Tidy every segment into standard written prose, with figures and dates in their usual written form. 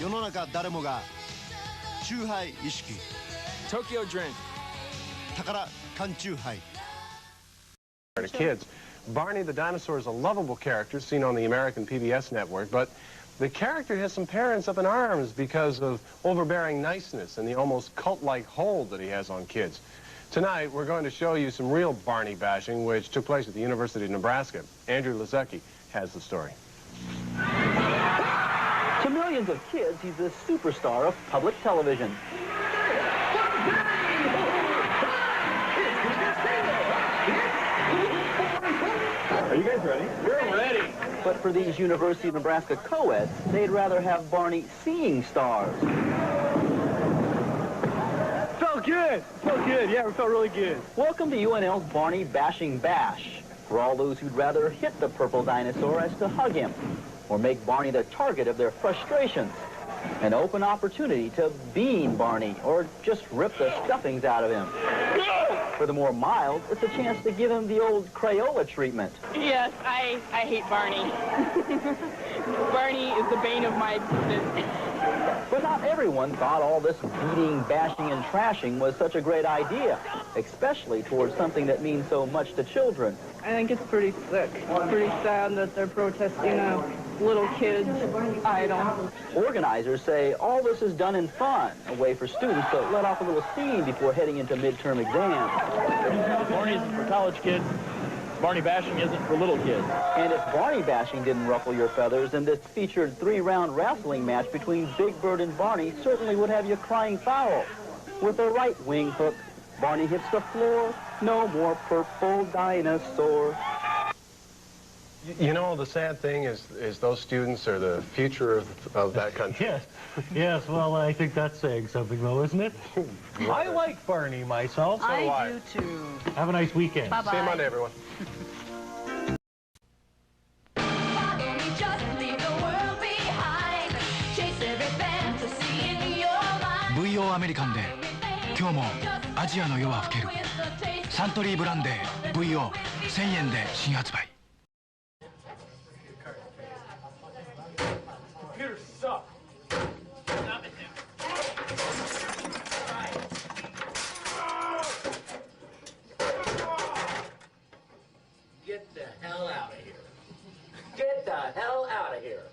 世の中誰もがチューハイ意識 Tokyo Drink 宝缶チューハイ To kids, Barney the dinosaur is a lovable character seen on the American PBS network, but the character has some parents up in arms because of overbearing niceness and the almost cult-like hold that he has on kids. Tonight, we're going to show you some real Barney bashing, which took place at the University of Nebraska. Andrew Lazecki has the story. To millions of kids, he's the superstar of public television. Are you guys ready? We're ready. But for these University of Nebraska co-eds, they'd rather have Barney seeing stars. Felt good. Felt good. Yeah, it felt really good. Welcome to UNL's Barney Bashing Bash, for all those who'd rather hit the purple dinosaur as to hug him, or make Barney the target of their frustrations. An open opportunity to bean Barney, or just rip the stuffings out of him. For the more mild, it's a chance to give him the old Crayola treatment. Yes, I hate Barney. Barney is the bane of my existence. But not everyone thought all this beating, bashing, and trashing was such a great idea, especially towards something that means so much to children. I think it's pretty sick. It's pretty sad that they're protesting a little kid's idol. Organizers say all this is done in fun, a way for students to let off a little steam before heading into midterm exams. Barney isn't for college kids. Barney bashing isn't for little kids. And if Barney bashing didn't ruffle your feathers, then this featured 3-round wrestling match between Big Bird and Barney certainly would have you crying foul. With a right wing hook, Barney hits the floor. No more purple dinosaur. You know, the sad thing is those students are the future of that country. Yes, yes, well, I think that's saying something, though, isn't it? I like Barney myself. I do, too. Have a nice weekend. Bye-bye. See you Monday, everyone. VO アメリカンで今日もアジアの夜は更けるサントリーブランデー VO1000 円で新発売Get the hell out of here. Get the hell out of here.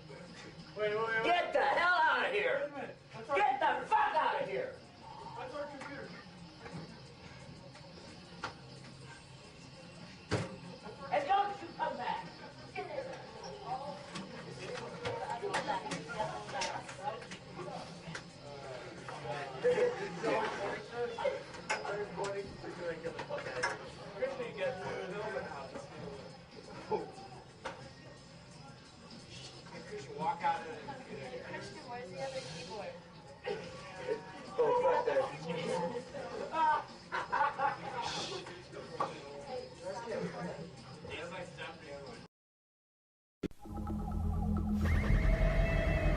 Wait. Get the hell out of here. Get the fuck out of here. That's our computer. And don't you come back. Walk out of it. Christian, where's the other keyboard?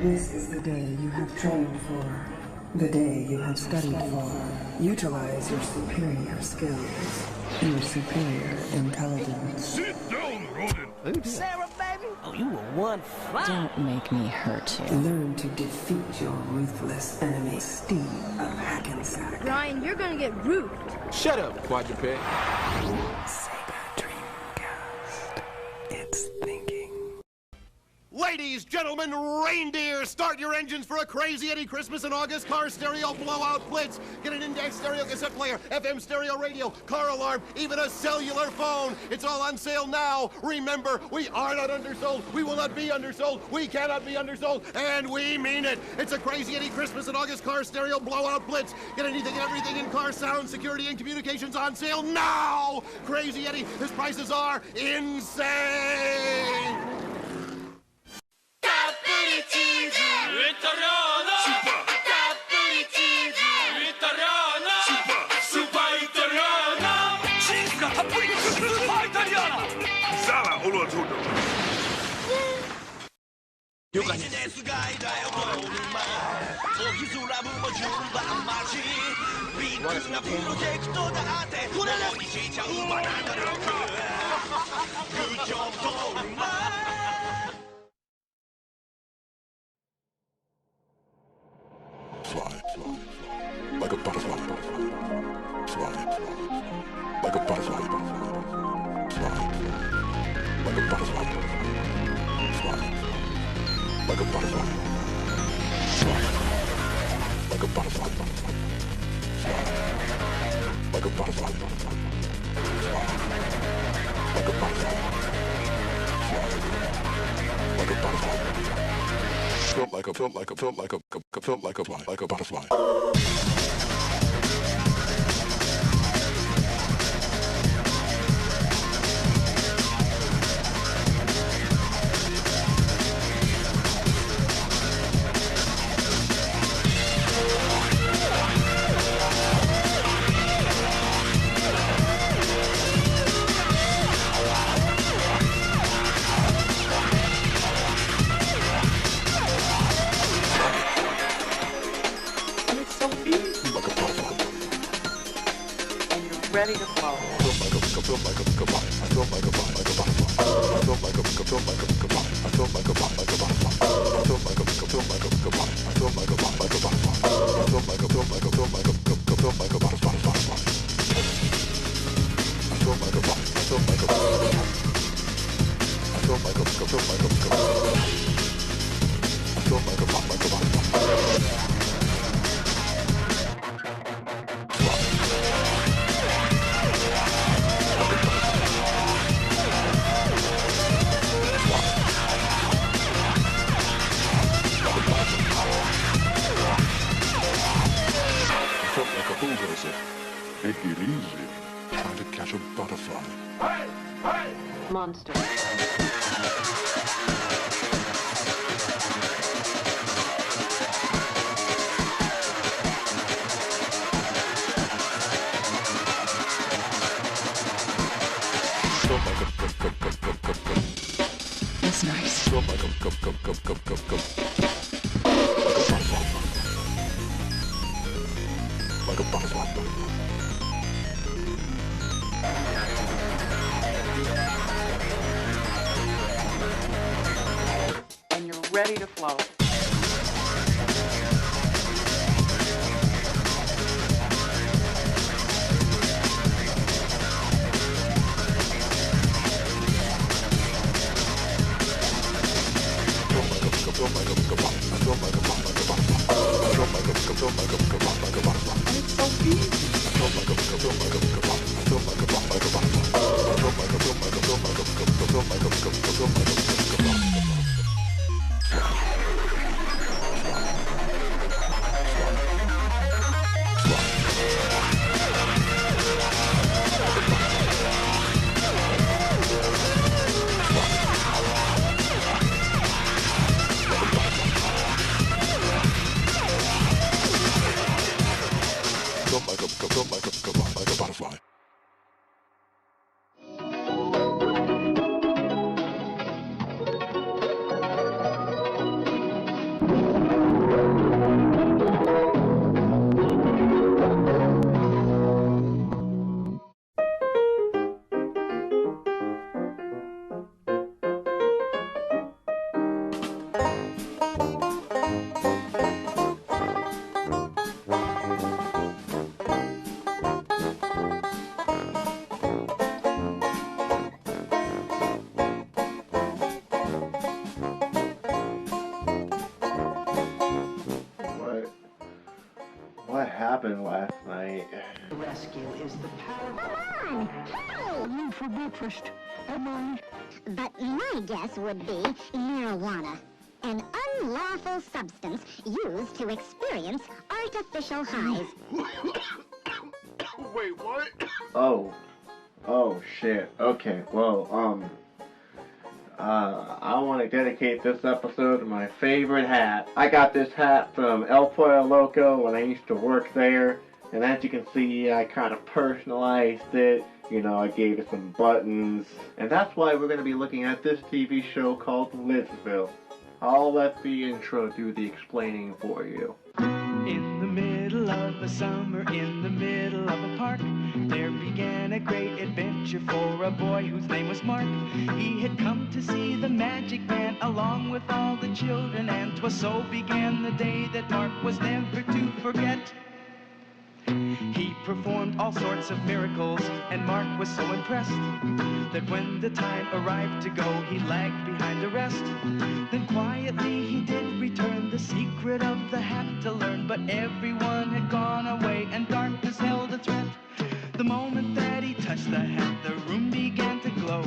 This is the day you have trained for, the day you have studied for. Utilize your superior skills, your superior intelligence. Sit down, rodent. Sarah, baby. Oh, you were one fly. Don't make me hurt you. Learn to defeat your ruthless enemy, Steve of Hackensack. Ryan, you're gonna get roofed. Shut up, quadruped. Sega Dreamcast. It's thinking. Ladies, gentlemen, reindeer, start your engines for a crazy Eddie Christmas in August car stereo blowout blitz. Get an index stereo cassette player, FM stereo radio, car alarm, even a cellular phone. It's all on sale now. Remember, we are not undersold. We will not be undersold. We cannot be undersold, and we mean it. It's a crazy Eddie Christmas in August car stereo blowout blitz. Get anything and everything in car sound, security, and communications on sale now. Crazy Eddie, his prices are insane. Like a butterfly. Ready to flow. Take it easy. Trying to catch a butterfly. Hey! Hey! Monster. That's nice. Like a butterfly. And you're ready to flow. Like a butterfly. What happened last night? Rescue is the power. You for breakfast, am I? But my guess would be marijuana, an unlawful substance used to experience artificial highs. Wait, what? Oh shit. Okay, well, I want to dedicate this episode to my favorite hat. I got this hat from El Pollo Loco when I used to work there, and as you can see, I kind of personalized it. You know, I gave it some buttons, and that's why we're going to be looking at this TV show called Lidsville. I'll let the intro do the explaining for you. In the middle of a summer, in the middle of a park, there began a great adventure for a boy whose name was Mark. He had come to see the magic man along with all the children, and 'twas so began the day that Mark was never to forget. He performed all sorts of miracles, and Mark was so impressed that when the time arrived to go, he lagged behind the rest. Then quietly he did return the secret of the hat to learn, but everyone had gone away and darkness held a threat. The moment that he touched the hat, the room began to glow,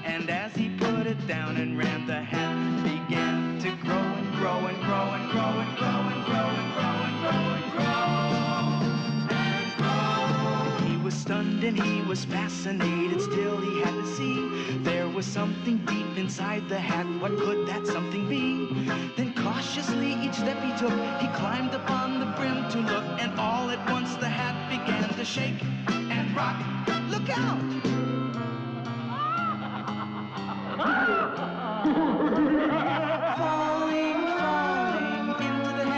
and as he put it down and ran, the hat began to grow and grow and grow and grow and grow and grow and grow and grow and grow and grow. He was stunned and he was fascinated, still he had to see there was something deep inside the hat. What could that something be? Then cautiously each step he took, he climbed upon the brim to look, and all at once the hat began to shake and rock. Look out!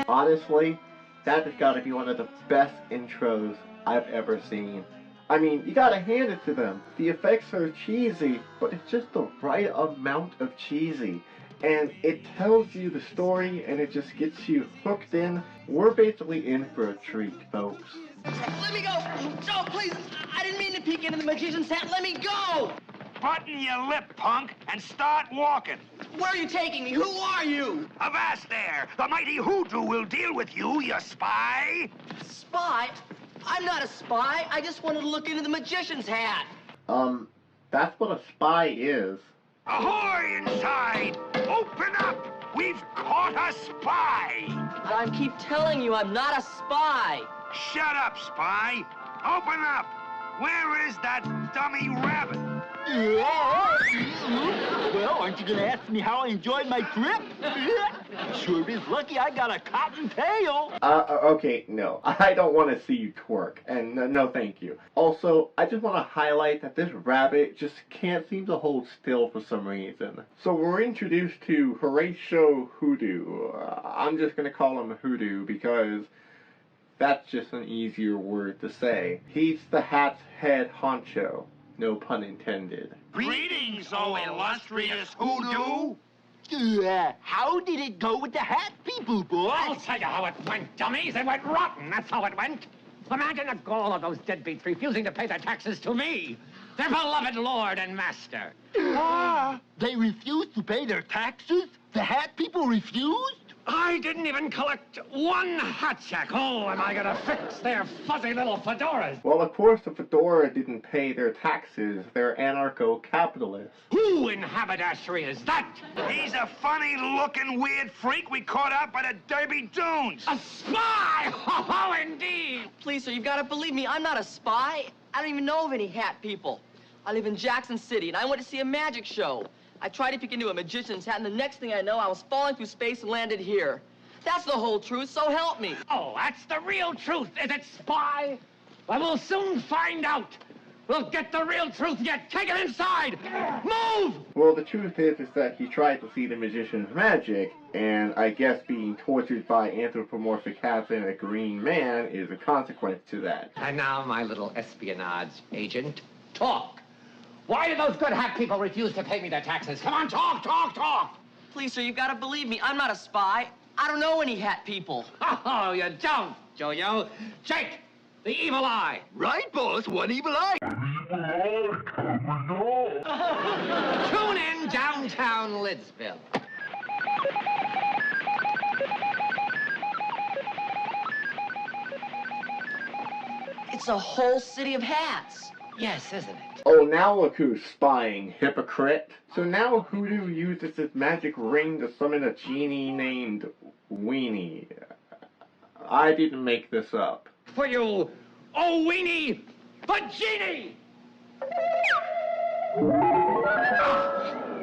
Honestly, that has got to be one of the best intros I've ever seen. I mean, you gotta hand it to them. The effects are cheesy, but it's just the right amount of cheesy. And it tells you the story, and it just gets you hooked in. We're basically in for a treat, folks. Let me go! Joe, please! I didn't mean to peek into the magician's hat. Let me go! Button your lip, punk, and start walking. Where are you taking me? Who are you? Avast there! The mighty hoodoo will deal with you, you spy! Spy? I'm not a spy. I just wanted to look into the magician's hat. That's what a spy is. Ahoy inside! Open up! We've caught a spy! I keep telling you I'm not a spy. Shut up, spy! Open up! Where is that dummy rabbit? Well, aren't you gonna ask me how I enjoyed my trip? Sure is lucky I got a cotton tail. Okay, no. I don't want to see you twerk. And no, thank you. Also, I just want to highlight that this rabbit just can't seem to hold still for some reason. So we're introduced to Horatio Hoodoo. I'm just gonna call him Hoodoo because that's just an easier word to say. He's the hat's head honcho. No pun intended. Greetings, oh illustrious hoodoo! How did it go with the hat people, boy? I'll tell you how it went, dummies. It went rotten, that's how it went. Imagine the gall of those deadbeats refusing to pay their taxes to me, their beloved lord and master. They refused to pay their taxes? The hat people refused? I didn't even collect one hat check. Oh, am I gonna fix their fuzzy little fedoras? Well, of course the fedora didn't pay their taxes. They're anarcho-capitalists. Who in haberdashery is that? He's a funny-looking weird freak we caught up at a Derby Dunes. A spy! Oh, indeed! Please, sir, you've got to believe me. I'm not a spy. I don't even know of any hat people. I live in Jackson City, and I went to see a magic show. I tried to peek into a magician's hat, and the next thing I know, I was falling through space and landed here. That's the whole truth, so help me. Oh, that's the real truth, is it, spy? Well, we'll soon find out. We'll get the real truth yet. Take it inside. Move! Well, the truth is that he tried to see the magician's magic, and I guess being tortured by anthropomorphic hats and a green man is a consequence to that. And now, my little espionage agent, talk. Why did those good hat people refuse to pay me their taxes? Come on, talk, talk, talk! Please, sir, you've got to believe me. I'm not a spy. I don't know any hat people. Oh, you don't, Jojo. Jake, the evil eye. Right, boss, one evil eye. Tune in downtown Lidsville. It's a whole city of hats. Yes, isn't it? Oh, now look who's spying, hypocrite. So now Hoodoo uses his magic ring to summon a genie named Weenie. I didn't make this up. For you, oh Weenie, the genie!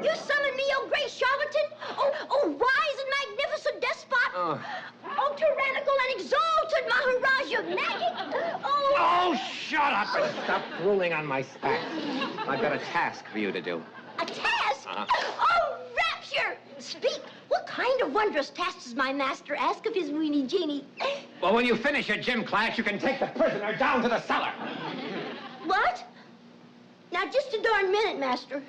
You summoned me, oh great charlatan! Oh, wise and magnificent despot! Oh, tyrannical and exalted Maharaja of magic! Oh, shut up and stop drooling on my stack. I've got a task for you to do. A task? Oh, rapture! Speak! What kind of wondrous task does my master ask of his weenie genie? Well, when you finish your gym class, you can take the prisoner down to the cellar. What? Now, just a darn minute, master.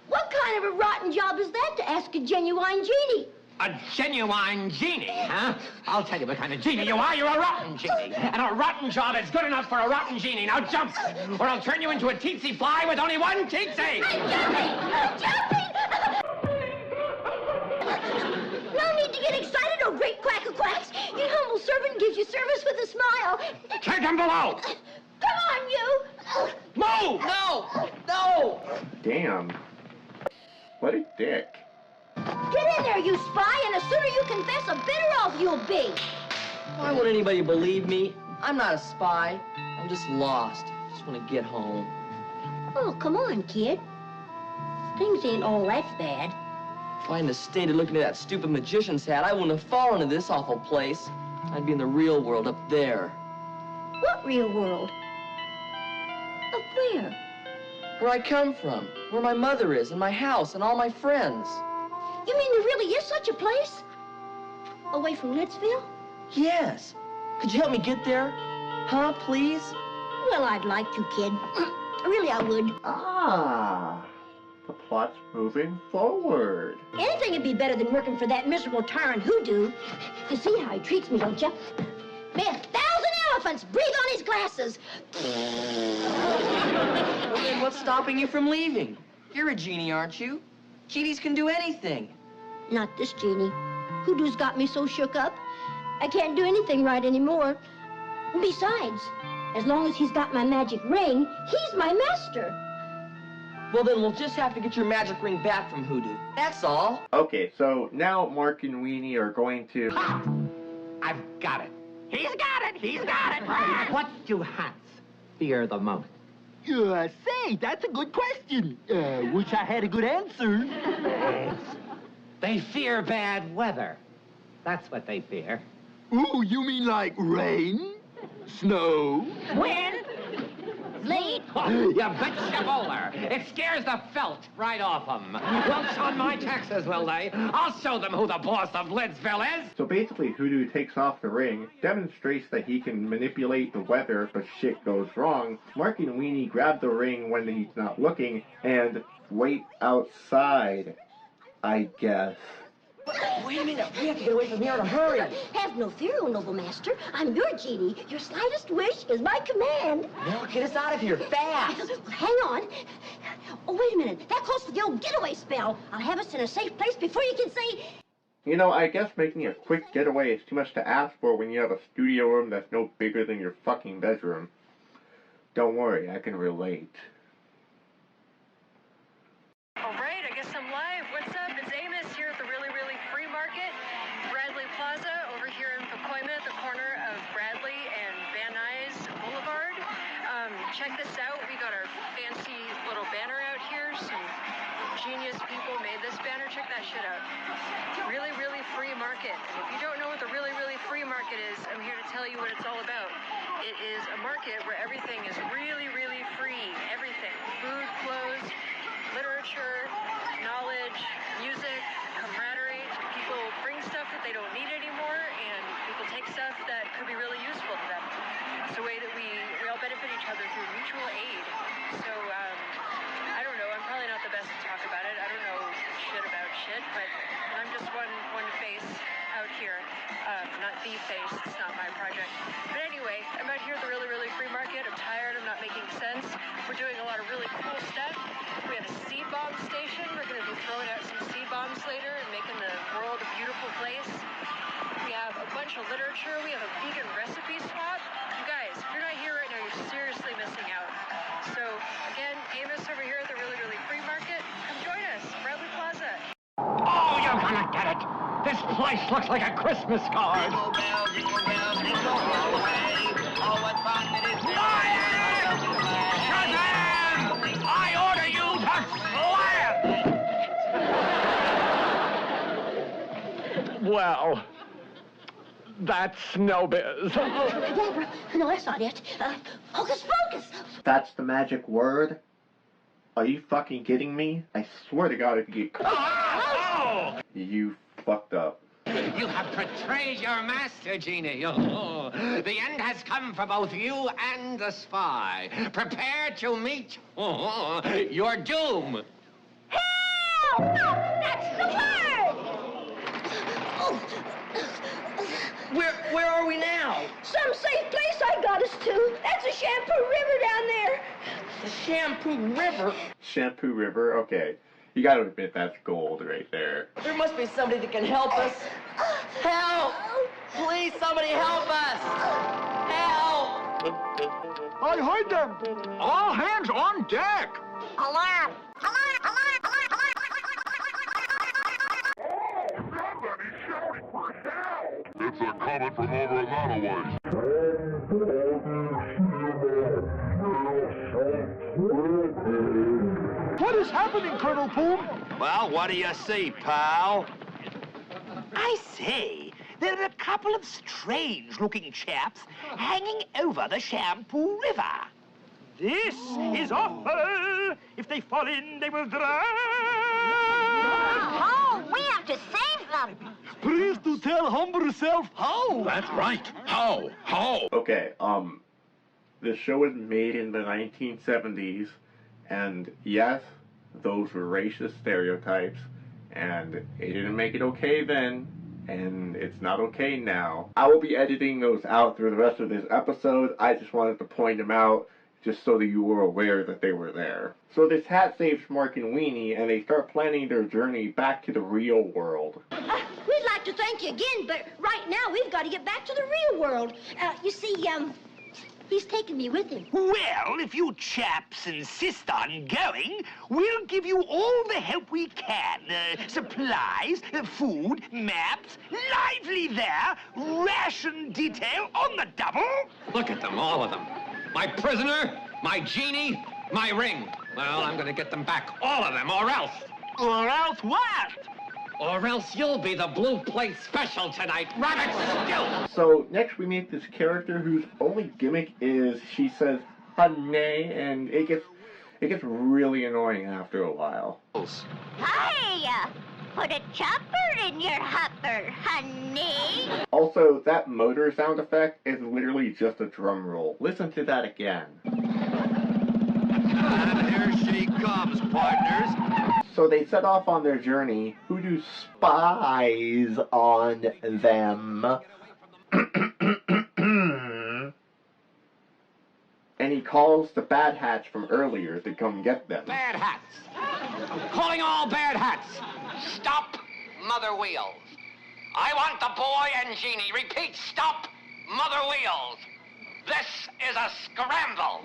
What kind of a rotten job is that to ask a genuine genie? A genuine genie, huh? I'll tell you what kind of genie you are. You're a rotten genie. And a rotten job is good enough for a rotten genie. Now jump, or I'll turn you into a teensy fly with only one teensy. I'm jumping! I'm jumping! No need to get excited, oh great quack-a-quacks. Your humble servant gives you service with a smile. Take him below! Come on, you! Move! No! No! Damn. What a dick. Get in there, you spy, and the sooner you confess, the better off you'll be. Why won't anybody believe me? I'm not a spy. I'm just lost. Just want to get home. Oh, come on, kid. Things ain't all that bad. If I hadn't stayed looking at that stupid magician's hat, I wouldn't have fallen into this awful place. I'd be in the real world up there. What real world? Up where? Where I come from, where my mother is, and my house, and all my friends. You mean there really is such a place? Away from Lidsville? Yes. Could you help me get there? Huh, please? Well, I'd like to, kid. Really, I would. Ah, the plot's moving forward. Anything would be better than working for that miserable tyrant Hoodoo. You see how he treats me, don't you? May 1,000 elephants breathe on his glasses. Well, then what's stopping you from leaving? You're a genie, aren't you? Genies can do anything. Not this genie. Hoodoo's got me so shook up, I can't do anything right anymore. Besides, as long as he's got my magic ring, he's my master. Well, then we'll just have to get your magic ring back from Hoodoo. That's all. Okay, so now Mark and Weenie are going to... Ha! I've got it. He's got it! He's got it! What do hats fear the most? Say, that's a good question. Wish I had a good answer. They fear bad weather. That's what they fear. Ooh, you mean like rain? Snow? Wind? Sleet? You betcha bowler. It scares the felt right off them. Welch on my taxes, will they? I'll show them who the boss of Lidsville is. So basically, Hoodoo takes off the ring, demonstrates that he can manipulate the weather, but shit goes wrong. Mark and Weenie grab the ring when he's not looking, and wait outside, I guess. Wait a minute. We have to get away from here in a hurry. Have no fear, O noble master. I'm your genie. Your slightest wish is my command. Now get us out of here fast. Hang on. Oh, wait a minute. That calls for the old getaway spell. I'll have us in a safe place before you can say... You know, I guess making a quick getaway is too much to ask for when you have a studio room that's no bigger than your fucking bedroom. Don't worry, I can relate. All right, I guess I'm live. What's up? It's Amos here at the Really Free Market, Bradley Plaza, over here in Pacoima at the corner of Bradley and Van Nuys Boulevard. Check this out. We got our fancy little banner out here. Some genius people made this banner. Check that shit out. Really Free Market. And if you don't know what the Really Free Market is, I'm here to tell you what it's all about. It is a market where everything is really free. Everything. Food, clothes, literature, knowledge, music, camaraderie. People bring stuff that they don't need anymore, and people take stuff that could be really useful to them. It's a way that we all benefit each other through mutual aid. So, I don't know, I'm probably not the best to talk about it. I don't know shit about shit, but I'm just one face out here. Not the face, it's not my project. But anyway, I'm out here at the Really Free Market. I'm tired, I'm not making sense. We're doing a lot of really cool stuff. We have a seed bomb station. We're going to be throwing out some seed bombs later and making the world a beautiful place. We have a bunch of literature. We have a vegan recipe swap. You guys, if you're not here right now, you're seriously missing out. So, again, Amos over here at the Really Free Market. Come join us, Bradley Plaza. Oh, you're gonna get it! This place looks like a Christmas card! Jingle bells, jingle all the way. Oh, what fun it is! Shazam! I order you to slam! Well, that's no biz. No, that's not it. Hocus pocus! That's the magic word? Are you fucking kidding me? I swear to God if you get caught, you fucked up. You have betrayed your master, Genie. Oh, the end has come for both you and the spy. Prepare to meet your doom. Help! That's the word! to. That's a shampoo river down there. The Shampoo River? Shampoo River? Okay. You gotta admit that's gold right there. There must be somebody that can help us. Help! Please, somebody help us! Help! I heard them! All hands on deck! Alarm! Alarm! Alarm! Alarm! It's a coming from over that way. What is happening, Colonel Poom? Well, what do you see, pal? I say, there are a couple of strange-looking chaps hanging over the Shampoo River. This is awful. If they fall in, they will drown. Oh, we have to save them. Please do tell humble self how. That's right. How? How? Okay, the show was made in the 1970s, and yes, those were racist stereotypes, and it didn't make it okay then, and it's not okay now. I will be editing those out through the rest of this episode. I just wanted to point them out, just so that you were aware that they were there. So this hat saves Mark and Weenie, and they start planning their journey back to the real world. We'd like to thank you again, but right now we've got to get back to the real world. You see, he's taking me with him. Well, if you chaps insist on going, we'll give you all the help we can. Supplies, food, maps, lively there, ration detail on the double. Look at them, all of them. My prisoner, my genie, my ring. Well, I'm gonna get them back, all of them, or else. Or else what? Or else you'll be the blue plate special tonight, Rabbit Stew! So next we meet this character whose only gimmick is she says honey, and it gets really annoying after a while. Hi, put a chopper in your hopper, honey. Also, that motor sound effect is literally just a drum roll. Listen to that again. And here she comes, partners. So they set off on their journey. Hoodoo spies on them. And he calls the Bad Hats from earlier to come get them. Bad hats. I'm calling all bad hats. Stop Mother Wheels. I want the boy and genie. Repeat, stop Mother Wheels. This is a scramble.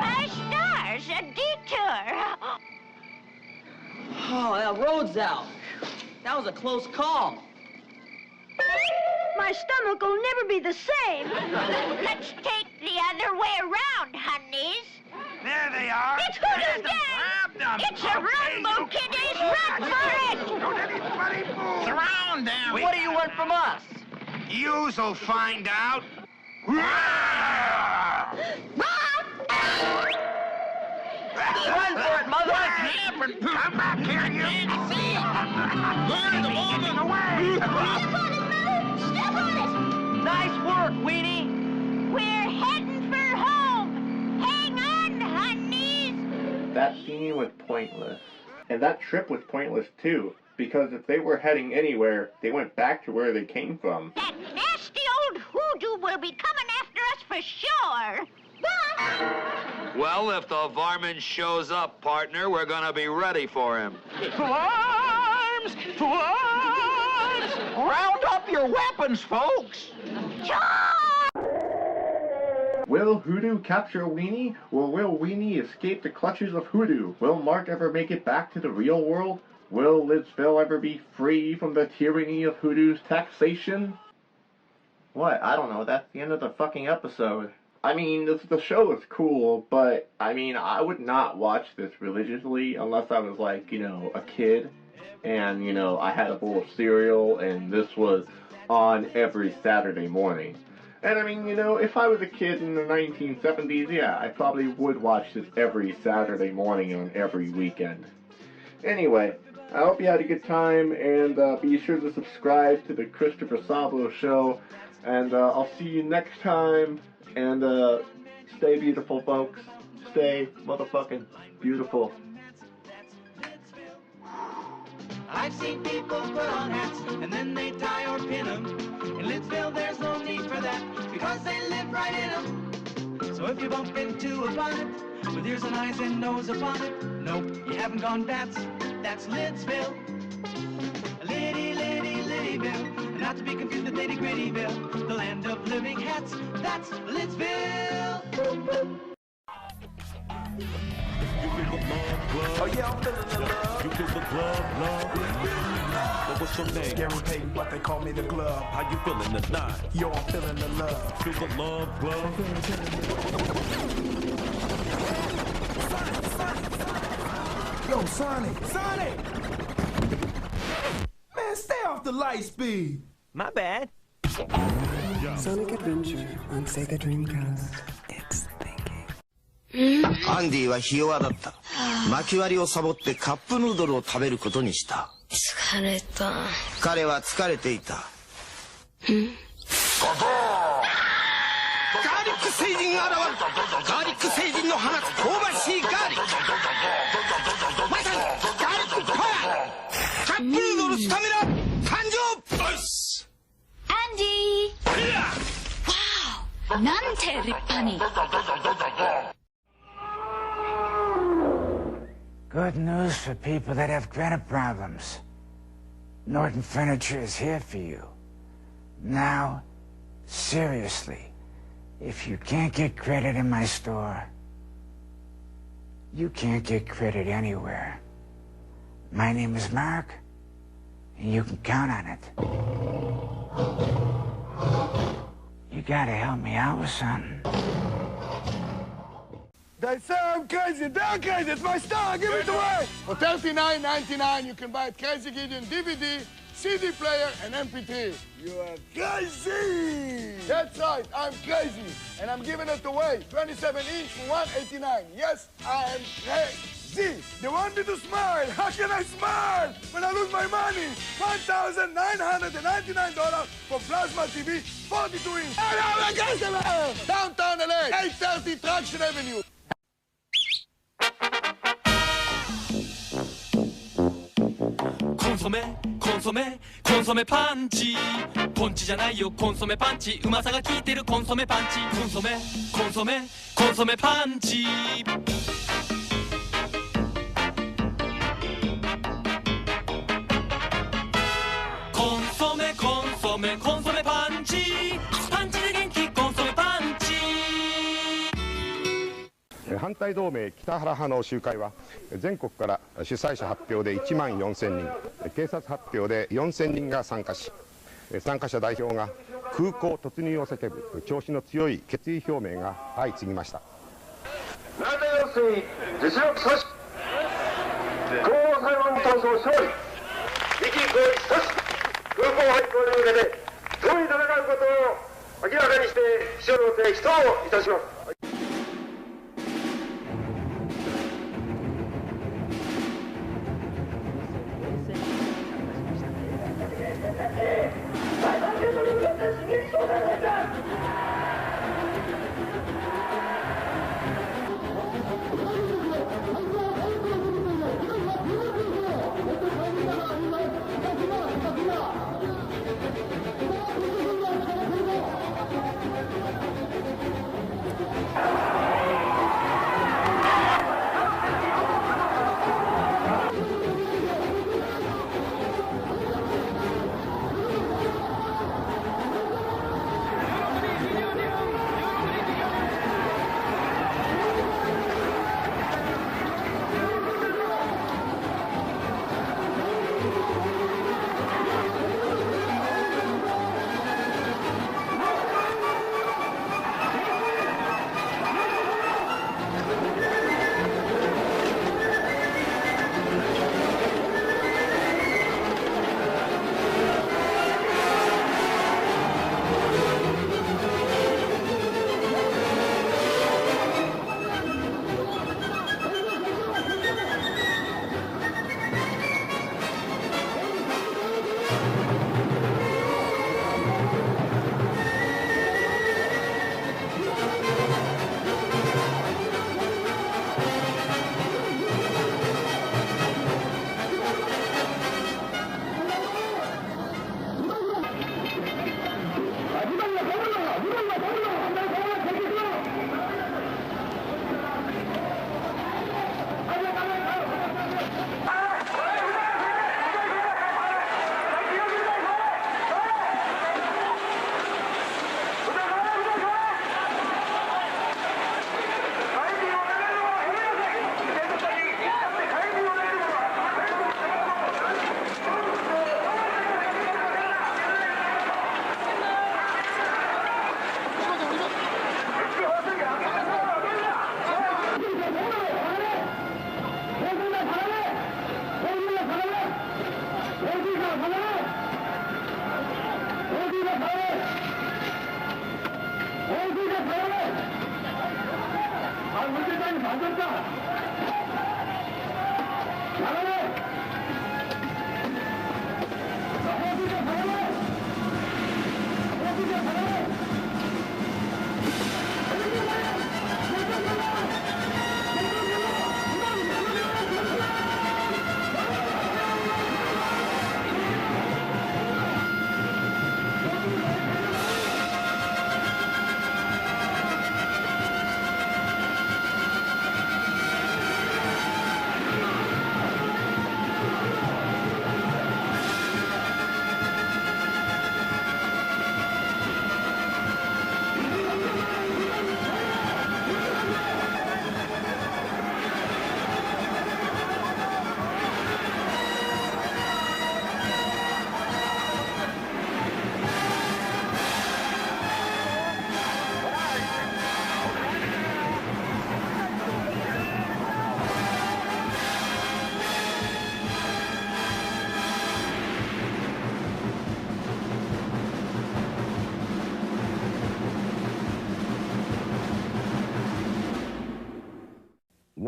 Our stars, a detour. Oh, that road's out. That was a close call. My stomach will never be the same. Let's take the other way around, honeys. There they are. It's Hoodoo's gang! It's a rumble, kiddies! Run for it! Don't anybody move. Surround them. What do you want from us? You'll find out. Run for it, mother! Come back here, you. Burn the woman away. Step on it, Mother! Step on it! Nice work, Weenie! We're heading for home! Hang on, honeys! That scene was pointless. And that trip was pointless too, because if they were heading anywhere, they went back to where they came from. That nasty old hoodoo will be coming after us for sure! Well, if the varmint shows up, partner, we're gonna be ready for him. To arms! To arms! Round up your weapons, folks! Will Hoodoo capture Weenie, or will Weenie escape the clutches of Hoodoo? Will Mark ever make it back to the real world? Will Lidsville ever be free from the tyranny of Hoodoo's taxation? What? I don't know. That's the end of the fucking episode. I mean, the show is cool, but, I mean, I would not watch this religiously unless I was, like, you know, a kid, and, you know, I had a bowl of cereal, and this was on every Saturday morning. And, I mean, you know, if I was a kid in the 1970s, yeah, I probably would watch this every Saturday morning and every weekend. Anyway, I hope you had a good time, and be sure to subscribe to the Christopher Szabo Show, and I'll see you next time. And, stay beautiful, folks. Stay motherfucking beautiful. I I've seen people put on hats and then they tie or pin them. In Lidsville, there's no need for that because they live right in them. So if you bump into a bonnet with ears and eyes and nose upon it, nope, you haven't gone bats. That's Lidsville. Liddyville, not to be confused with Lady Grittyville, the land of living hats. That's Lidsville. Oh yeah, I'm feeling the love. You feel the glove, love. But what's your name? Gary Payton, but they call me the glove. How you feeling tonight? Yo, I'm feeling the love. Feel the love, glove. Yo, Sonic! Man, stay off the light speed. My bad. Sonic Adventure on Sega Dreamcast. アンディはひ弱だった。薪割りをサボってカップヌードルを食べることにした。疲れた。彼は疲れていた。ガーリック星人が現れた。ガーリック星人の放つ香ばしいガーリック。まさにガーリックパワー。カップヌードルスタミナ誕生。アンディー。わお、なんて立派に。Good news for people that have credit problems. Norton Furniture is here for you. Now, seriously, if you can't get credit in my store, you can't get credit anywhere. My name is Mark, and you can count on it. You gotta help me out with something. They say I'm crazy. They're crazy. It's my star. Give it away. For $39.99, you can buy Crazy Gideon DVD, CD player, and MP3. You are crazy. That's right. I'm crazy. And I'm giving it away. 27 each for $189. Yes, I am crazy. They want me to smile. How can I smile when I lose my money? $1,999 for Plasma TV, 42 inch. Downtown LA, 830 Traction Avenue. コンソメパンチポンチじゃないよコンソメパンチうまさが効いてるコンソメパンチコンソメパンチコンソメパンチパンチで元気コンソメパンチ反対同盟北原派の集会は全国から主催者発表で1万4000人警察発表で4000人が参加し参加者代表が空港突入を叫ぶ調子の強い決意表明が相次ぎました。内定要請実力阻止空港裁判闘争勝利力行為阻止空港廃校に向けて共に戦うことを明らかにして秘書の提出をいたします。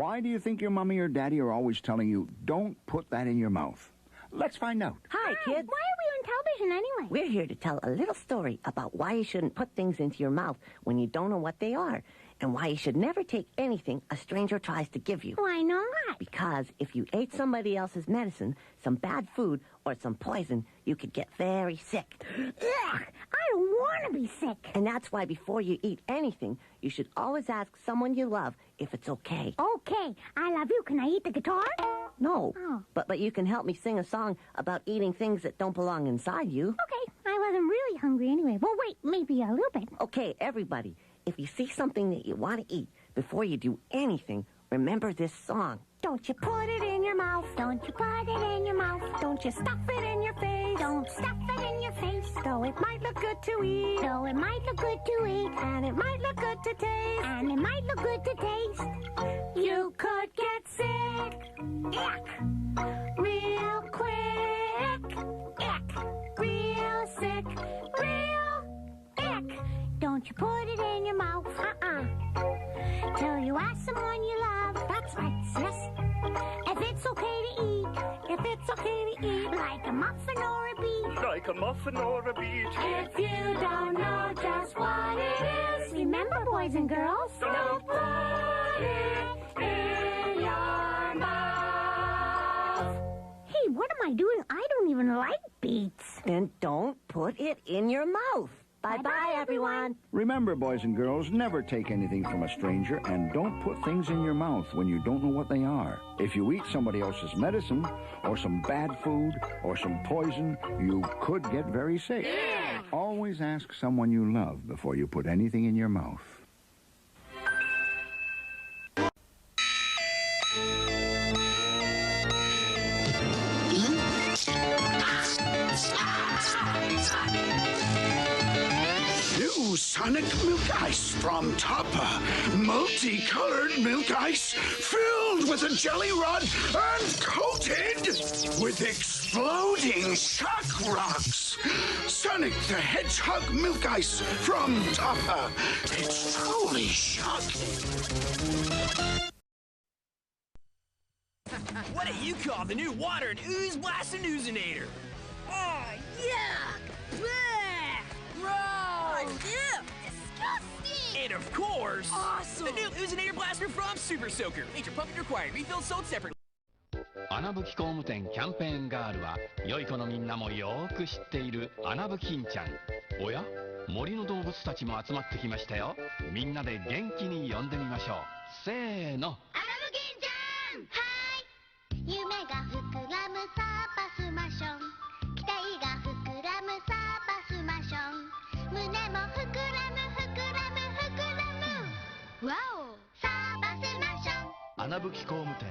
Why do you think your mommy or daddy are always telling you, don't put that in your mouth? Let's find out. Hi, kids. Why are we on television anyway? We're here to tell a little story about why you shouldn't put things into your mouth when you don't know what they are, and why you should never take anything a stranger tries to give you. Why not? Because if you ate somebody else's medicine, some bad food, or some poison, you could get very sick. Ugh, I don't want to be sick. And that's why before you eat anything, you should always ask someone you love if it's okay. Okay, I love you. Can I eat the guitar? No, Oh. but you can help me sing a song about eating things that don't belong inside you. Okay, I wasn't really hungry anyway. Well, wait, maybe a little bit. Okay, everybody, if you see something that you want to eat, before you do anything, remember this song. Don't you put it in your mouth. Don't you put it in your mouth. Don't you stuff it in your face. Don't stuff it in your face. Though it might look good to eat. Though it might look good to eat. And it might look good to taste. And it might look good to taste. You could get sick. Ick. Real quick. Ick. Real sick. Real ick. Don't you put it in your mouth. Till you ask someone you love. That's right, sis. If it's okay to eat. If it's okay to eat. Like a muffin or a beet. Like a muffin or a beet. If you don't know just what it is, Remember, boys and girls. don't put it in your mouth. Hey, what am I doing? I don't even like beets. Then don't put it in your mouth. Bye-bye, Bye-bye, everyone. Remember, boys and girls, never take anything from a stranger, and don't put things in your mouth when you don't know what they are. If you eat somebody else's medicine, or some bad food, or some poison, you could get very sick. Yeah. Always ask someone you love before you put anything in your mouth. New Sonic Milk Ice from Toppa. Multicolored milk ice filled with a jelly rod and coated with exploding shock rocks. Sonic the Hedgehog Milk Ice from Toppa. It's truly shocking. What do you call the new water and ooze blasting oozinator? Oh, yuck! Blech! Gross! Ew! Disgusting! And of course, Awesome! the new oozinator blaster from Super Soaker. Major pumping required. Refilled sold separately. 穴吹き工務店キャンペーンガールは良い子のみんなもよーく知っている穴吹きんちゃん。おや森の動物たちも集まってきましたよ。みんなで元気に呼んでみましょう。せーの。夢が膨らむサーバスマション期待が膨らむサーバスマション胸も膨らむ膨らむ膨らむわおサーバスマション穴吹き工務店。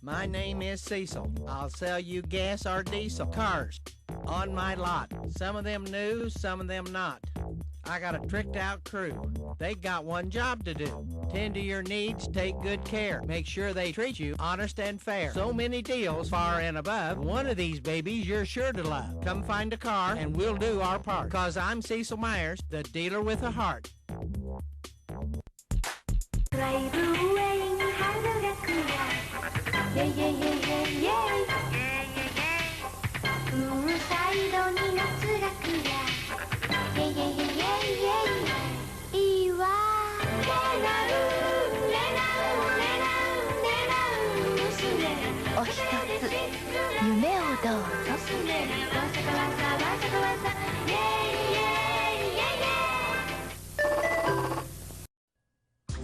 My name is Cecil. I'll sell you gas or diesel cars on my lot. Some of them new, some of them not. I got a tricked out crew. They got one job to do. Tend to your needs, take good care. Make sure they treat you honest and fair. So many deals far and above. One of these babies you're sure to love. Come find a car and we'll do our part. 'Cause I'm Cecil Myers, the dealer with a heart.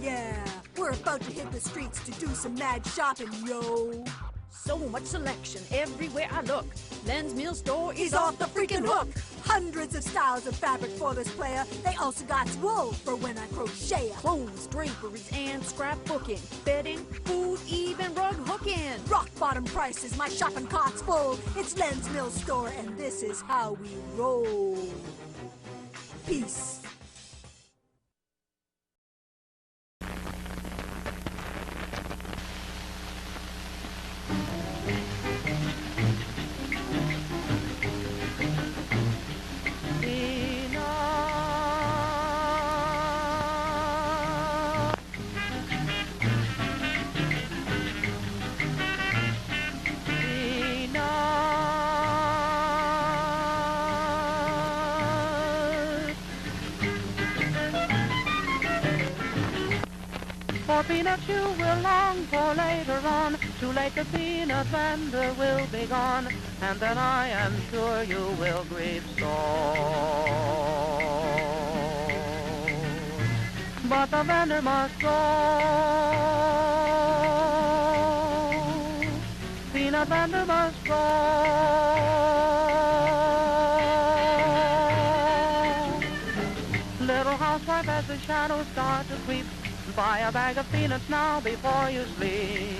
Yeah, we're about to hit the streets to do some mad shopping, yo. So much selection everywhere I look. Len's Mill Store He's off the freaking hook. Hundreds of styles of fabric for this player. They also got wool for when I crochet. Clothes, draperies, and scrapbooking. Bedding, food, even rug hooking. Rock bottom prices, my shopping cart's full. It's Len's Mill Store, and this is how we roll. Peace. For peanuts you will long for later on. Too late the peanut vendor will be gone, and then I am sure you will grieve sore. But the vendor must go. Peanut vendor must go. Little housewife, as the shadows start to creep, buy a bag of peanuts now before you sleep.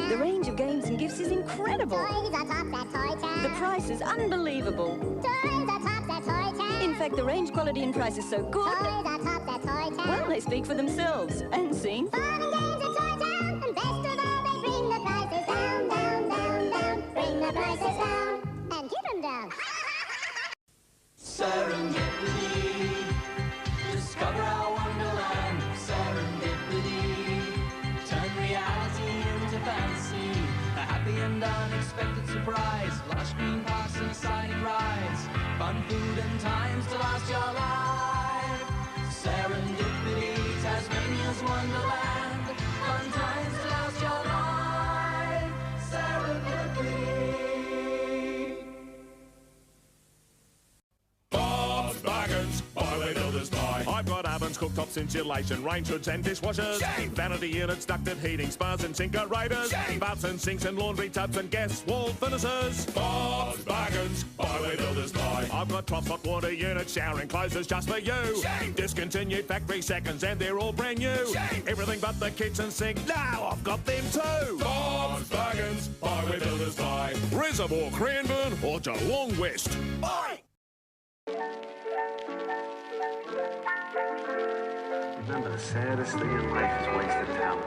The range of games and gifts is incredible. The price is unbelievable. In fact, the range, quality and price is so good. Well, they speak for themselves. And seen. Serendipity, discover our wonderland. Serendipity, turn reality into fantasy. A happy and unexpected surprise. Lush green parks and exciting rides. Fun food and times to last your life. Serendipity, Tasmania's wonderland. Fun times to last your life. Serendipity. Bob's Baggins, Barley Builders Buy. I've got ovens ovens, cooktops, insulation, range hoods and dishwashers. Shame. Vanity units, ducted heating, spas and sinkerators. Shame. Baths and sinks and laundry tubs and gas wall furnaces. Bob's Bargains, buy where builders buy. I've got troughs, hot water units, shower enclosures just for you. Shame. Discontinued factory seconds and they're all brand new. Shame. Everything but the kitchen sink, now I've got them too. Bob's Bargains, buy where builders buy. Reservoir, Cranbourne or Geelong West. Oi! Remember, the saddest thing in life is wasted talent.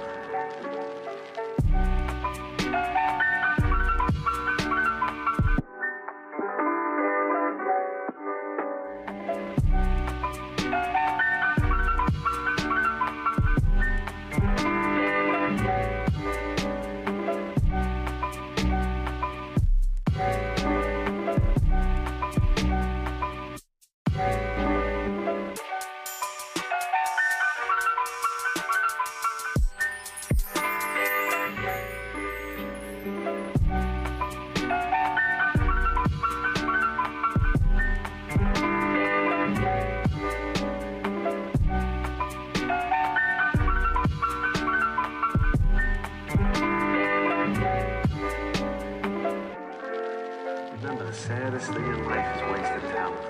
Remember, the saddest thing in life is wasted talent.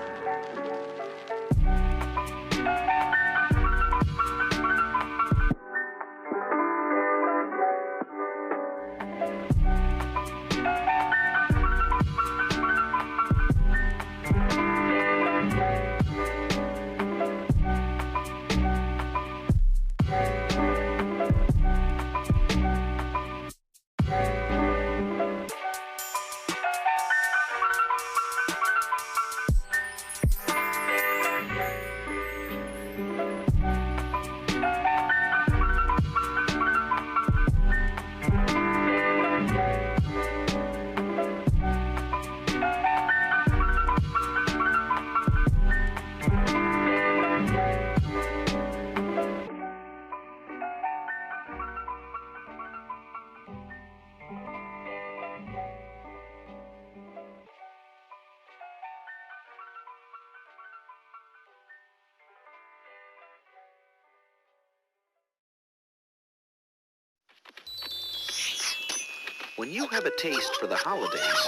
When you have a taste for the holidays,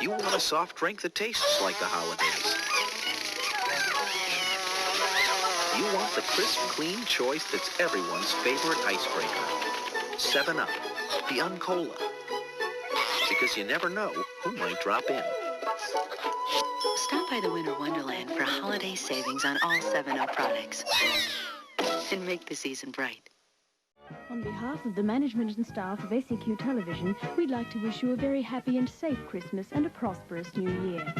you want a soft drink that tastes like the holidays. You want the crisp, clean choice that's everyone's favorite icebreaker. 7-Up, the Uncola. Because you never know who might drop in. Stop by the Winter Wonderland for holiday savings on all 7-Up products. And make the season bright. On behalf of the management and staff of SEQ Television, we'd like to wish you a very happy and safe Christmas and a prosperous New Year.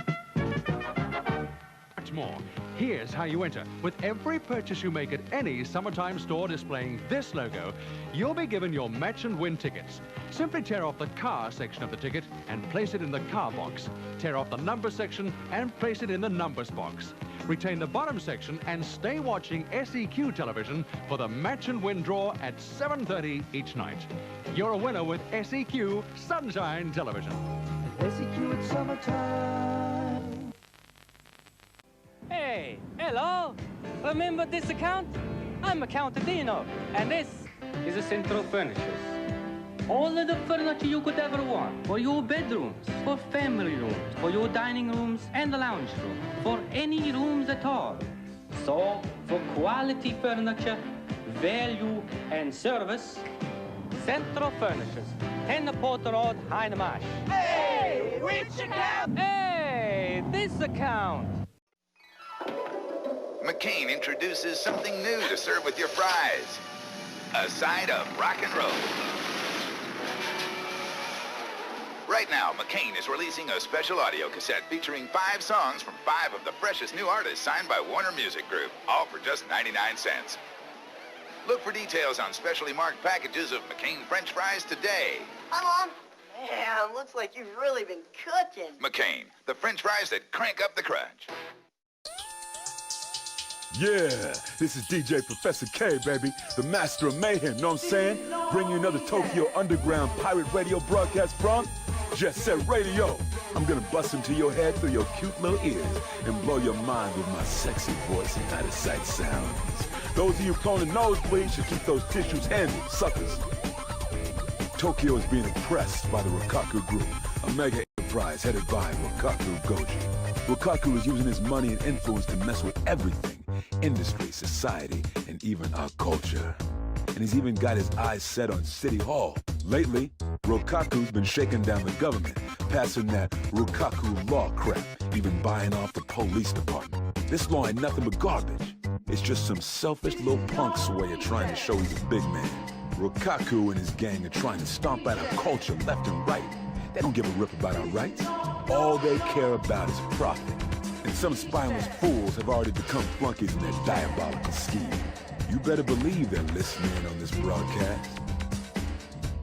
Much more. Here's how you enter. With every purchase you make at any summertime store displaying this logo, you'll be given your match and win tickets. Simply tear off the car section of the ticket and place it in the car box. Tear off the number section and place it in the numbers box. Retain the bottom section and stay watching SEQ Television for the match and win draw at 7:30 each night. You're a winner with SEQ Sunshine Television. SEQ at summertime. Hey, hello. Remember this account? I'm Accountantino, and this is a Central Furnitures. All of the furniture you could ever want for your bedrooms, for family rooms, for your dining rooms and the lounge room, for any rooms at all. So, for quality furniture, value and service, Central Furnitures, 10 Porter Road, Heinemarsh. Hey, which account? Hey, this account. McCain introduces something new to serve with your fries. A side of rock and roll. Right now, McCain is releasing a special audio cassette featuring 5 songs from 5 of the freshest new artists signed by Warner Music Group, all for just 99 cents. Look for details on specially marked packages of McCain French fries today. Hi, Mom. Man, looks like you've really been cooking. McCain, the French fries that crank up the crunch. Yeah, this is DJ Professor K, baby, the master of mayhem, know what I'm saying? Bring you another Tokyo Underground pirate radio broadcast from Jet Set Radio. I'm gonna bust into your head through your cute little ears and blow your mind with my sexy voice and out-of-sight sounds. Those of you prone to nosebleeds should keep those tissues handy, suckers. Tokyo is being oppressed by the Rokkaku Group, a mega enterprise headed by Rokkaku Goji. Rokkaku is using his money and influence to mess with everything, industry, society, and even our culture. And he's even got his eyes set on City Hall. Lately, Rokkaku's been shaking down the government, passing that Rokkaku law crap, even buying off the police department. This law ain't nothing but garbage. It's just some selfish little punk's way of trying to show he's a big man. Rokkaku and his gang are trying to stomp out our culture left and right. They don't give a rip about our rights. All they care about is profit. And some spineless fools have already become flunkies in their diabolical scheme. You better believe they're listening on this broadcast.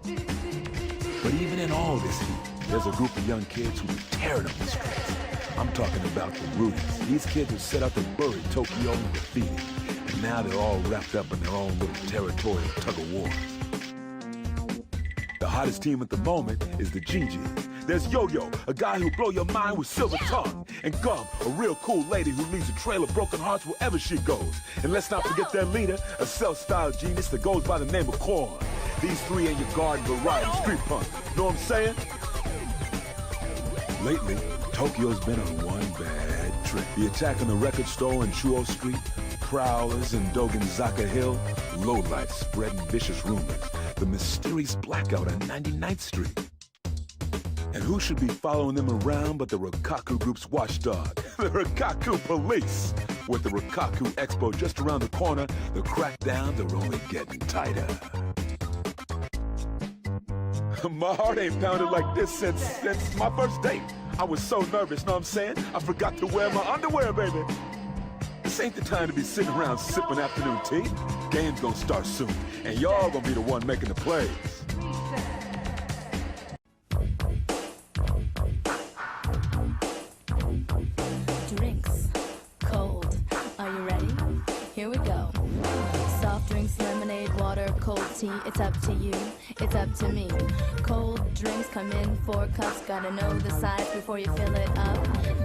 But even in all this heat, there's a group of young kids who are tearing up the streets. I'm talking about the Rudies. These kids have set out to bury Tokyo and defeat it. And now they're all wrapped up in their own little territorial tug-of-war. The hottest team at the moment is the GGs. There's Yo-Yo, a guy who'll blow your mind with silver tongue. And Gum, a real cool lady who leaves a trail of broken hearts wherever she goes. And let's not forget their leader, a self-styled genius that goes by the name of Korn. These three ain't your garden variety street punk. Know what I'm saying? Lately, Tokyo's been on one bad trip. The attack on the record store on Chuo Street, prowlers in Dogenzaka Hill, lowlifes spreading vicious rumors, the mysterious blackout on 99th Street. And who should be following them around but the Rokkaku Group's watchdog, the Rokkaku Police? With the Rokkaku Expo just around the corner, the crackdowns are only getting tighter. My heart ain't pounded like this since my first date. I was so nervous, know what I'm saying? I forgot to wear my underwear, baby. This ain't the time to be sitting around sipping afternoon tea. Game's gonna start soon, and y'all gonna be the one making the plays. Drinks, cold. Are you ready? Here we go. Soft drinks, lemonade, water, cold tea. It's up to you. It's up to me. Cold drinks come in 4 cups. Gotta know the size before you fill it up.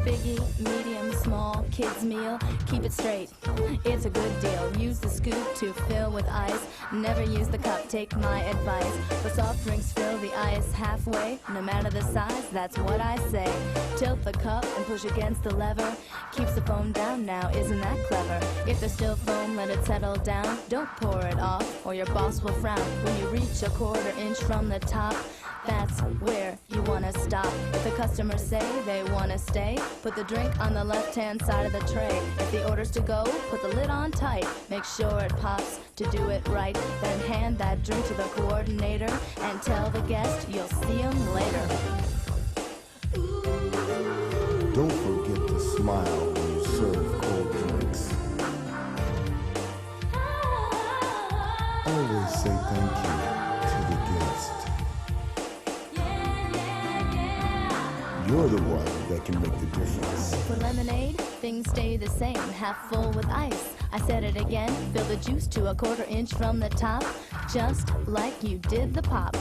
Biggie, medium, small, kids meal. Keep it straight. It's a good deal. Use the scoop to fill with ice. Never use the cup. Take my advice. For soft drinks, fill the ice halfway. No matter the size, that's what I say. Tilt the cup and push against the lever. Keeps the foam down now. Isn't that clever? If there's still foam, let it settle down. Don't pour it off, or your boss will frown. When you reach a 1/4 inch from the top, that's where you wanna stop. If the customers say they wanna stay, put the drink on the left-hand side of the tray. If the order's to go, put the lid on tight. Make sure it pops to do it right. Then hand that drink to the coordinator and tell the guest you'll see him later. Don't forget to smile when you serve cold drinks. Always say thank you to the guest. You're the one that can make the difference. For lemonade, things stay the same, half full with ice. I said it again, fill the juice to a 1/4 inch from the top, just like you did the pop.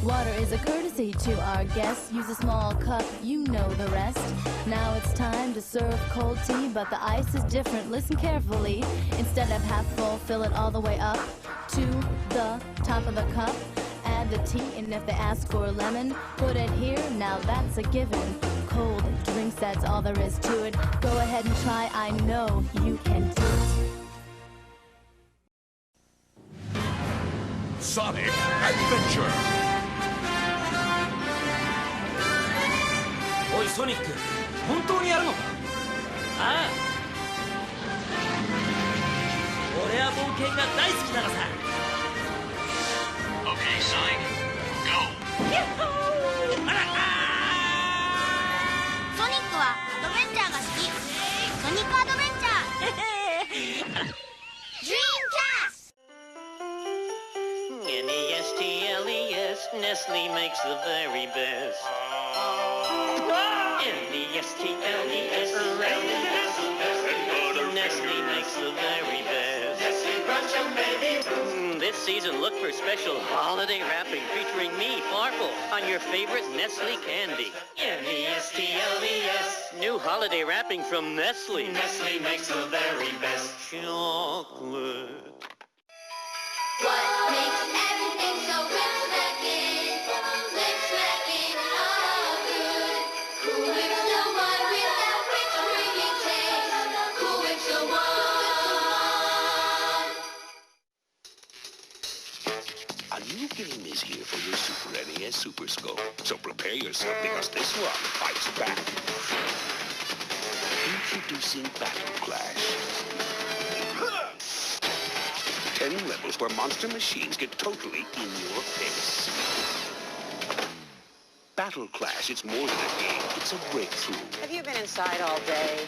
Water is a courtesy to our guests. Use a small cup, you know the rest. Now it's time to serve cold tea, but the ice is different. Listen carefully. Instead of half full, fill it all the way up to the top of the cup. Add the tea, and if they ask for lemon, put it here. Now that's a given. Cold drinks, that's all there is to it. Go ahead and try. I know you can do it. Sonic Adventure. おいソニック、本当にやるのか？ああ、俺は冒険が大好きなのさ。 Okay, Sonic, go! ヤッホー！あらソニックはアドベンチャーが好き。ソニックアドベンチャー。Dream Cast! N-E-S-T-L-E-S, Nestle makes the very best. N-E-S-T-L-E-S, Nestle makes the very best. Nestle Crunch 'em, baby. This season, look for special holiday wrapping featuring me, Farkle, on your favorite Nestle candy. N-E-S-T-L-E-S. New holiday wrapping from Nestle. Nestle makes the very best chocolate. What makes everything so rich-smacking? Rich-smacking, oh good. Cool Whip's the one with that rich creamy taste. Cool Whip's the one. A new game is here for your Super NES Super Scope. So prepare yourself because this one fights back. Introducing Battle Clash. 10 levels where monster machines get totally in your face. Battle Clash, it's more than a game, it's a breakthrough. Have you been inside all day?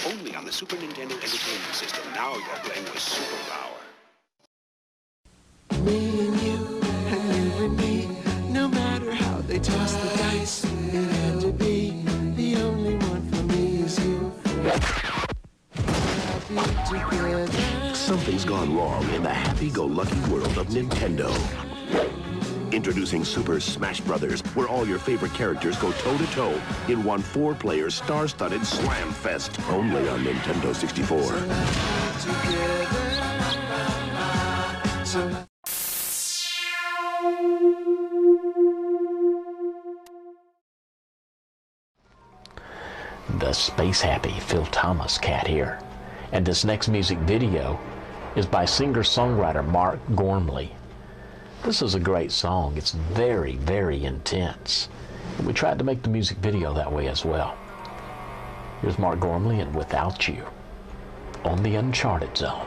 Only on the Super Nintendo Entertainment System. Now you're playing with superpower. Me and you and me, no matter how they toss the dice, it had to be. The only one for me is you. Something's gone wrong in the happy-go-lucky world of Nintendo. Introducing Super Smash Brothers, where all your favorite characters go toe-to-toe in one 4-player star-studded slam fest, only on Nintendo 64. The space-happy Phil Thomas cat here. And this next music video is by singer-songwriter Mark Gormley. This is a great song. It's very, very intense. And we tried to make the music video that way as well. Here's Mark Gormley and Without You on the Uncharted Zone.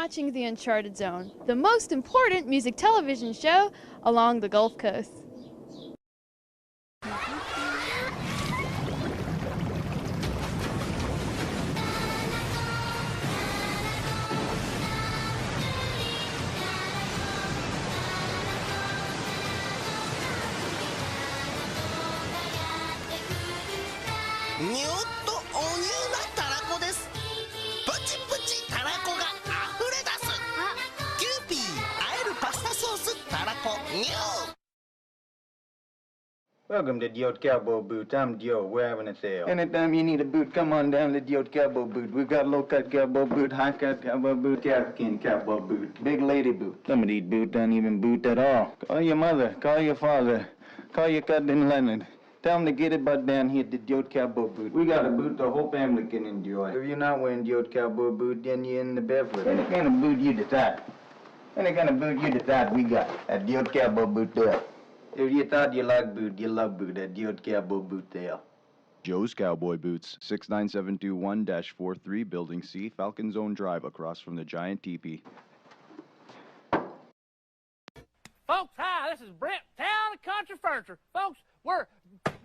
watching The Uncharted Zone, the most important music television show along the Gulf Coast. Welcome to Diot Cowboy Boots. I'm Diot. We're having a sale. Anytime you need a boot, come on down to Diot Cowboy Boot. We've got low-cut cowboy boot, high-cut cowboy boot, calfskin cowboy boot, big lady boot. Some of these boots don't even boot at all. Call your mother, call your father, call your cousin Leonard. Tell them to get it but down here to Diot Cowboy Boot. We got a boot the whole family can enjoy. If you're not wearing Diot Cowboy Boot, then you're in the barefoot. Any kind of boot you decide. Any kind of boot you decide, we got at Diot Cowboy Boot there. If you thought you liked boot, you love boot at Diot Cowboy Boot there. Joe's Cowboy Boots, 69721-43, Building C, Falcon Zone Drive, across from the Giant Teepee. Folks, hi, this is Brent, Town and Country Furniture. Folks, we're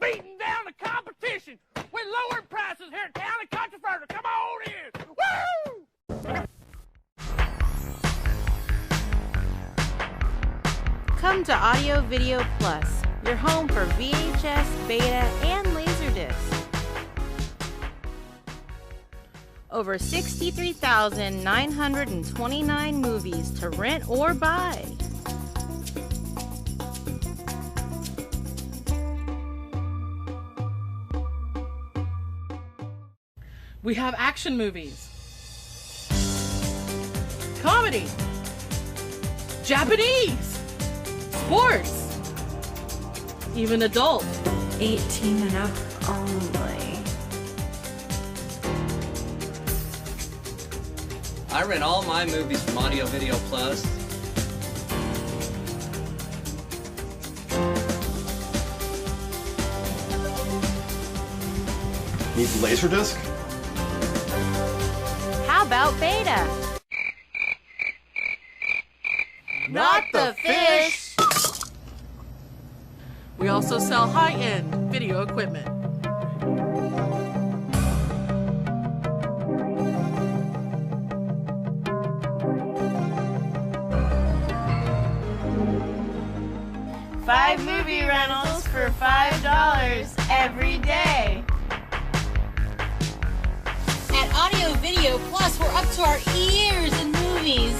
beating down the competition with lowered prices here at Town and Country Furniture. Come on in! Woo! Come to Audio Video Plus, your home for VHS, Beta, and Laserdisc. Over 63,929 movies to rent or buy. We have action movies, comedy, Japanese, sports, even adult. 18 and up only. I rent all my movies from Audio Video Plus. Need Laserdisc? How about Beta? Not the fish! We also sell high-end video equipment. Five movie rentals for $5 every day. At Audio Video Plus, we're up to our ears in movies.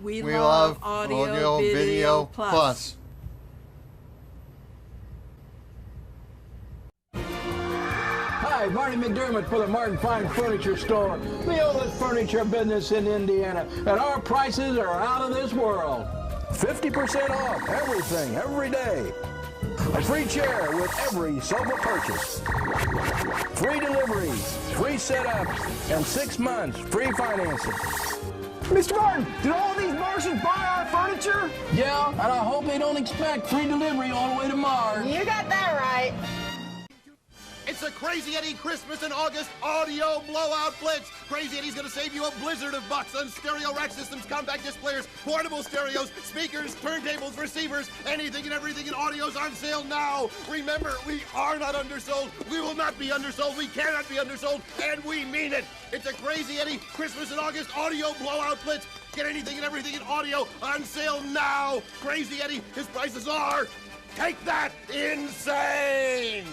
We love Audio Video Plus. Hi, Marty McDermott for the Martin Fine Furniture Store, the oldest furniture business in Indiana, and our prices are out of this world. 50% off everything, every day. A free chair with every sofa purchase. Free deliveries, free setup, and 6 months free financing. Mr. Martin, did all these Martians buy our furniture? Yeah, and I hope they don't expect free delivery all the way to Mars. You got that right. It's a Crazy Eddie Christmas in August audio blowout blitz. Crazy Eddie's gonna save you a blizzard of bucks on stereo rack systems, compact disc players, portable stereos, speakers, turntables, receivers, anything and everything in audio's on sale now. Remember, we are not undersold. We will not be undersold. We cannot be undersold, and we mean it. It's a Crazy Eddie Christmas in August audio blowout blitz. Get anything and everything in audio on sale now. Crazy Eddie, his prices are, take that, insane.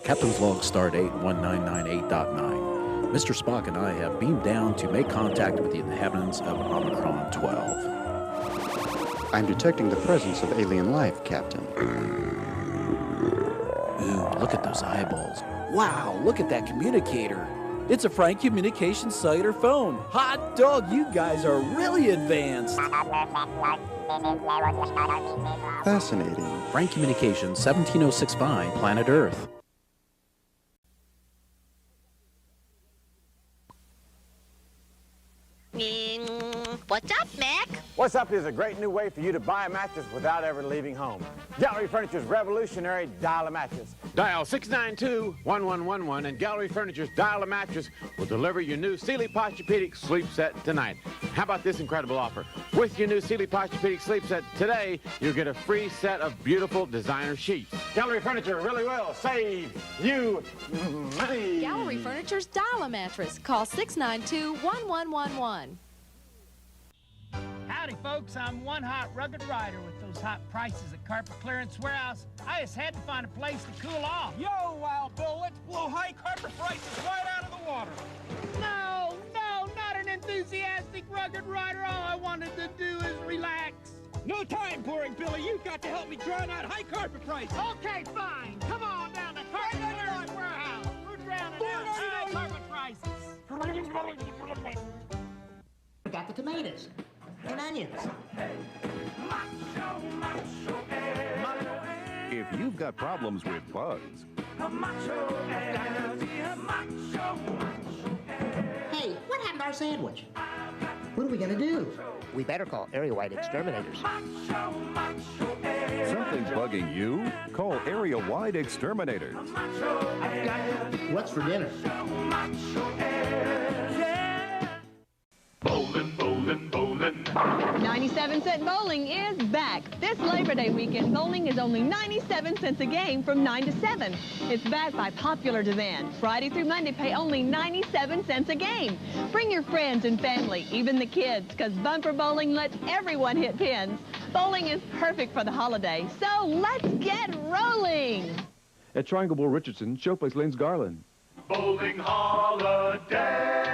Captain's log stardate 1998.9. Mr. Spock and I have beamed down to make contact with the inhabitants of Omicron 12. I'm detecting the presence of alien life, Captain. Ooh, look at those eyeballs. Wow, look at that communicator. It's a Frank Communications cellular phone. Hot dog, you guys are really advanced. Fascinating. Frank Communications, 17065, Planet Earth. What's up, Mac? What's Up is a great new way for you to buy a mattress without ever leaving home. Gallery Furniture's revolutionary Dial-A-Mattress. Dial 692-1111 and Gallery Furniture's Dial-A-Mattress will deliver your new Sealy Posturepedic sleep set tonight. How about this incredible offer? With your new Sealy Posturepedic sleep set today, you'll get a free set of beautiful designer sheets. Gallery Furniture really will save you money. Gallery Furniture's Dial-A-Mattress. Call 692-1111. Howdy, folks. I'm one hot rugged rider with those hot prices at Carpet Clearance Warehouse. I just had to find a place to cool off. Yo, Wild Bill, let's blow high carpet prices right out of the water. No, not an enthusiastic rugged rider. All I wanted to do is relax. No time, boring Billy. You've got to help me drown out high carpet prices. Okay, fine. Come on down to Carpet Clearance Warehouse. We're drowning out high carpet prices. Got the tomatoes and onions. If you've got problems with bugs, Hey, what happened to our sandwich? What are we gonna do? We better call area-wide exterminators. something's bugging you, call area-wide exterminators. What's for dinner? Bowling. 97-cent bowling is back. This Labor Day weekend, bowling is only 97 cents a game from 9 to 7. It's back by popular demand. Friday through Monday, pay only 97 cents a game. Bring your friends and family, even the kids, because bumper bowling lets everyone hit pins. Bowling is perfect for the holiday, so let's get rolling. At Triangle Bowl Richardson, Showplace Lanes Garland. Bowling holiday.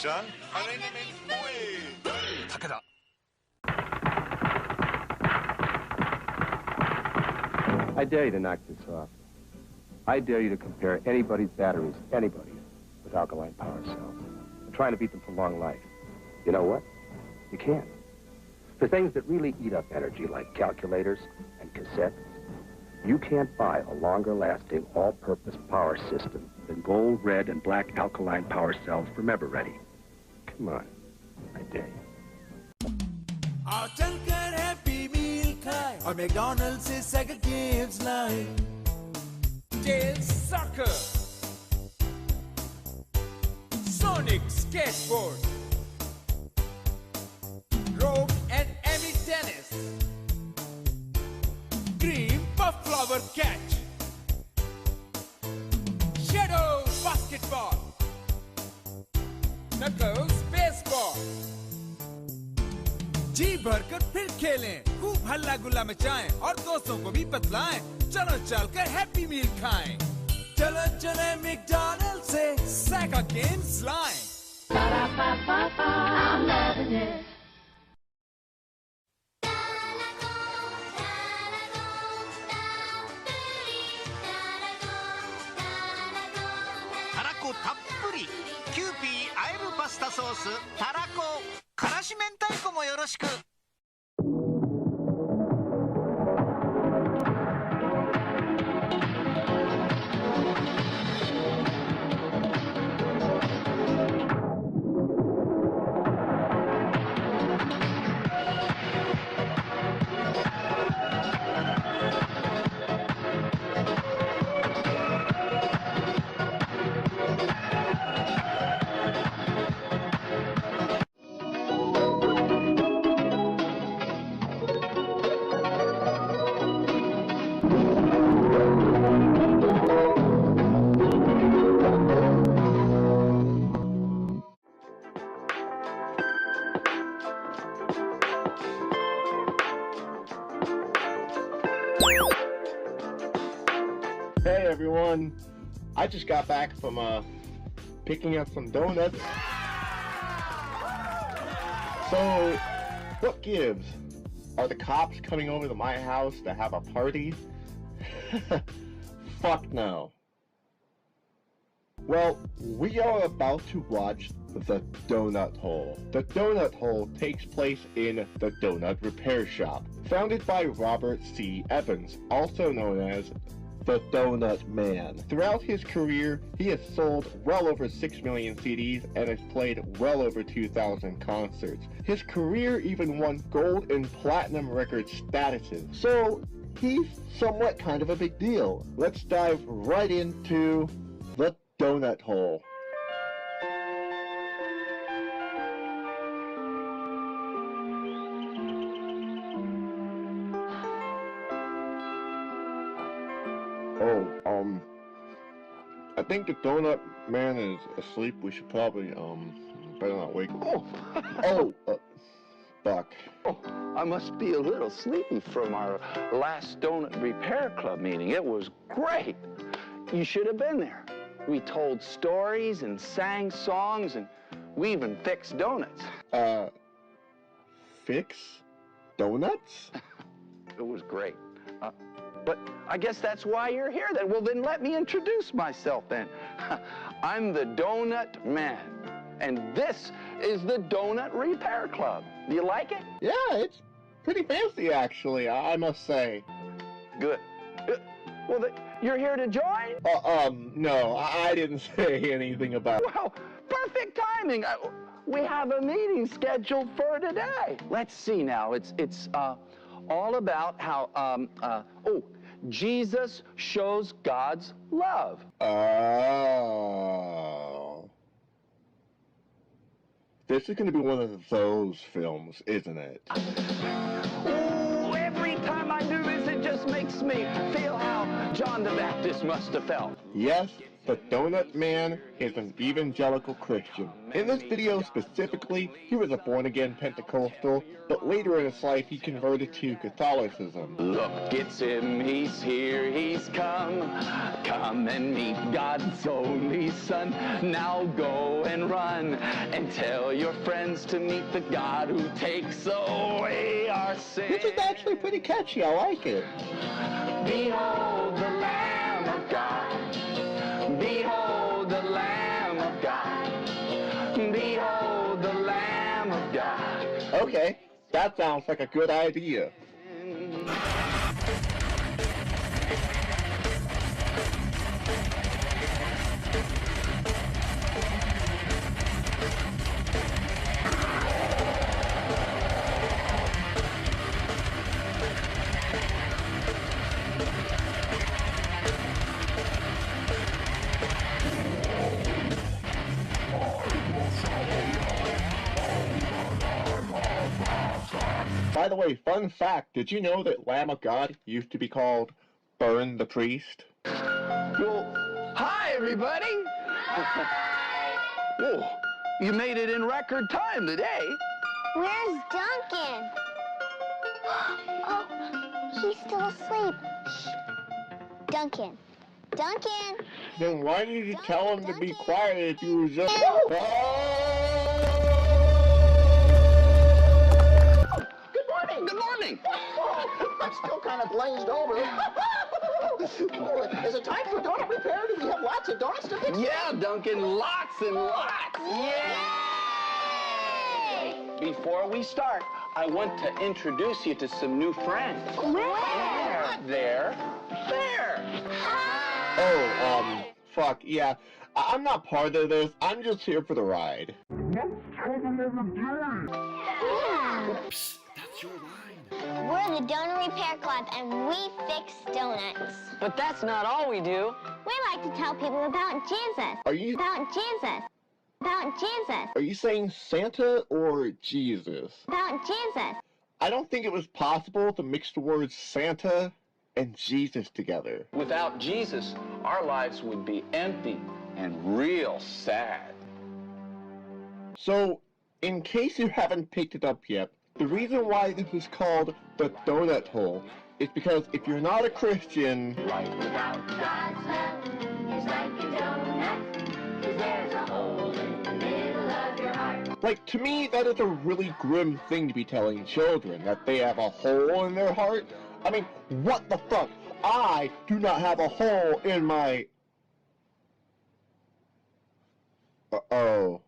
짠, 하나님의 뿌이. 타케다. I dare you to knock this off. I dare you to compare anybody's batteries, anybody's, with alkaline power cells. I'm trying to beat them for long life. You know what? You can't. For things that really eat up energy, like calculators and cassettes, you can't buy a longer-lasting, all-purpose power system than gold, red, and black alkaline power cells from Ever-Ready. Come on. I dare you. आओ चलकर happy मील खाए और McDonald से second gives लाए Deez soccer, Sonic skateboard, Rogue and Emmy tennis, Green puff flower catch, Shadow basketball, Knuckles baseball. जी भरकर फिर खेलें, खूब हल्ला गुल्ला मचाएं और दोस्तों को भी बतलाएं। चलो चलकर हैप्पी मील खाएं। चलो चले मैकडॉनल्ड से सैका गेम्स लाएं। I'm loving it. 타라코 たっぷりキューピーあえるパスタソースタラコからし明太子もよろしく。Hey everyone, I just got back from picking up some donuts. So, what gives? Are the cops coming over to my house to have a party? Fuck no. Well, we are about to watch The Donut Hole. The Donut Hole takes place in the Donut Repair Shop, founded by Robert C. Evans, also known as the Donut Man. Throughout his career, he has sold well over 6 million CDs and has played well over 2,000 concerts. His career even won gold and platinum record statuses. So, he's somewhat kind of a big deal. Let's dive right into The Donut Hole. I think the Donut Man is asleep. We should probably, better not wake him. Buck. Oh, I must be a little sleepy from our last Donut Repair Club meeting. It was great. You should have been there. We told stories and sang songs, and we even fixed donuts. Fix donuts? It was great. But I guess that's why you're here then. Well, then let me introduce myself then. I'm the Donut Man, and this is the Donut Repair Club. Do you like it? Yeah, it's pretty fancy, actually, I must say. Good. Well, you're here to join? No, I didn't say anything about... Well, perfect timing. We have a meeting scheduled for today. Let's see now. It's all about how, Jesus shows God's love. Oh. This is going to be one of those films, isn't it? Oh, every time I do this, it just makes me feel how John the Baptist must have felt. Yes, the Donut Man is an evangelical Christian. In this video specifically, he was a born-again Pentecostal, but later in his life he converted to Catholicism. Look, it's him, he's here, he's come. Come and meet God's only Son. Now go and run and tell your friends to meet the God who takes away our sin. This is actually pretty catchy, I like it. Behold the Lamb of God. Behold the Lamb of God. Behold the Lamb of God. Okay, that sounds like a good idea. By the way, fun fact, did you know that Lamb of God used to be called Burn the Priest? Well, hi everybody! Whoa, you made it in record time today. Where's Duncan? Oh, he's still asleep. Shh. Duncan. Duncan! Then why did you tell him to be quiet if you were just... Good morning! I'm still kind of glazed over. Is it time for donut repair? Do we have lots of donuts to fix? Yeah, Duncan, lots and lots! Yay! Before we start, I want to introduce you to some new friends. Where? There. Oh, fuck, yeah. I'm not part of this. I'm just here for the ride. Oops, that's your line. We're the Donut Repair Club, and we fix donuts. But that's not all we do. We like to tell people about Jesus. Are you... About Jesus. About Jesus. Are you saying Santa or Jesus? About Jesus. I don't think it was possible to mix the words Santa and Jesus together. Without Jesus, our lives would be empty and real sad. So, in case you haven't picked it up yet, the reason why this is called the donut hole is because if you're not a Christian... Life without God's love is like a donut, 'cause there's a hole in the middle of your heart. Like, to me, that is a really grim thing to be telling children, that they have a hole in their heart. I mean, what the fuck? I do not have a hole in my... Uh-oh.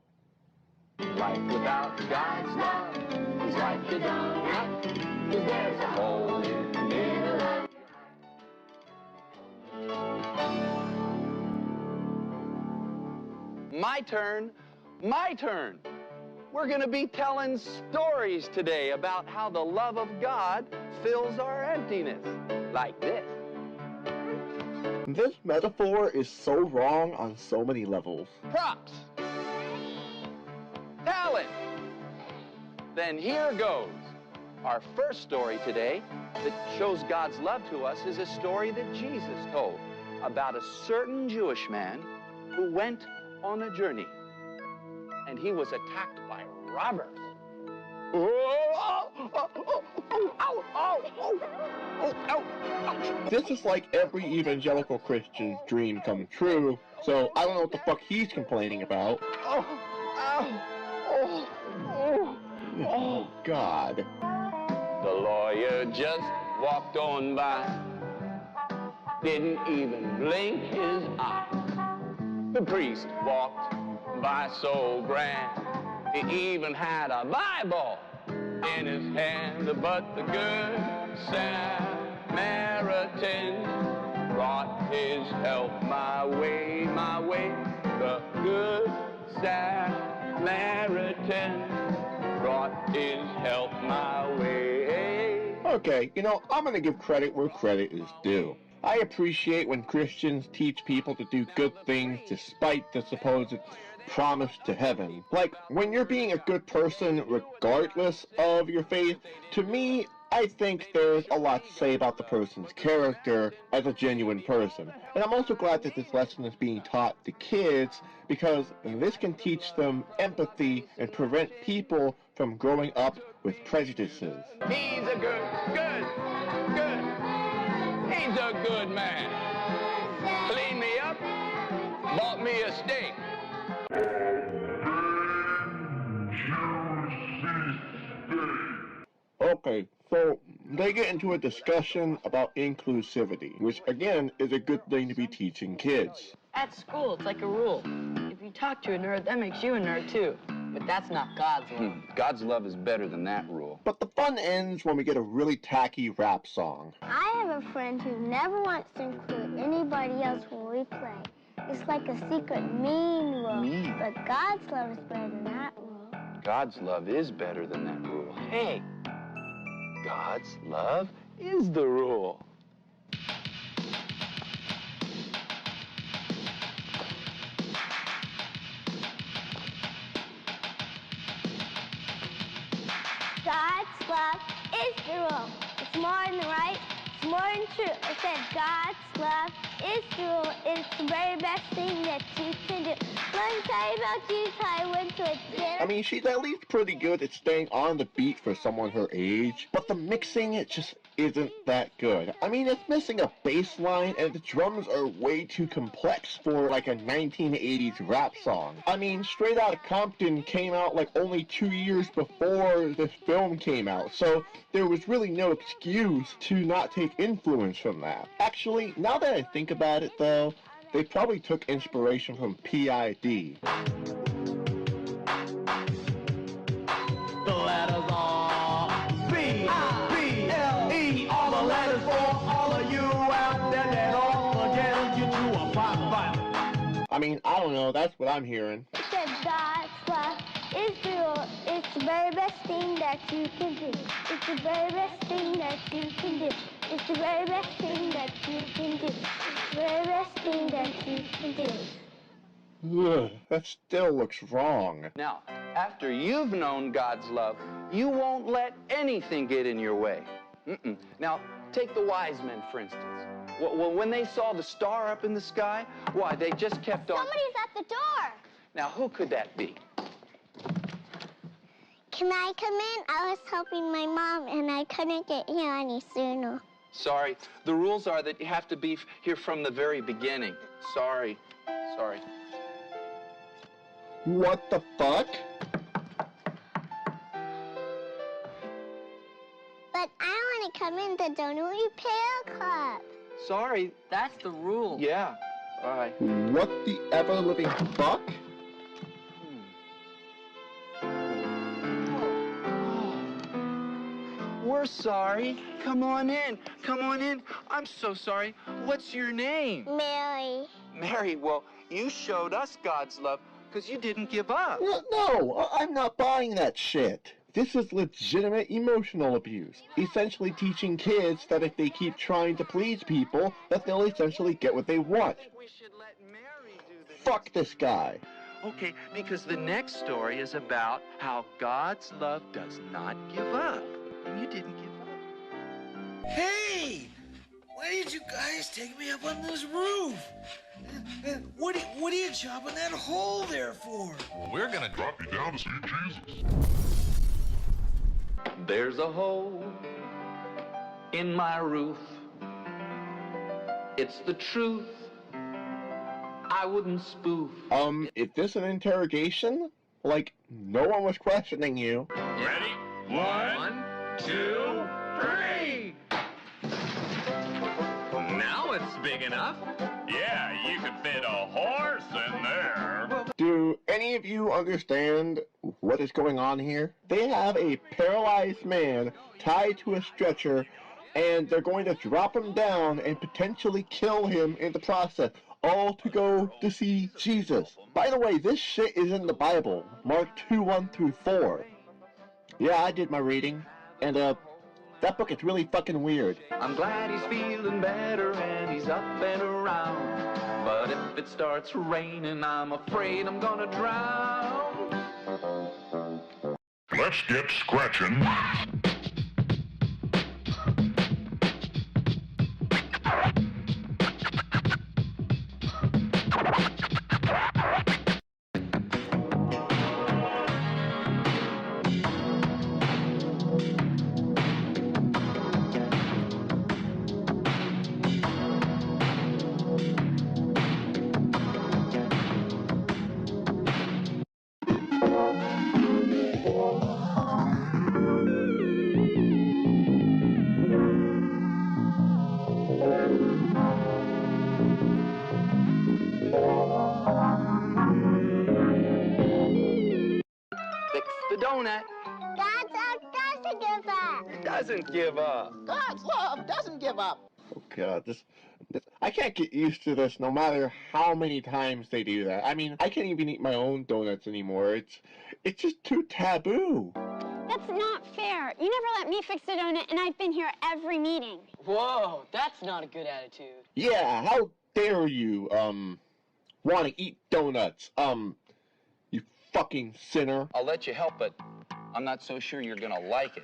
Life without God's love is like a donut, 'cause there's a hole in the middle of your heart. My turn. My turn. We're going to be telling stories today about how the love of God fills our emptiness. Like this. This metaphor is so wrong on so many levels. Props. Talent. Then here goes. Our first story today that shows God's love to us is a story that Jesus told about a certain Jewish man who went on a journey. And he was attacked by robbers. This is like every evangelical Christian's dream come true, so I don't know what the fuck he's complaining about. Oh, God. The lawyer just walked on by, didn't even blink his eyes. The priest walked by so grand, he even had a Bible in his hand. But the good Samaritan brought his help my way, my way. The good Samaritan brought his help my way. Okay, you know, I'm gonna give credit where credit is due. I appreciate when Christians teach people to do good things despite the supposed promise to heaven. Like, when you're being a good person regardless of your faith, to me, I think there's a lot to say about the person's character as a genuine person. And I'm also glad that this lesson is being taught to kids because this can teach them empathy and prevent people from growing up with prejudices. He's a good. He's a good man. Cleaned me up, bought me a steak. Okay, so they get into a discussion about inclusivity, which again is a good thing to be teaching kids. At school, it's like a rule. If you talk to a nerd, that makes you a nerd too. But that's not God's love. God's love is better than that rule. But the fun ends when we get a really tacky rap song. I have a friend who never wants to include anybody else when we play. It's like a secret mean rule. Mean? But God's love is better than that rule. God's love is better than that rule. Hey, God's love is the rule. God's love is the rule. It's more than right. It's more than true. I said God's love is the rule. It's the very best thing that you can do. Let me tell you about Jesus. I went to a dinner. I mean, she's at least pretty good at staying on the beat for someone her age, but the mixing, it just isn't that good. I mean, it's missing a bass line, and the drums are way too complex for, like, a 1980s rap song. I mean, Straight Outta Compton came out, like, only 2 years before this film came out, so there was really no excuse to not take influence from that. Actually, now that I think about it, though, they probably took inspiration from P.I.D. The letters are B-I-B-L-E. All the letters for all of you out there that all get you to a pop. I mean, I don't know, that's what I'm hearing. It said God's love is the rule. It's the very best thing that you can do. It's the very best thing that you can do. It's the very best thing that you can do. It's the very best thing that you can do. Ugh, that still looks wrong. Now, after you've known God's love, you won't let anything get in your way. Now, take the wise men, for instance. Well, when they saw the star up in the sky, why, they just kept on... Somebody's at the door. Now, who could that be? Can I come in? I was helping my mom, and I couldn't get here any sooner. Sorry. The rules are that you have to be here from the very beginning. Sorry. What the fuck? But I want to come in the Donut Repair Club. Sorry. That's the rule. Yeah. All right. What the ever-living fuck? We're sorry. Come on in. Come on in. I'm so sorry. What's your name? Mary. Mary, well, you showed us God's love because you didn't give up. No, I'm not buying that shit. This is legitimate emotional abuse. Essentially teaching kids that if they keep trying to please people, that they'll essentially get what they want. Fuck this guy. Okay, because the next story is about how God's love does not give up. And you didn't give up. Hey! Why did you guys take me up on this roof? What are you chopping that hole there for? We're gonna drop you down to see Jesus. There's a hole in my roof. It's the truth. I wouldn't spoof. Is this an interrogation? Like, no one was questioning you. Ready? 1, 2, 3. Now it's big enough. Yeah, you could fit a horse in there. Do any of you understand what is going on here? They have a paralyzed man tied to a stretcher, and they're going to drop him down and potentially kill him in the process, all to go to see Jesus. By the way, this shit is in the Bible, Mark 2:1-4. Yeah, I did my reading, and that book is really fucking weird. I'm glad he's feeling better and he's up and around. But if it starts raining, I'm afraid I'm gonna drown. Let's get scratching. donut. God's love doesn't give up. It doesn't give up. God's love doesn't give up. Oh, God, this, I can't get used to this no matter how many times they do that. I mean, I can't even eat my own donuts anymore. It's just too taboo. That's not fair. You never let me fix a donut, and I've been here every meeting. Whoa, that's not a good attitude. Yeah, how dare you, want to eat donuts, you fucking sinner. I'll let you help, but I'm not so sure you're gonna like it.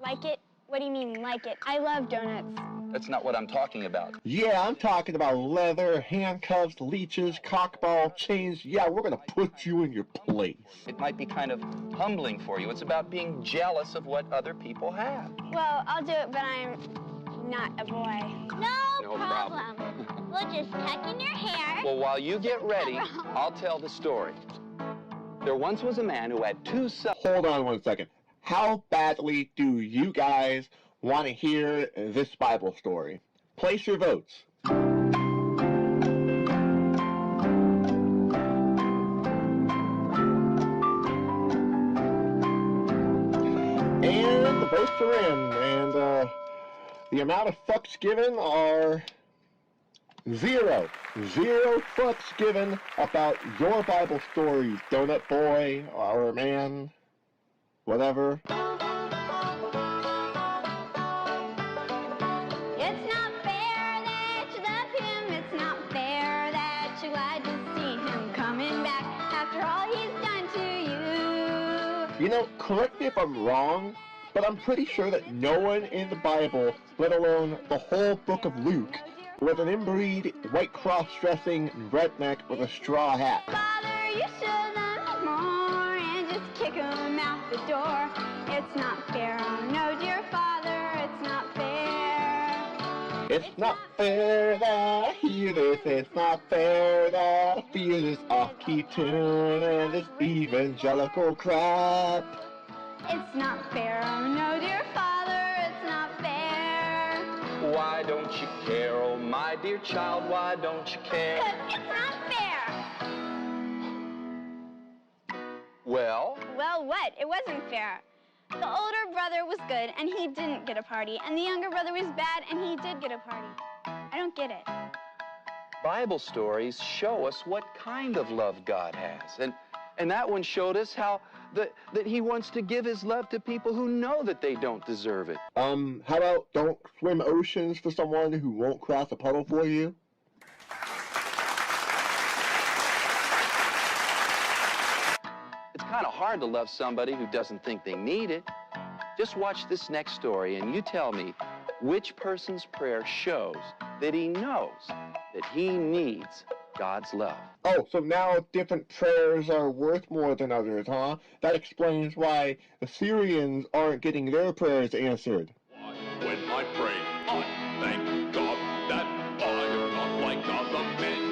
Like it? What do you mean, like it? I love donuts. That's not what I'm talking about. Yeah, I'm talking about leather, handcuffs, leeches, cockball, chains. Yeah, we're gonna put you in your place. It might be kind of humbling for you. It's about being jealous of what other people have. Well, I'll do it, but I'm not a boy. No problem. We'll just tuck in your hair. Well, while you get ready, I'll tell the story. There once was a man who had two sons. Hold on 1 second. How badly do you guys want to hear this Bible story? Place your votes. And the votes are in, and the amount of fucks given are 0. 0 fucks given about your Bible stories, donut boy or man, whatever. It's not fair that you love him. It's not fair that you're glad to see him coming back after all he's done to you. You know, correct me if I'm wrong, but I'm pretty sure that no one in the Bible, let alone the whole book of Luke, was an inbreed, white cross-dressing redneck with a straw hat. Father, you should love more and just kick him out the door. It's not fair, oh no, dear Father, it's not fair. It's not fair that I hear this, it's not fair that I feel this off-key tune and this evangelical crap. It's not fair, oh no, dear Father, it's not fair. Why don't you care, oh my dear child, why don't you care? 'Cause it's not fair. Well? Well, what? It wasn't fair. The older brother was good, and he didn't get a party, and the younger brother was bad, and he did get a party. I don't get it. Bible stories show us what kind of love God has. And that one showed us how that he wants to give his love to people who know that they don't deserve it. How about don't swim oceans for someone who won't cross a puddle for you? It's kind of hard to love somebody who doesn't think they need it. Just watch this next story and you tell me which person's prayer shows that he knows that he needs God's love. Oh, so now different prayers are worth more than others, huh? That explains why the Syrians aren't getting their prayers answered. When I pray, I thank God that I am not like other men.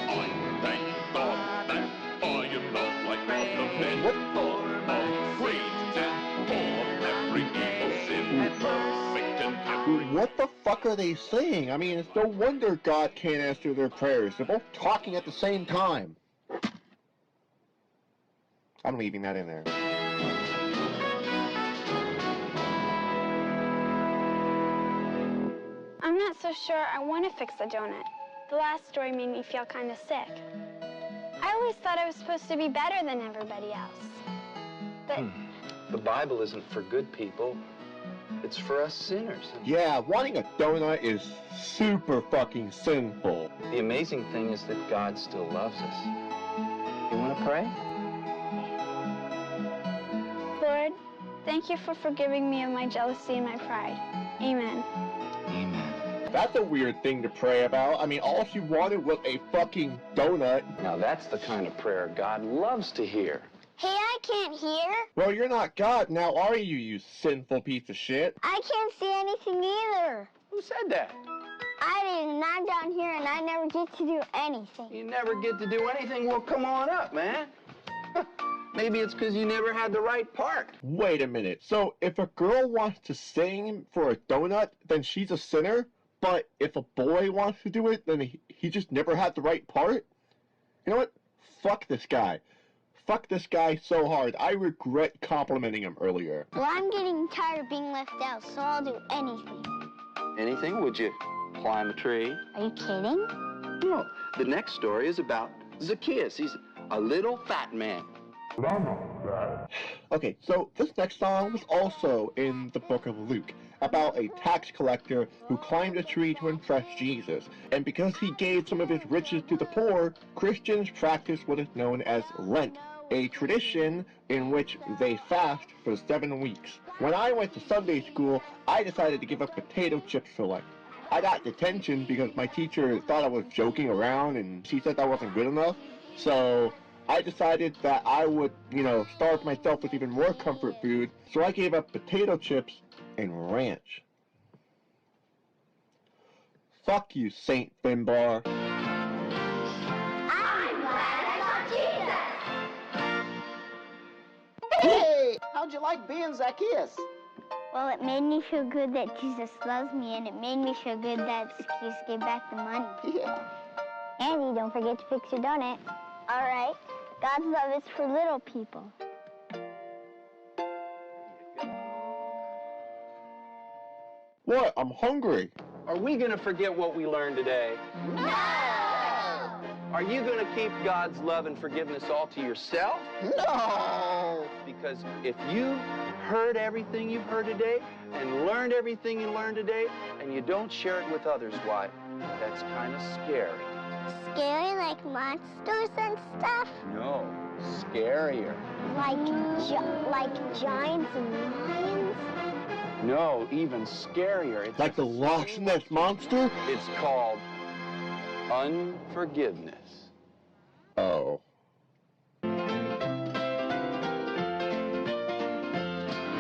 I thank God that I am not like other men. Of great and full of every evil sin, perfect and every... What the fuck are they saying? I mean, it's no wonder God can't answer their prayers. They're both talking at the same time. I'm leaving that in there. I'm not so sure I want to fix the donut. The last story made me feel kind of sick. I always thought I was supposed to be better than everybody else. But The Bible isn't for good people. It's for us sinners. Yeah, wanting a donut is super fucking sinful. The amazing thing is that God still loves us. You want to pray? Lord, thank you for forgiving me of my jealousy and my pride. Amen. That's a weird thing to pray about. I mean, all she wanted was a fucking donut. Now that's the kind of prayer God loves to hear. Hey, I can't hear. Well, you're not God now, are you, you sinful piece of shit? I can't see anything either. Who said that? I did, and I'm down here, and I never get to do anything. You never get to do anything? Well, come on up, man. Maybe it's because you never had the right part. Wait a minute. So if a girl wants to sing for a donut, then she's a sinner? But if a boy wants to do it, then he just never had the right part? You know what? Fuck this guy. Fuck this guy so hard. I regret complimenting him earlier. Well, I'm getting tired of being left out, so I'll do anything. Anything? Would you climb a tree? Are you kidding? No. The next story is about Zacchaeus. He's a little fat man. Okay, so this next song was also in the book of Luke, about a tax collector who climbed a tree to impress Jesus. And because he gave some of his riches to the poor, Christians practice what is known as Lent, a tradition in which they fast for 7 weeks. When I went to Sunday school, I decided to give up potato chips for Lent. I got detention because my teacher thought I was joking around and she said that wasn't good enough. So I decided that I would, starve myself with even more comfort food, so I gave up potato chips and ranch. Fuck you, Saint Finbar. I'm glad I saw Jesus! Hey! How'd you like being Zacchaeus? Well, it made me feel good that Jesus loves me, and it made me feel good that Zacchaeus gave back the money. Yeah. Andy, don't forget to fix your donut. All right. God's love is for little people. What? I'm hungry. Are we going to forget what we learned today? No! Are you going to keep God's love and forgiveness all to yourself? No! Because if you heard everything you've heard today and learned everything you learned today and you don't share it with others, why, that's kind of scary. Scary like monsters and stuff? No, scarier. Like giants and lions? No, even scarier. It's like the Loch Ness Monster? It's called unforgiveness. Oh.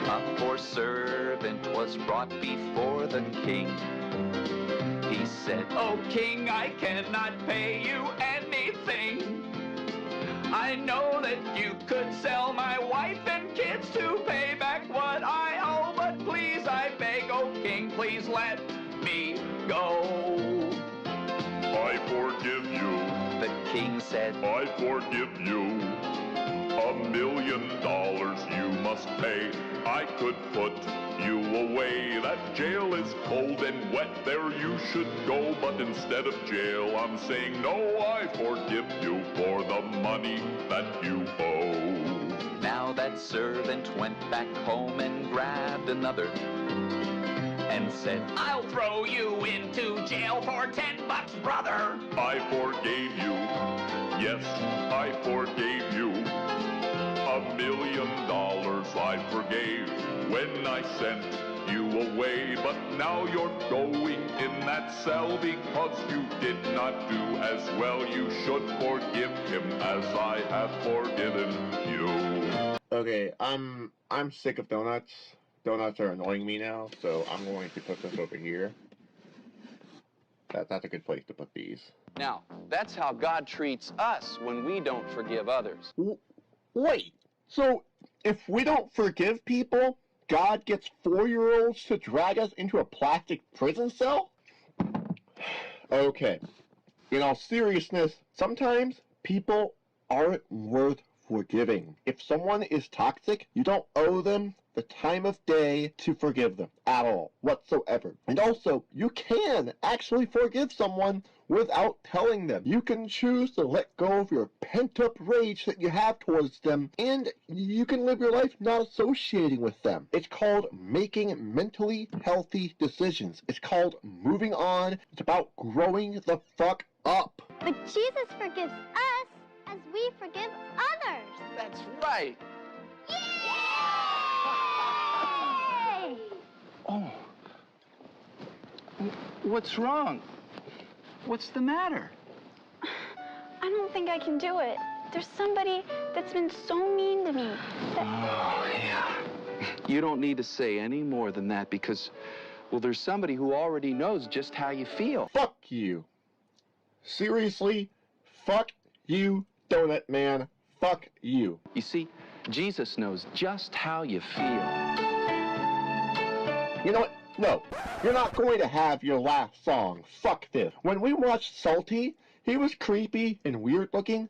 A poor servant was brought before the king. He said, "Oh, king, I cannot pay you anything. I know that you could sell my wife and kids to pay back what I owe, but please, I beg, oh, king, please let me go." I forgive you. The king said, I forgive you. $1 million you must pay. I could put you away. That jail is cold and wet, there you should go. But instead of jail, I'm saying no, I forgive you for the money that you owe. Now that servant went back home and grabbed another and said, "I'll throw you into jail for $10, brother." I forgave you. Yes, I forgave you. $1 million I forgave when I sent you away. But now you're going in that cell because you did not do as well. You should forgive him as I have forgiven you. Okay, I'm sick of donuts. Donuts are annoying me now, so I'm going to put this over here. That's a good place to put these. Now, that's how God treats us when we don't forgive others. Wait, so if we don't forgive people, God gets 4-year-olds to drag us into a plastic prison cell? Okay, in all seriousness, sometimes people aren't worth forgiving. If someone is toxic, you don't owe them the time of day to forgive them at all, whatsoever. And also, you can actually forgive someone without telling them. You can choose to let go of your pent-up rage that you have towards them, and you can live your life not associating with them. It's called making mentally healthy decisions. It's called moving on. It's about growing the fuck up. But Jesus forgives us as we forgive others. That's right. Yay! Oh. What's wrong? What's the matter? I don't think I can do it. There's somebody that's been so mean to me. Oh, yeah. You don't need to say any more than that because, well, there's somebody who already knows just how you feel. Fuck you. Seriously? Fuck you, Donut Man. Fuck you. You see, Jesus knows just how you feel. You know what? No, you're not going to have your last song. Fuck this. When we watched Salty, he was creepy and weird looking,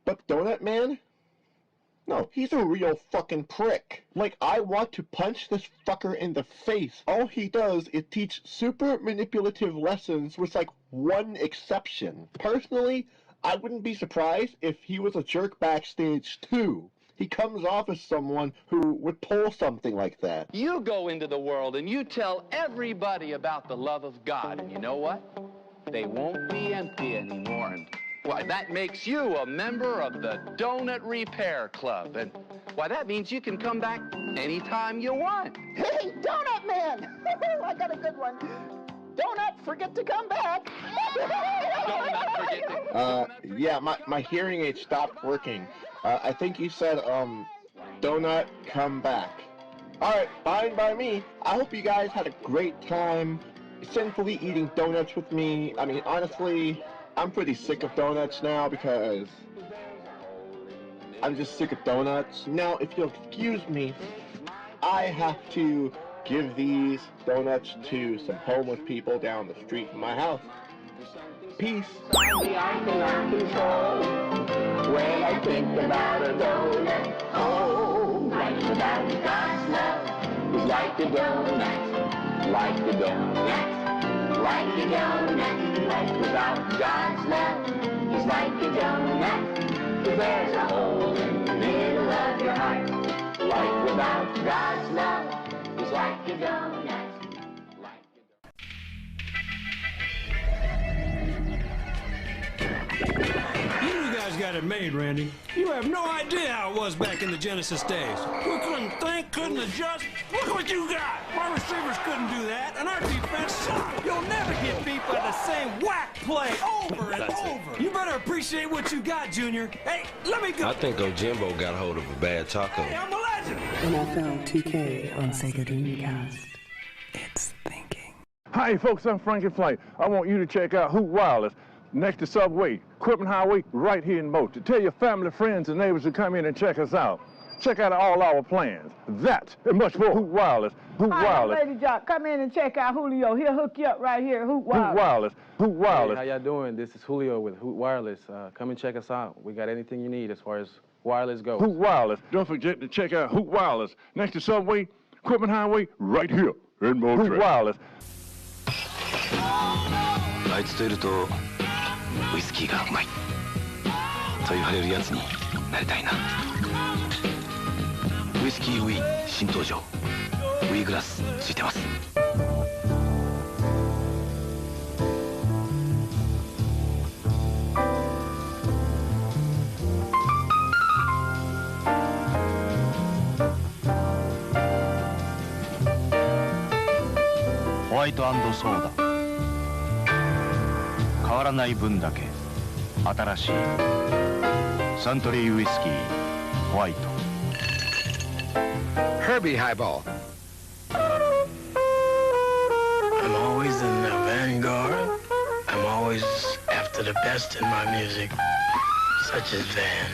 but Donut Man? No, he's a real fucking prick. Like, I want to punch this fucker in the face. All he does is teach super manipulative lessons with, like, one exception. Personally, I wouldn't be surprised if he was a jerk backstage, too. He comes off as someone who would pull something like that. You go into the world and you tell everybody about the love of God, and you know what? They won't be empty anymore. And why, that makes you a member of the Donut Repair Club. And why, that means you can come back anytime you want. Hey, Donut Man! I got a good one. Donut, forget to come back. Donut, forget to... Yeah, my hearing aid stopped working. I think you said, Donut, come back. Alright, fine by me. I hope you guys had a great time sinfully eating donuts with me. I mean, honestly, I'm pretty sick of donuts now because I'm just sick of donuts. Now, if you'll excuse me, I have to give these donuts to some homeless people down the street from my house. Peace. When I think about a donut, oh, life without God's love is like a donut, like a donut, like a donut. Life without God's love is like a donut, 'cause there's a hole in the middle of your heart. Life without God's love is like a donut. You guys got it made, Randy. You have no idea how it was back in the Genesis days. We couldn't think, couldn't adjust. Look what you got. My receivers couldn't do that, and our defense sucked. You'll never get beat by the same whack play over and over. You better appreciate what you got, Junior. Hey, let me go. I think Ojimbo got hold of a bad taco. Hey, I'm a legend. NFL 2K on Sega Dreamcast. It's thinking. Hi, folks, I'm Frankie Flight. I want you to check out Hoot Wireless next to Subway, Equipment Highway, right here in Moultrie. Tell your family, friends, and neighbors to come in and check us out. Check out all our plans. That and much more. Hoot Wireless. Hoot Wireless. Lady Jock, come in and check out Julio. He'll hook you up right here. Hoot Wireless. Hoot Wireless. Hoot Wireless. Hey, how y'all doing? This is Julio with Hoot Wireless. Come and check us out. We got anything you need as far as wireless goes. Hoot Wireless. Don't forget to check out Hoot Wireless next to Subway, Equipment Highway, right here in Moultrie. Hoot Wireless. あいつといるとウイスキーがうまいと言われるやつになりたいな。ウイスキーウィー新登場。ウィーグラスついてます。ホワイト&ソーダ。変わらない分だけ新しいサントリーウイスキーホワイト Herbie Highball. I'm always in the vanguard. I'm always after the best in my music, such as Van.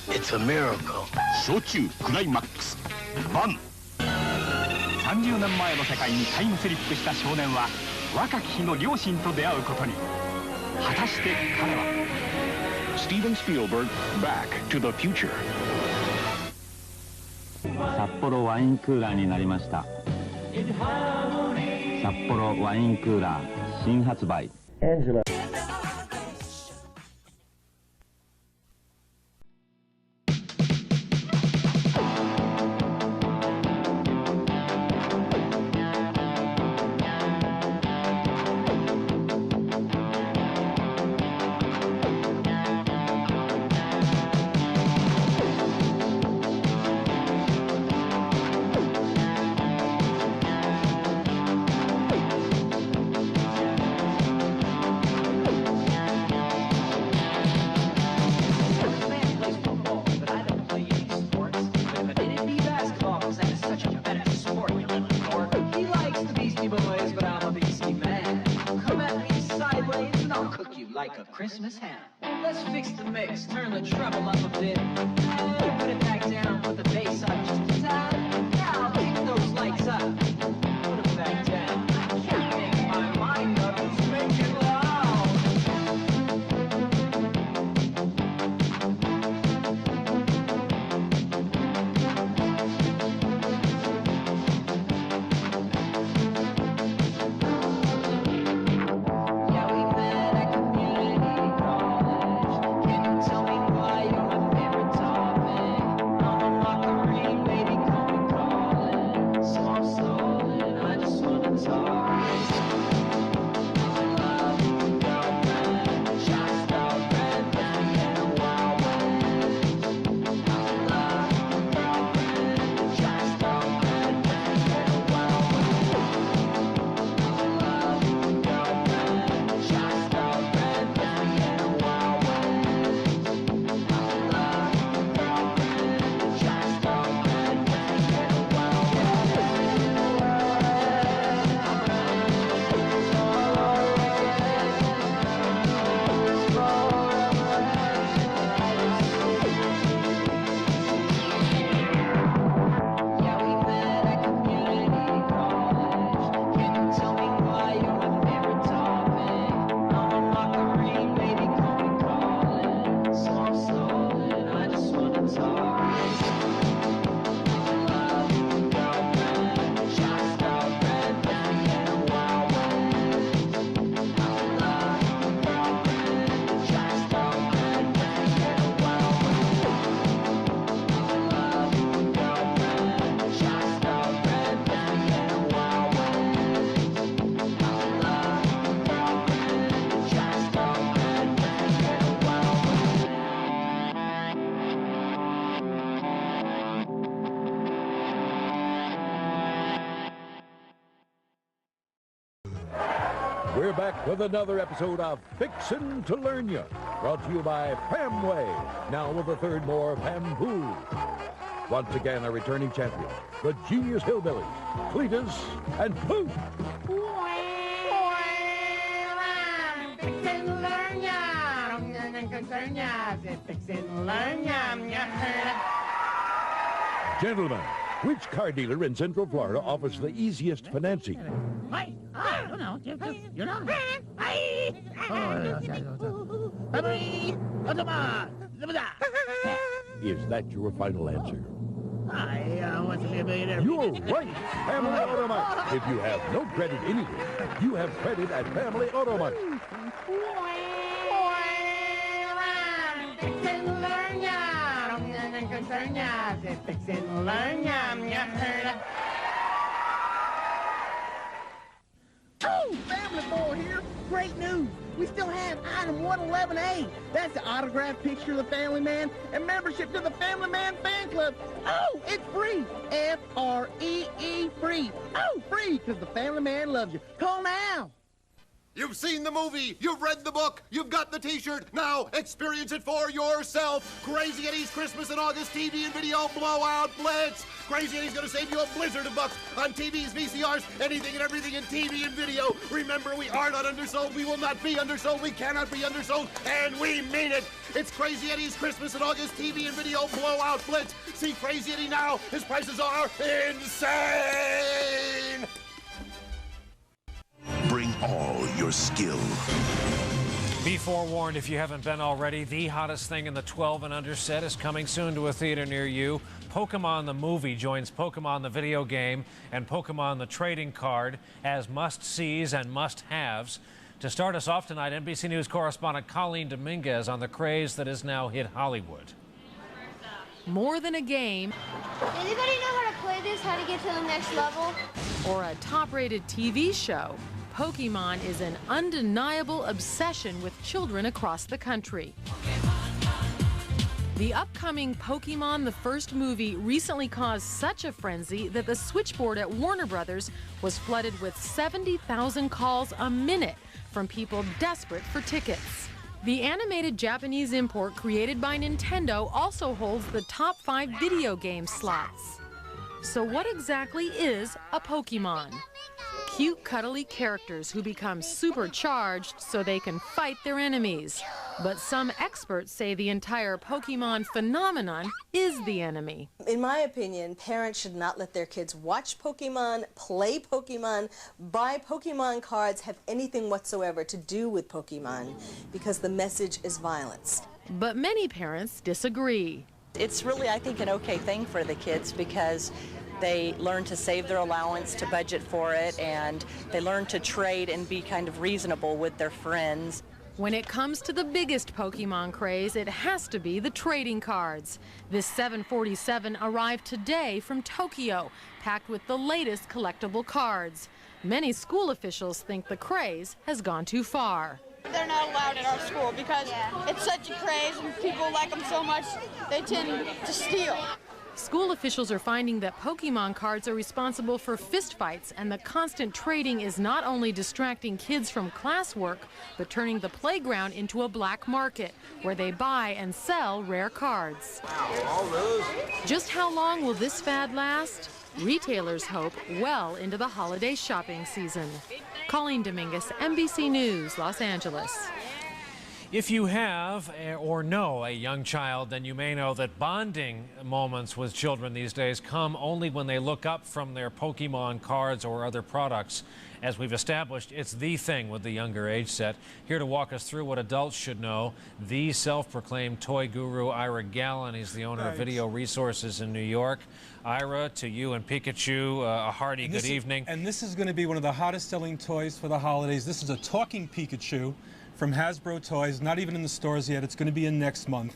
It's a miracle. 焼酎クライマックスバン30年前の世界にタイムスリップした少年は若き日の両親と出会うことに。果たして彼は Steven Spielberg Back to the Future 札幌ワインクーラーになりました。札幌ワインクーラー新発売。like a Christmas ham. Let's fix the mix, turn the treble up a bit. Put it back down, put the bass up just a tad. Now kick those lights up, put it back down. I can't make my mind up, just make it loud. We're back with another episode of Fixin' to Learn Ya, brought to you by Famway, now with a third more Bamboo. Once again, our returning champions, the Genius Hillbillies, Cletus and Pooh. Fixin' to learn ya, concern ya, fixin' to learn ya. Gentlemen, which car dealer in Central Florida offers the easiest financing? Is that your final answer? I want to be a millionaire. You're right! Family Auto Mart. If you have no credit anywhere, you have credit at Family Auto Mart. Fixin' to learn ya, concern ya, fixin' to learn ya. Oh, Family Boy here. Great news. We still have item 111A. That's the autographed picture of the Family Man and membership to the Family Man fan club. Oh, it's free. F-R-E-E free. Oh, free, because the Family Man loves you. Call now. You've seen the movie, you've read the book, you've got the t-shirt, now experience it for yourself. Crazy Eddie's Christmas and August TV and video blowout blitz. Crazy Eddie's gonna save you a blizzard of bucks on TVs, VCRs, anything and everything in TV and video. Remember, we are not undersold, we will not be undersold, we cannot be undersold, and we mean it. It's Crazy Eddie's Christmas and August TV and video blowout blitz. See Crazy Eddie now, his prices are insane. Bring all your skill. Be forewarned, if you haven't been already, the hottest thing in the 12 and under set is coming soon to a theater near you. Pokemon the movie joins Pokemon the video game and Pokemon the trading card as must-sees and must-haves. To start us off tonight, NBC News correspondent Colleen Dominguez on the craze that has now hit Hollywood. More than a game. Anybody know how to play this, how to get to the next level? Or a top-rated TV show, Pokemon is an undeniable obsession with children across the country. The upcoming Pokemon the First movie recently caused such a frenzy that the switchboard at Warner Brothers was flooded with 70,000 calls a minute from people desperate for tickets. The animated Japanese import created by Nintendo also holds the top 5 video game slots. So what exactly is a Pokemon? cute, cuddly characters who become supercharged so they can fight their enemies. But some experts say the entire Pokemon phenomenon is the enemy. In my opinion, parents should not let their kids watch Pokemon, play Pokemon, buy Pokemon cards, have anything whatsoever to do with Pokemon, because the message is violence. But many parents disagree. It's really, I think, an okay thing for the kids because they learn to save their allowance, to budget for it, and they learn to trade and be kind of reasonable with their friends. When it comes to the biggest Pokemon craze, it has to be the trading cards. This 747 arrived today from Tokyo, packed with the latest collectible cards. Many school officials think the craze has gone too far. They're not allowed at our school because it's such a craze and people like them so much they tend to steal. School officials are finding that Pokemon cards are responsible for fistfights, and the constant trading is not only distracting kids from classwork, but turning the playground into a black market where they buy and sell rare cards. Just how long will this fad last? Retailers hope well into the holiday shopping season. Colleen Dominguez, NBC News, Los Angeles. If you have or know a young child, then you may know that bonding moments with children these days come only when they look up from their Pokemon cards or other products. As we've established, it's the thing with the younger age set. Here to walk us through what adults should know, the self-proclaimed toy guru, Ira Gallen. He's the owner of Video Resources in New York. Ira, to you and Pikachu, a hearty good evening. And this is going to be one of the hottest selling toys for the holidays. This is a talking Pikachu from Hasbro Toys, not even in the stores yet. It's going to be in next month.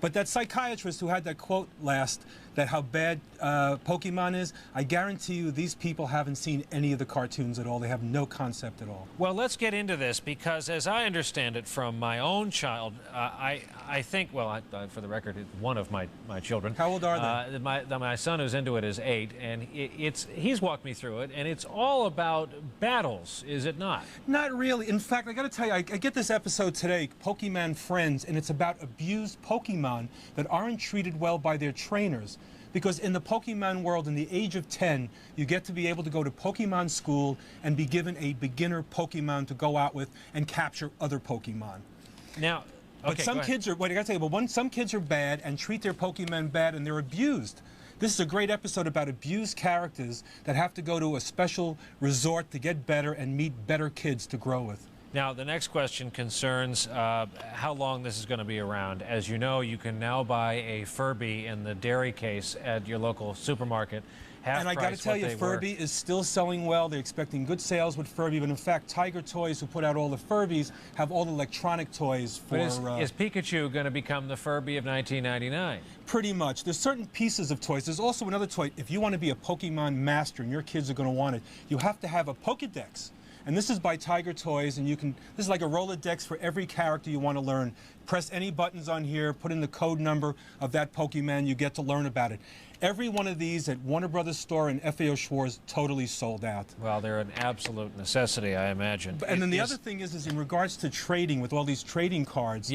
But that psychiatrist who had that quote last, that how bad Pokemon is, I guarantee you these people haven't seen any of the cartoons at all. They have no concept at all. Well, let's get into this because as I understand it from my own child, I think, well, for the record, one of my children. How old are they? My son who's into it is 8, and he's walked me through it, and it's all about battles, is it not? Not really. In fact, I got to tell you, I get this episode today, Pokemon Friends, and it's about abused Pokemon that aren't treated well by their trainers. Because in the Pokemon world, in the age of 10, you get to be able to go to Pokemon school and be given a beginner Pokemon to go out with and capture other Pokemon. Now, but some kids are, I gotta tell you, but some kids are bad and treat their Pokemon bad and they're abused. This is a great episode about abused characters that have to go to a special resort to get better and meet better kids to grow with. Now, the next question concerns how long this is going to be around. As you know, you can now buy a Furby in the dairy case at your local supermarket. And I got to tell you, Furby is still selling well. They're expecting good sales with Furby. But in fact, Tiger Toys, who put out all the Furbies, have all the electronic toys for... But is Pikachu going to become the Furby of 1999? Pretty much. There's certain pieces of toys. There's also another toy. If you want to be a Pokemon master and your kids are going to want it, you have to have a Pokedex. And this is by Tiger Toys, and this is like a Rolodex for every character you want to learn. Press any buttons on here, put in the code number of that Pokemon, you get to learn about it. Every one of these at Warner Brothers store and FAO Schwartz totally sold out. Well, they're an absolute necessity, I imagine. And then the other thing is in regards to trading, with all these trading cards,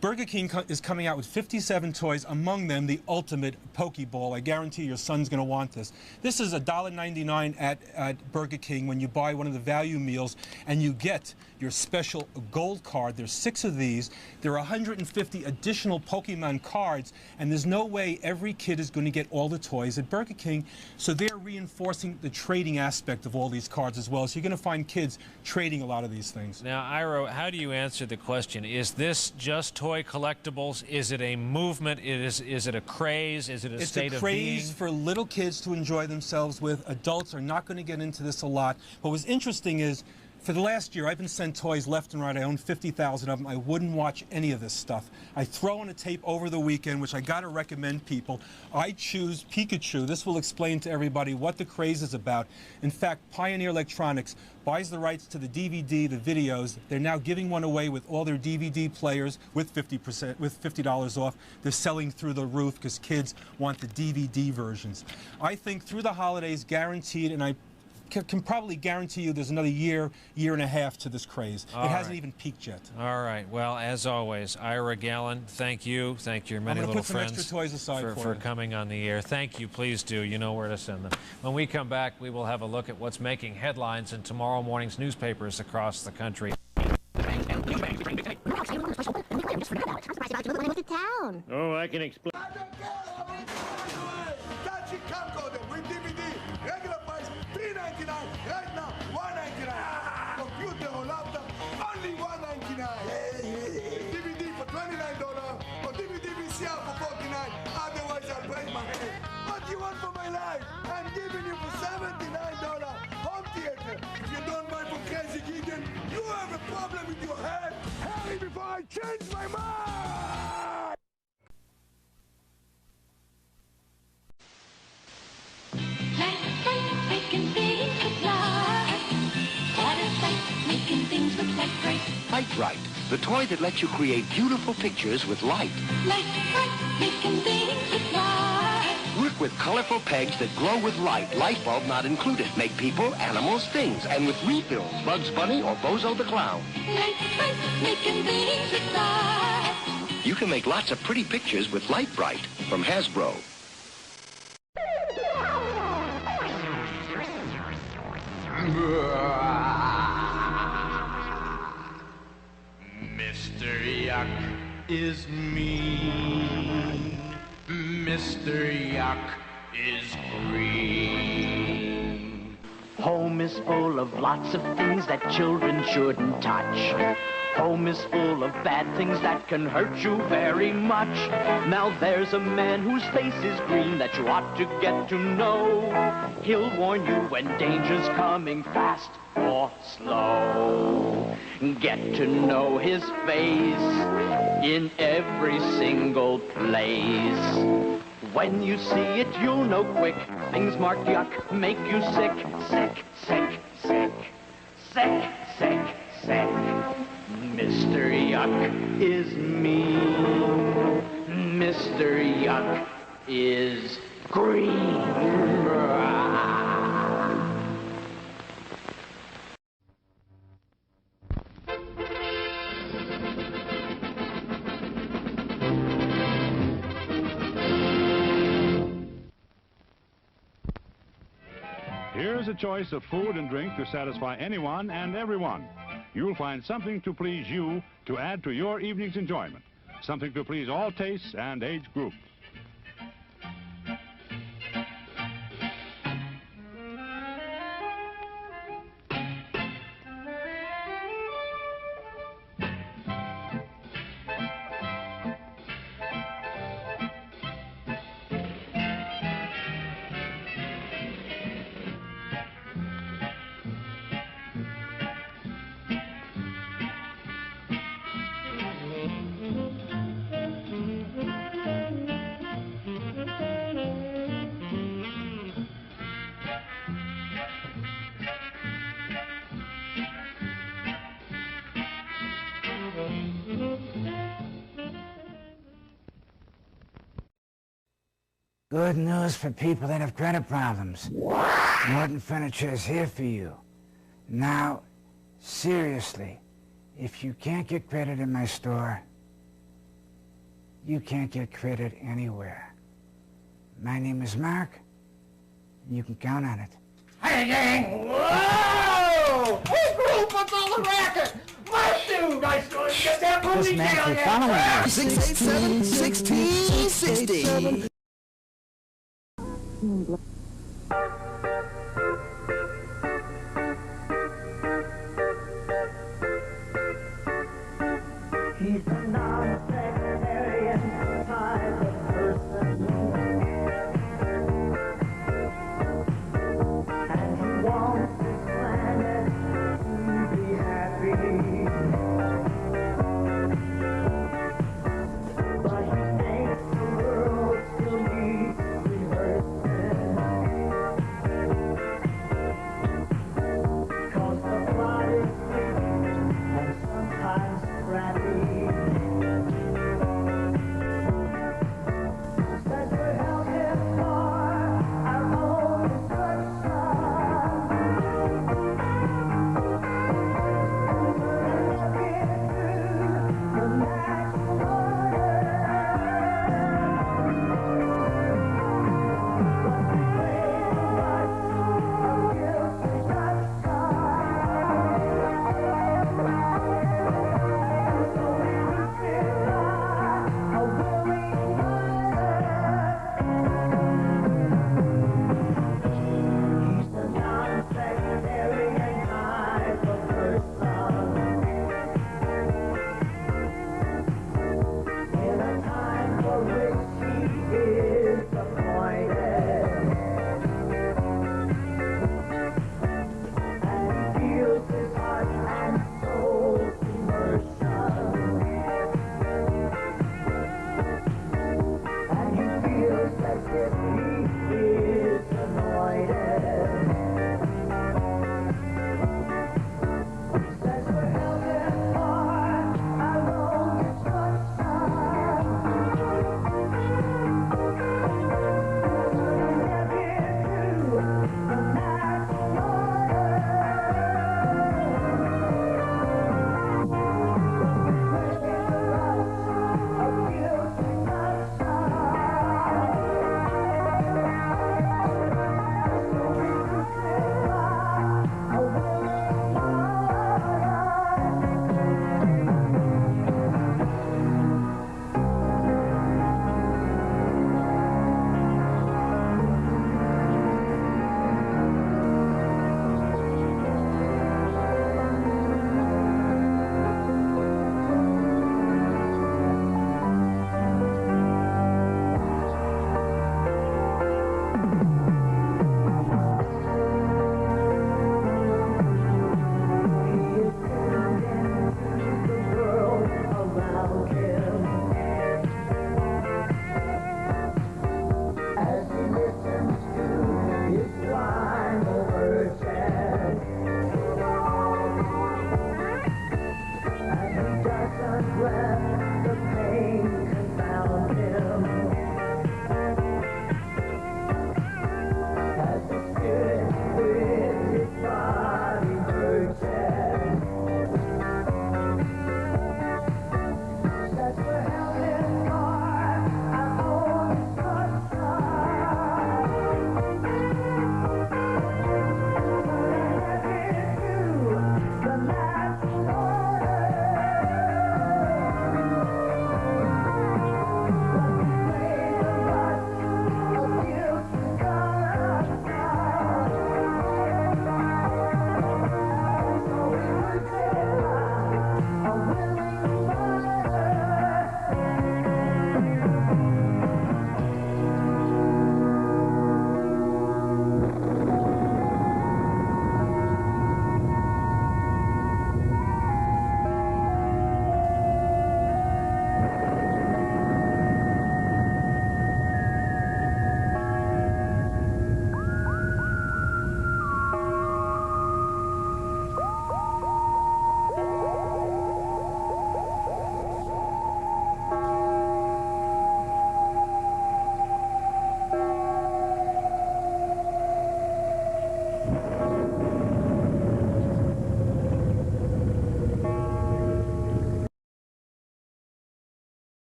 Burger King is coming out with 57 toys, among them the ultimate Pokeball. I guarantee your son's going to want this. This is $1.99 at Burger King when you buy one of the value meals, and you get your special gold card. There's 6 of these. There are 150 additional Pokemon cards, and there's no way every kid is going to get all the toys at Burger King, so they're reinforcing the trading aspect of all these cards as well. So you're going to find kids trading a lot of these things. Now, Ira, how do you answer the question? Is this just toy collectibles? Is it a movement? Is it a craze? Is it a state of being? It's a craze for little kids to enjoy themselves with. Adults are not going to get into this a lot. But what's interesting is, for the last year, I've been sent toys left and right. I own 50,000 of them. I wouldn't watch any of this stuff. I throw on a tape over the weekend, which I got to recommend people. I choose Pikachu. This will explain to everybody what the craze is about. In fact, Pioneer Electronics buys the rights to the DVD, the videos. They're now giving one away with all their DVD players with $50 off. They're selling through the roof because kids want the DVD versions. I think through the holidays, guaranteed, and I can probably guarantee you there's another year and a half to this craze. It hasn't even peaked yet. All right. Well, as always, Ira Gallen, thank you. Thank your many little friends put some extra toys aside for coming on the air. Thank you. Please do. You know where to send them. When we come back, we will have a look at what's making headlines in tomorrow morning's newspapers across the country. Oh, I can explain. With DVD, regular price $3.99. Right now, $1.99. Computer or laptop, only $1.99. DVD for $29 or DVD VCR for $49. Otherwise, I'll break my head. What do you want for my life? I'm giving you for $79 home theater. If you don't buy from Crazy Keegan, you have a problem with your head. Hurry before I change my mind. Light Bright, the toy that lets you create beautiful pictures with light. Light bright, making things with light. Work with colorful pegs that glow with light, light bulb not included. Make people, animals, things, and with refills, Bugs Bunny or Bozo the Clown. Light bright, making things with light. You can make lots of pretty pictures with Light Bright from Hasbro. Mr. Yuck is mean. Mr. Yuck is green. Home is full of lots of things that children shouldn't touch. Home is full of bad things that can hurt you very much. Now there's a man whose face is green that you ought to get to know. He'll warn you when danger's coming fast or slow. Get to know his face in every single place. When you see it, you'll know quick. Things marked yuck make you sick, sick, sick, sick, sick, sick, sick. Mr. Yuck is mean. Mr. Yuck is green. Here's a choice of food and drink to satisfy anyone and everyone. You'll find something to please you to add to your evening's enjoyment. Something to please all tastes and age groups. Good news for people that have credit problems. Norton Furniture is here for you. Now, seriously, if you can't get credit in my store, you can't get credit anywhere. My name is Mark, and you can count on it. Hey, gang! Whoa! Hey, group, what's all the racket? My dude, nice to get that movie This man down keep following me. 16, 60. He's not a secretariat type of person, and he wants this planet to be happy. But he thinks the world still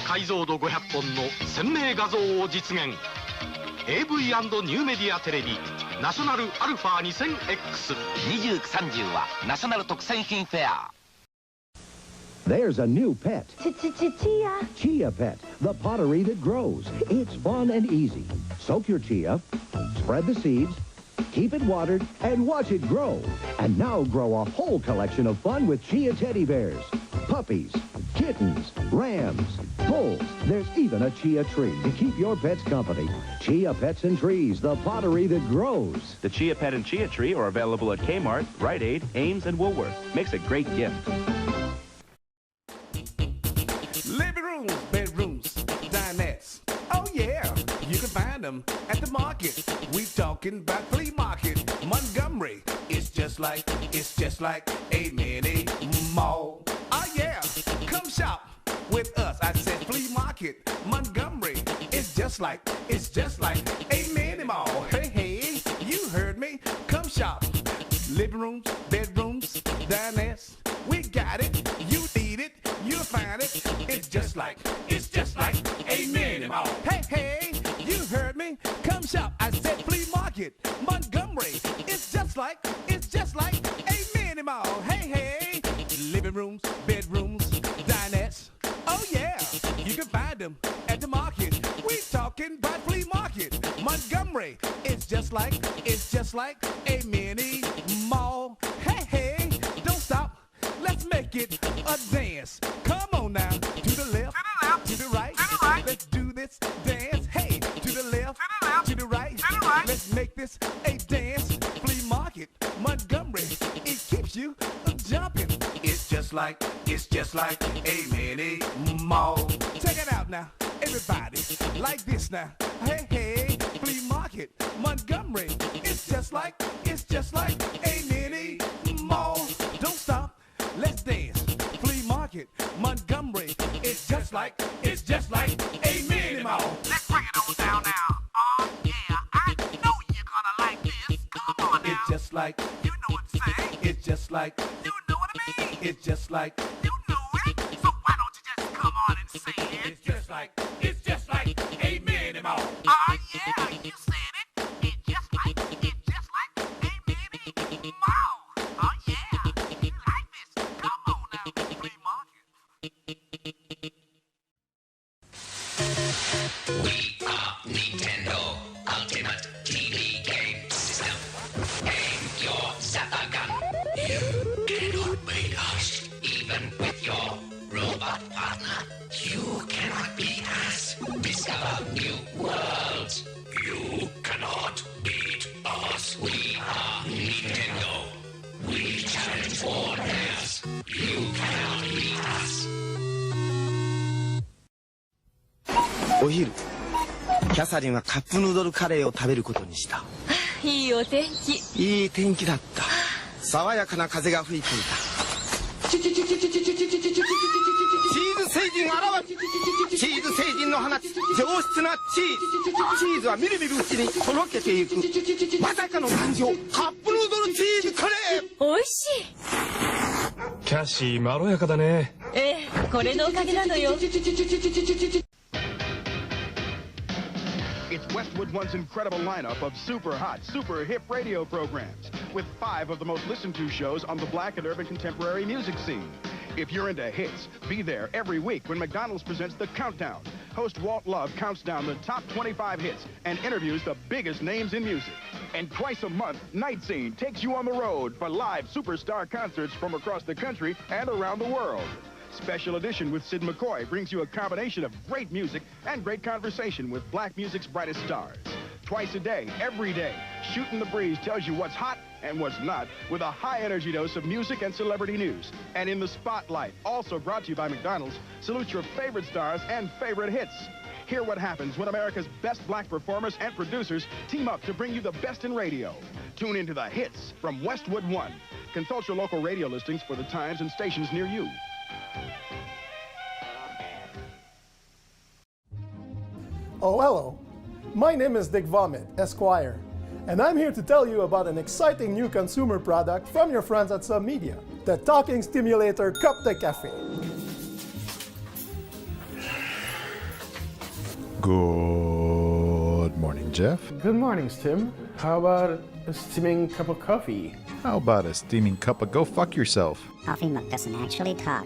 解像度500本の鮮明画像を実現。 AV& ニューメディアテレビナショナルアルファ 2000X 2930はナショナル特選品フェア。 There's a new pet. Chia. Chia Pet, the pottery that grows. It's fun and easy. Soak your chia, spread the seeds, keep it watered, and watch it grow. And now grow a whole collection of fun with Chia teddy bears, puppies, kittens, rams, bulls. There's even a chia tree to keep your pets company. Chia Pets and Trees, the pottery that grows. The Chia Pet and Chia Tree are available at Kmart, Rite Aid, Ames, and Woolworth. Makes a great gift. Living rooms, bedrooms, dinettes. Oh yeah, you can find them at the market. We talking about flea market. Montgomery, it's just like a mini mall. Oh yeah, come shop with us. I said flea market. Montgomery, it's just like a mini mall. Hey, hey, you heard me. Come shop. Living rooms, bedrooms, dinettes. We got it. You need it. You'll find it. It's just like a mini mall. Hey, hey, you heard me. Come shop. I said flea market. Montgomery. It's just like a mini mall. Hey, hey, living rooms, bedrooms, dinettes. Oh yeah, you can find them at the market. We talking about flea market. Montgomery. It's just like a mini mall. Hey, hey, don't stop. Let's make it a dance. Come on now, to the left, to the right. Let's do this dance. Hey, to the left, to the right. Let's make this a dance. Flea market, Montgomery. It keeps you jumping. It's just like a mini mall. Check it out now, everybody. Like this now. Hey, hey, flea market, Montgomery. It's just like a mini mall. Don't stop. Let's dance. Flea market, Montgomery. It's just like a mini mall. Let's bring it on down now. Oh yeah, I know you're gonna like this. Come on now. It's just like, you know what I'm saying. It's just like, you know what I mean. It's just like, you know it. So why don't you just come on and say it? It's just like a mini mall. Oh yeah, you said it. It's just like a mini mall. Oh yeah, you like this. Come on now, flea market. We are Nintendo Ultimate TV Game System. Aim your zapper gun. You cannot beat us. Even with your robot partner, you cannot beat us. Discover new worlds. You cannot beat us. We are Nintendo. We challenge borders. You cannot beat us. お昼キャサリンはカップヌードルカレーを食べることにした。いいお天気。いい天気だった。爽やかな風が吹いていた。チーズ星人現る。チーズ星人の放つ上質なチーズはみるみるうちにとろけていく。まさかの誕生カップヌードルチーズカレー。おいしい。キャシーまろやかだね。ええ、これのおかげなのよ。It's Westwood One's incredible lineup of super hot, super hip radio programs with 5 of the most listened to shows on the black and urban contemporary music scene. If you're into hits, be there every week when McDonald's presents The Countdown. Host Walt Love counts down the top 25 hits and interviews the biggest names in music. And twice a month, Night Scene takes you on the road for live superstar concerts from across the country and around the world. Special Edition with Sid McCoy brings you a combination of great music and great conversation with black music's brightest stars. Twice a day, every day, Shootin' the Breeze tells you what's hot and what's not with a high-energy dose of music and celebrity news. And in the Spotlight, also brought to you by McDonald's, salute your favorite stars and favorite hits. Hear what happens when America's best black performers and producers team up to bring you the best in radio. Tune into the hits from Westwood One. Consult your local radio listings for the times and stations near you. Oh, hello. My name is Dick Vomit, Esquire, and I'm here to tell you about an exciting new consumer product from your friends at Szabo Media, the Talking Stimulator Cup de Café. Good morning, Jeff. Good morning, Tim. How about a steaming cup of coffee? How about a steaming cup of go fuck yourself? Coffee mug doesn't actually talk.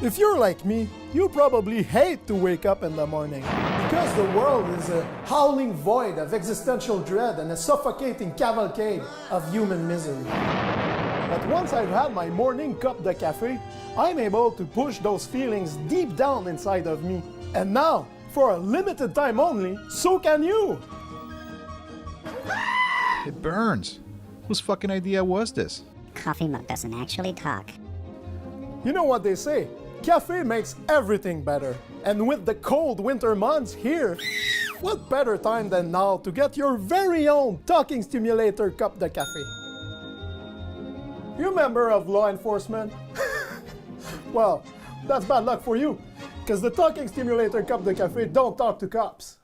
If you're like me, you probably hate to wake up in the morning because the world is a howling void of existential dread and a suffocating cavalcade of human misery. But once I've had my morning cup de café, I'm able to push those feelings deep down inside of me. And now, for a limited time only, so can you! It burns. Whose fucking idea was this? Coffee mug doesn't actually talk. You know what they say? Cafe makes everything better. And with the cold winter months here, what better time than now to get your very own talking stimulator cup de café? You member of law enforcement? Well, that's bad luck for you, because the talking stimulator cup de café don't talk to cops.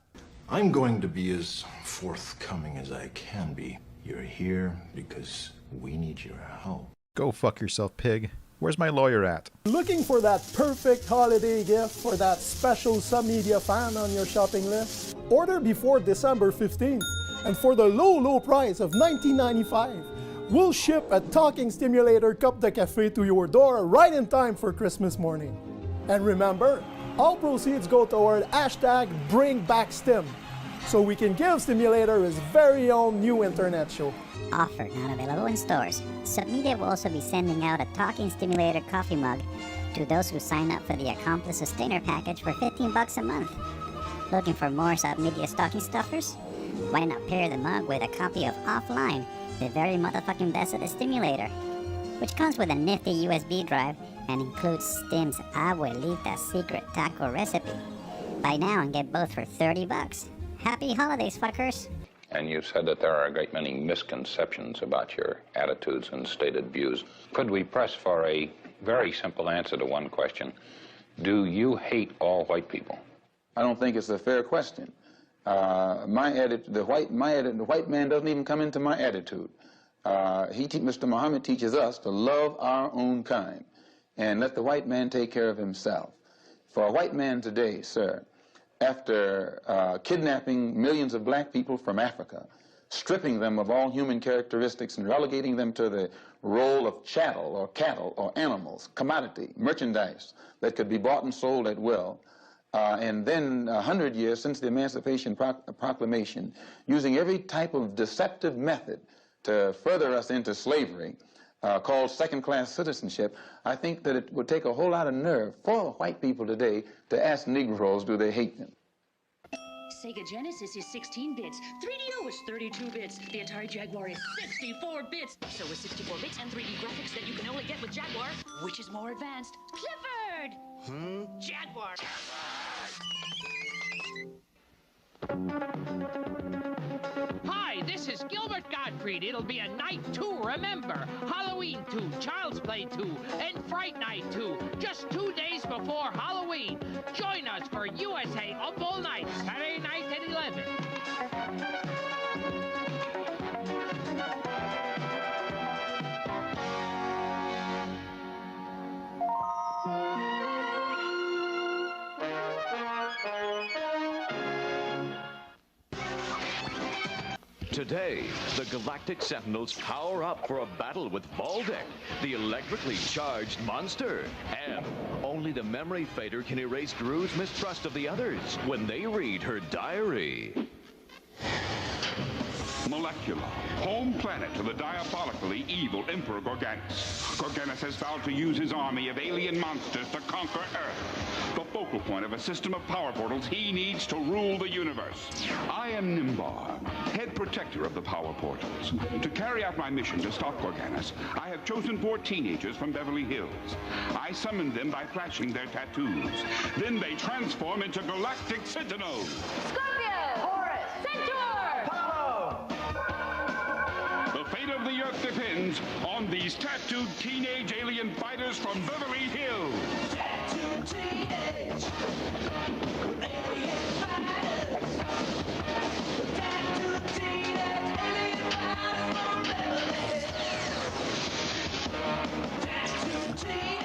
I'm going to be as forthcoming as I can be. You're here because we need your help. Go fuck yourself, pig. Where's my lawyer at? Looking for that perfect holiday gift for that special submedia fan on your shopping list? Order before December 15th, and for the low price of $19.95, we'll ship a talking stimulator cup de café to your door right in time for Christmas morning. And remember, all proceeds go toward #BringBackStim, so we can give Stimulator his very own new internet show. Offer not available in stores. Submedia will also be sending out a talking stimulator coffee mug to those who sign up for the Accomplice Sustainer package for $15 a month. Looking for more Submedia stocking stuffers? Why not pair the mug with a copy of Offline, the very motherfucking best of the stimulator, which comes with a nifty USB drive and includes Stim's Abuelita's secret taco recipe. Buy now and get both for $30. Happy holidays, fuckers! And you said that there are a great many misconceptions about your attitudes and stated views. Could we press for a very simple answer to one question? Do you hate all white people? I don't think it's a fair question. The white man doesn't even come into my attitude. Mr. Muhammad teaches us to love our own kind and let the white man take care of himself. For a white man today, sir, after kidnapping millions of black people from Africa, stripping them of all human characteristics and relegating them to the role of chattel or cattle or animals, commodity, merchandise that could be bought and sold at will, and then 100 years since the Emancipation Proclamation, using every type of deceptive method to further us into slavery, called second-class citizenship, I think that it would take a whole lot of nerve for white people today to ask Negroes, do they hate them? Sega Genesis is 16 bits, 3DO is 32 bits, the Atari Jaguar is 64 bits. So with 64 bits and 3D graphics that you can only get with Jaguar, which is more advanced? Clifford! Jaguar! Hi, this is Gilbert Gottfried. It'll be a night to remember. Halloween 2, Child's Play 2, and Fright Night 2. Just 2 days before Halloween. Join us for USA Up All Night, Saturday night at 11. Today, the Galactic Sentinels power up for a battle with Valdek, the electrically charged monster. And only the memory fader can erase Gru's mistrust of the others when they read her diary. Molecula, home planet to the diabolically evil Emperor Gorganis. Gorganis has vowed to use his army of alien monsters to conquer Earth, the focal point of a system of power portals he needs to rule the universe. I am Nimbar, head protector of the power portals. To carry out my mission to stop Gorganis, I have chosen 4 teenagers from Beverly Hills. I summoned them by flashing their tattoos. Then they transform into galactic sentinels. Scorpio! Horus! Centaur! Apollo! The fate of the Earth depends on these tattooed teenage alien fighters from Beverly Hills. Tattooed teenage alien fighters. Tattooed teenage alien fighters from Beverly Hills. Tattooed teenage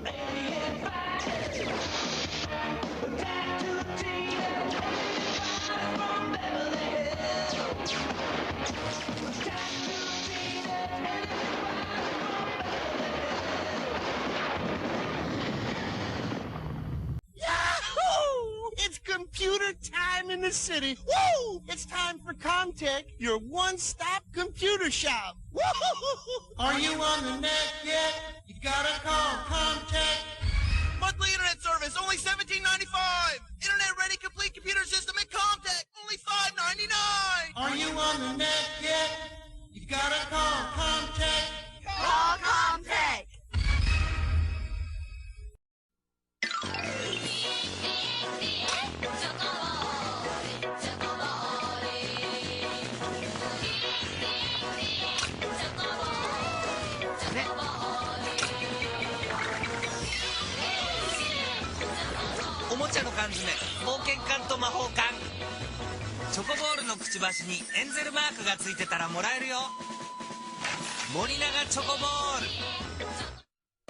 alien fighters. City. Woo! It's time for Comtech, your one-stop computer shop. Woo! Are you on the net yet? You gotta call Comtech. Monthly internet service, only $17.95. Internet-ready complete computer system at Comtech, only $5.99. Are you on the net yet? You gotta call Comtech. Call Comtech.おもちゃの缶詰、冒険缶と魔法缶。チョコボールのくちばしにエンゼルマークがついてたらもらえるよ。森永チョコボ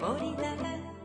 ール。森永。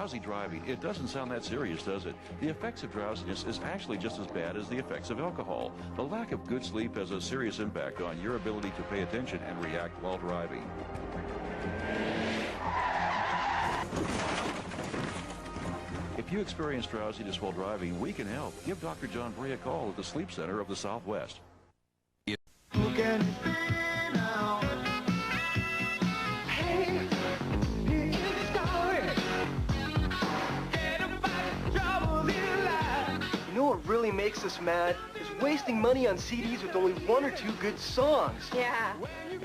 Drowsy driving. It doesn't sound that serious, does it? The effects of drowsiness is actually just as bad as the effects of alcohol. The lack of good sleep has a serious impact on your ability to pay attention and react while driving. If you experience drowsiness while driving, we can help. Give Dr. John Bree a call at the Sleep Center of the Southwest. You know what really makes us mad is wasting money on CDs with only 1 or 2 good songs. Yeah.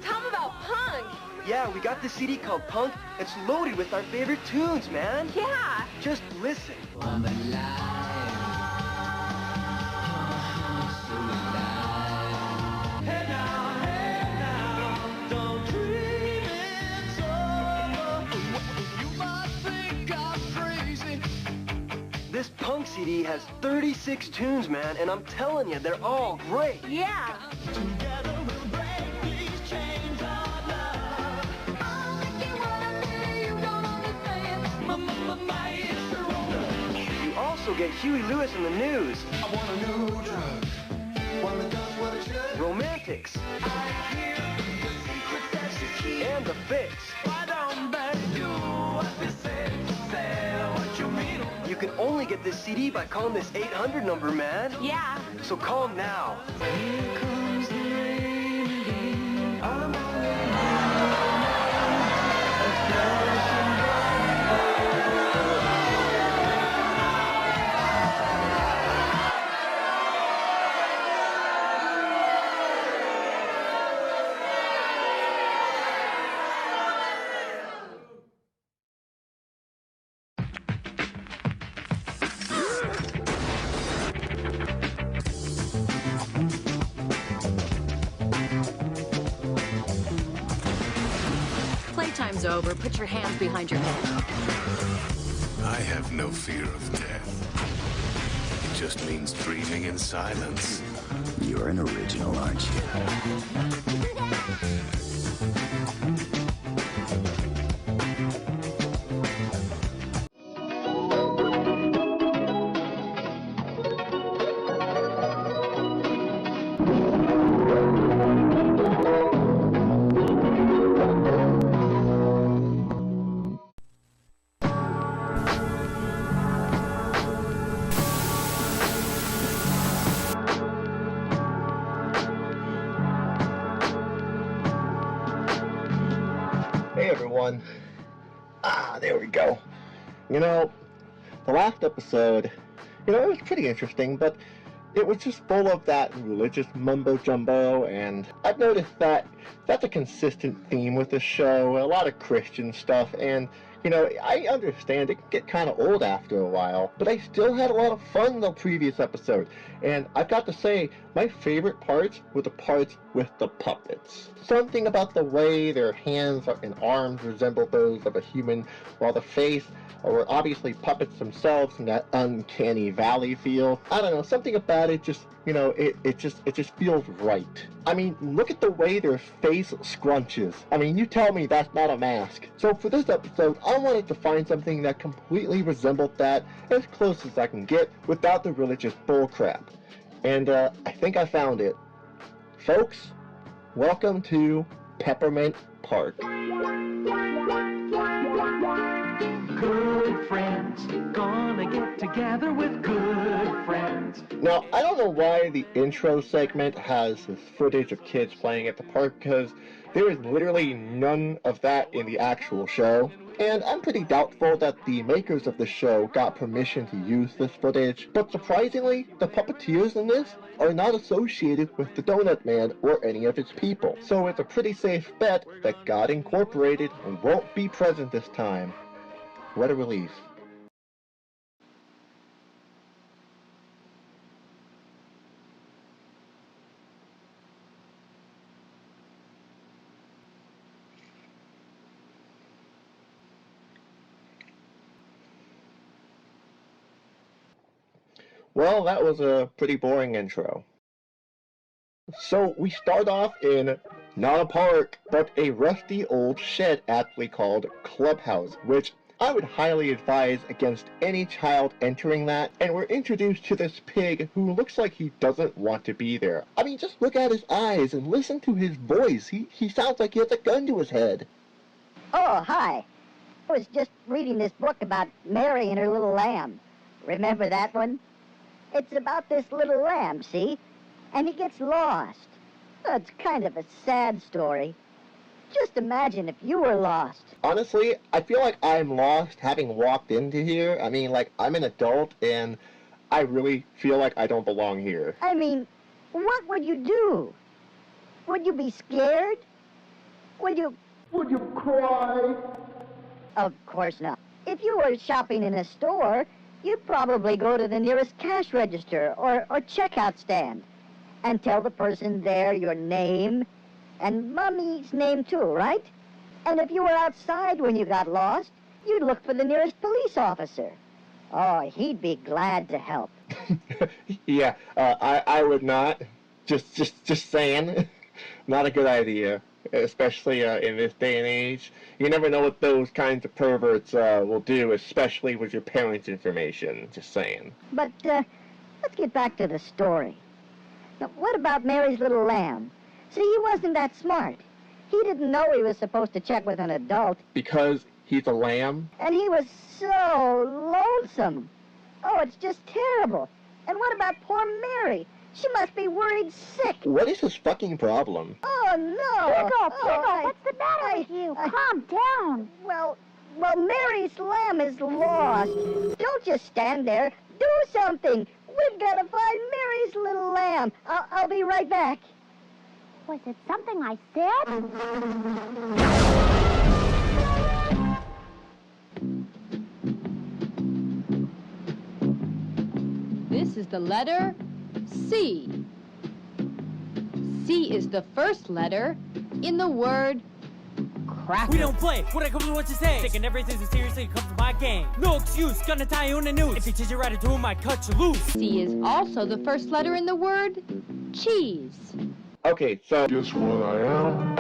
Tell them about punk. Yeah, we got this CD called Punk. It's loaded with our favorite tunes, man. Yeah. Just listen. This Punk CD has 36 tunes, man, and I'm telling you, they're all great. Yeah. You also get Huey Lewis in the news. I want a new drug. One that does what it should. Romantics. I hear the secret that's the key. And the Fix. Why don't they do what they say? Say what you mean. You can only get this CD by calling this 800 number, man. Yeah. So call now. Here comes the rain again. I'm on Playtime's over. Put your hands behind your head. I have no fear of death. It just means dreaming in silence. You're an original, aren't you? Hey everyone. There we go. You know, the last episode, it was pretty interesting, but it was just full of that religious mumbo-jumbo, and I've noticed that that's a consistent theme with the show, a lot of Christian stuff, and I understand it can get kind of old after a while, but I still had a lot of fun in the previous episode. And I've got to say, my favorite parts were the parts with the puppets. Something about the way their hands and arms resemble those of a human, while the face were obviously puppets themselves in that uncanny valley feel. I don't know, something about it just, it just feels right. I mean, look at the way their face scrunches. I mean, you tell me that's not a mask. So for this episode, I wanted to find something that completely resembled that as close as I can get without the religious bullcrap. And I think I found it. Folks, welcome to Peppermint Park. Good friends, gonna get together with good friends. Now, I don't know why the intro segment has this footage of kids playing at the park, because there is literally none of that in the actual show. And I'm pretty doubtful that the makers of the show got permission to use this footage. But surprisingly, the puppeteers in this are not associated with the Donut Man or any of its people. So it's a pretty safe bet that God Incorporated won't be present this time. What a relief. Well, that was a pretty boring intro. So we start off in not a park, but a rusty old shed aptly called Clubhouse, which I would highly advise against any child entering that, and we're introduced to this pig who looks like he doesn't want to be there. I mean, just look at his eyes and listen to his voice. He sounds like he has a gun to his head. Oh, hi. I was just reading this book about Mary and her little lamb. Remember that one? It's about this little lamb, see? And he gets lost. Oh, it's kind of a sad story. Just imagine if you were lost. Honestly, I feel like I'm lost having walked into here. I mean, like, I'm an adult, and I really feel like I don't belong here. I mean, what would you do? Would you be scared? Would you cry? Of course not. If you were shopping in a store, you'd probably go to the nearest cash register or checkout stand and tell the person there your name and Mommy's name too, right? And if you were outside when you got lost, you'd look for the nearest police officer. Oh, he'd be glad to help. Yeah, I would not. Just saying. Not a good idea, especially in this day and age. You never know what those kinds of perverts will do, especially with your parents' information. Just saying. But let's get back to the story. Now, what about Mary's little lamb? See, he wasn't that smart. He didn't know he was supposed to check with an adult. Because he's a lamb? And he was so lonesome. Oh, it's just terrible. And what about poor Mary? She must be worried sick. What is his fucking problem? Oh, no. Piggle, what's the matter with you? Calm down. Well, Mary's lamb is lost. Don't just stand there. Do something. We've got to find Mary's little lamb. I'll be right back. Was it something I said? This is the letter C. C is the first letter in the word cracker. We don't play what I come to what you say. Taking everything so seriously, it comes to my game. No excuse, gonna tie you in the noose. If you teach your attitude, I might cut you loose. C is also the first letter in the word cheese. Okay, so... Guess what I am?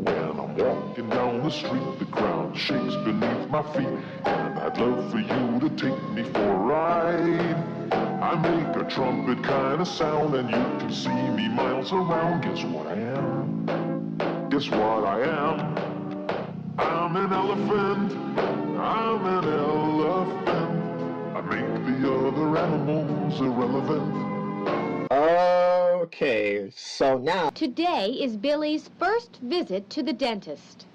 When I'm walking down the street, the ground shakes beneath my feet, and I'd love for you to take me for a ride. I make a trumpet kind of sound, and you can see me miles around. Guess what I am? Guess what I am? I'm an elephant. I'm an elephant. I make the other animals irrelevant. Okay, so now... Today is Billy's first visit to the dentist.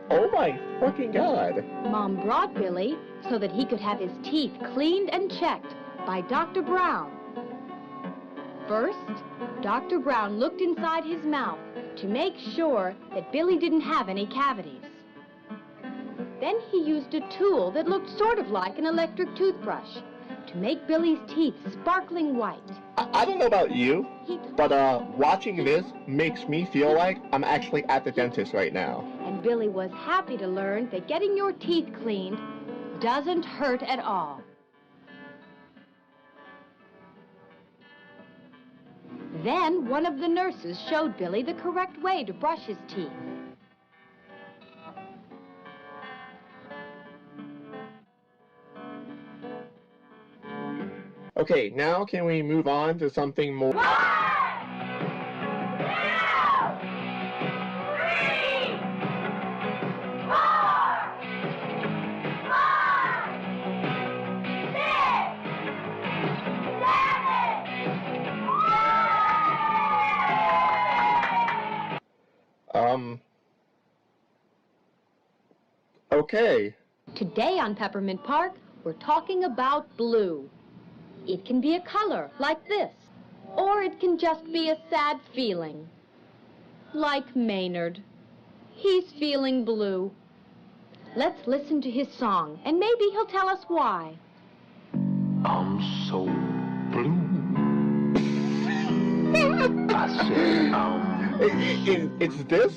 Oh my fucking God. Mom brought Billy so that he could have his teeth cleaned and checked by Dr. Brown. First, Dr. Brown looked inside his mouth to make sure that Billy didn't have any cavities. Then he used a tool that looked sort of like an electric toothbrush to make Billy's teeth sparkling white. I don't know about you, but watching this makes me feel like I'm actually at the dentist right now. And Billy was happy to learn that getting your teeth cleaned doesn't hurt at all. Then one of the nurses showed Billy the correct way to brush his teeth. Okay, now can we move on to something more... Okay. Today on Peppermint Park, we're talking about blue. It can be a color, like this, or it can just be a sad feeling, like Maynard. He's feeling blue. Let's listen to his song, and maybe he'll tell us why. I'm so blue. I said It's this?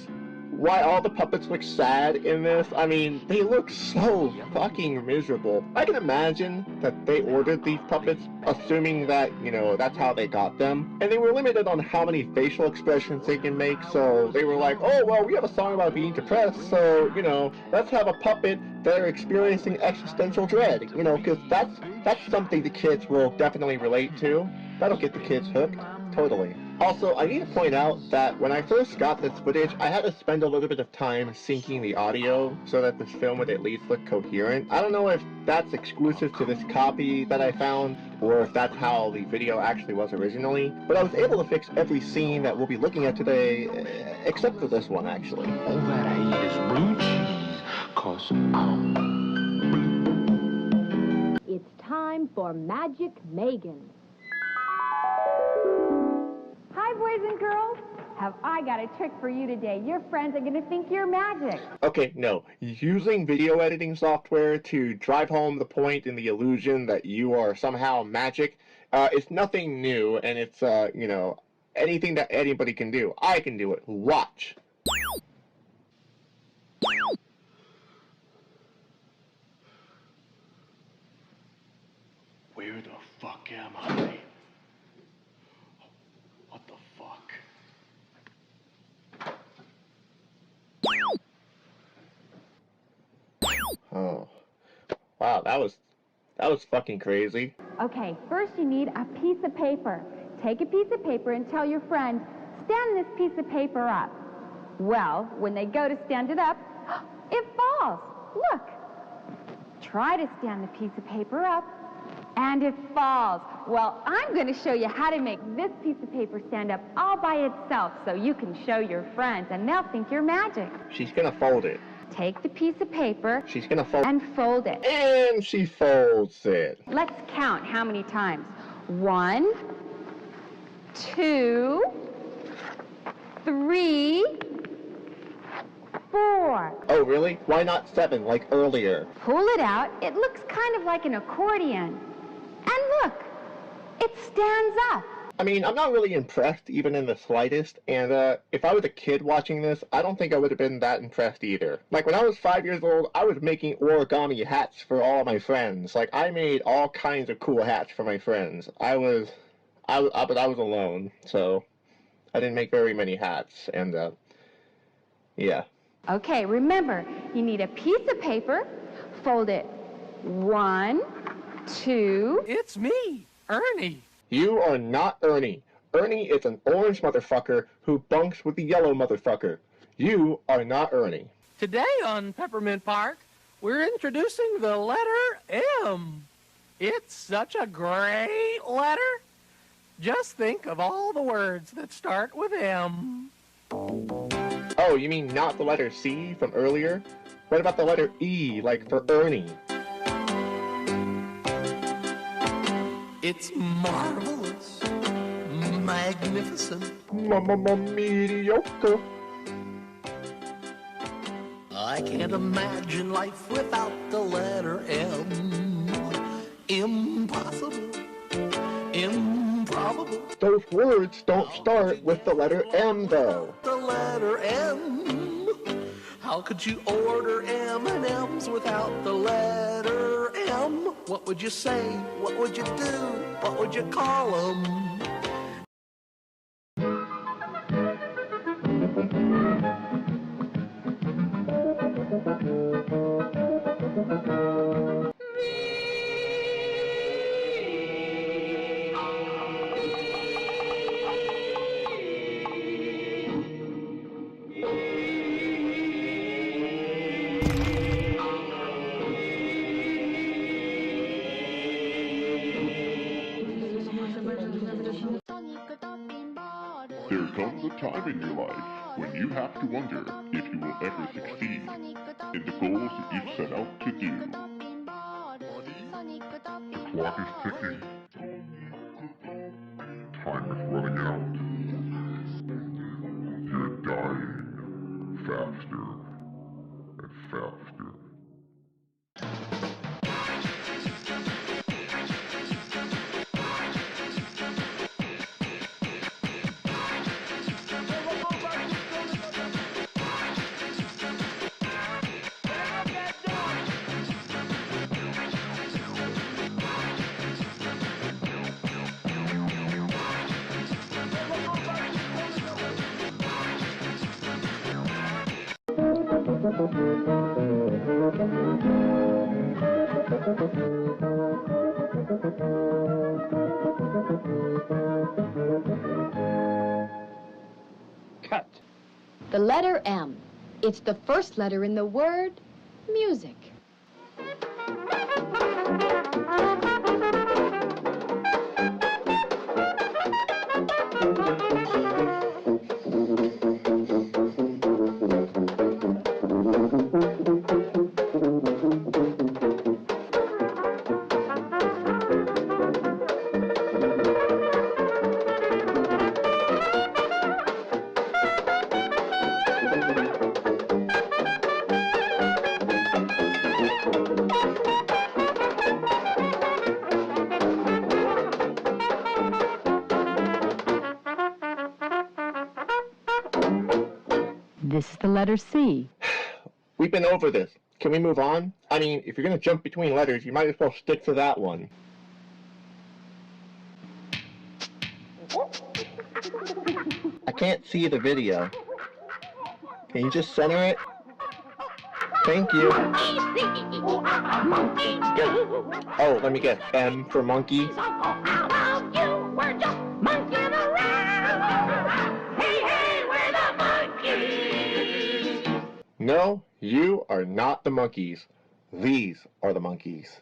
why all the puppets look sad in this. I mean, they look so fucking miserable. I can imagine that they ordered these puppets assuming that, you know, that's how they got them. And they were limited on how many facial expressions they can make, so they were like, oh, well, we have a song about being depressed, so, you know, let's have a puppet that are experiencing existential dread, you know, because that's something the kids will definitely relate to. That'll get the kids hooked. Totally. Also, I need to point out that when I first got this footage, I had to spend a little bit of time syncing the audio so that this film would at least look coherent. I don't know if that's exclusive to this copy that I found, or if that's how the video actually was originally, but I was able to fix every scene that we'll be looking at today, except for this one, actually. All that I eat is blue cheese, 'cause I'm blue. It's time for Magic Megan. Hi, boys and girls. Have I got a trick for you today? Your friends are going to think you're magic. Okay, no. Using video editing software to drive home the point and the illusion that you are somehow magic, it's nothing new, and it's, you know, anything that anybody can do. I can do it. Watch. Where the fuck am I? What the fuck? Oh. Wow, that was fucking crazy. Okay, first you need a piece of paper. Take a piece of paper and tell your friend, stand this piece of paper up. Well, when they go to stand it up, it falls. Look. Try to stand the piece of paper up, and it falls. Well, I'm going to show you how to make this piece of paper stand up all by itself so you can show your friends, and they'll think you're magic. She's gonna fold it. Take the piece of paper She's gonna fold and fold it. And she folds it. Let's count how many times. 1, 2, 3, 4. Oh, really? Why not 7, like earlier? Pull it out. It looks kind of like an accordion. And look, it stands up. I mean, I'm not really impressed even in the slightest, and if I was a kid watching this, I don't think I would have been that impressed either. Like, when I was 5 years old, I was making origami hats for all of my friends. Like, I made all kinds of cool hats for my friends. But I was alone, so I didn't make very many hats, and, yeah. Okay, remember, you need a piece of paper, fold it 1, 2. It's me, Ernie. You are not Ernie. Ernie is an orange motherfucker who bunks with the yellow motherfucker. You are not Ernie. Today on Peppermint Park, we're introducing the letter M. It's such a great letter. Just think of all the words that start with M. Oh, you mean not the letter C from earlier? What about the letter E, like for Ernie? It's marvelous, magnificent, mediocre. I can't imagine life without the letter M. Impossible, improbable. Those words don't start with the letter M, though. The letter M. How could you order M&Ms without the letter M? What would you say? What would you do? What would you call them? There comes a time in your life when you have to wonder if you will ever succeed in the goals that you've set out to do. The clock is ticking. Time is running out. You're dying faster and faster. Cut. The letter M. It's the first letter in the word music. This is the letter C. We've been over this. Can we move on? I mean, if you're going to jump between letters, you might as well stick to that one. I can't see the video. Can you just center it? Thank you. Oh, let me guess. M for monkey. No, you are not the monkeys. These are the monkeys.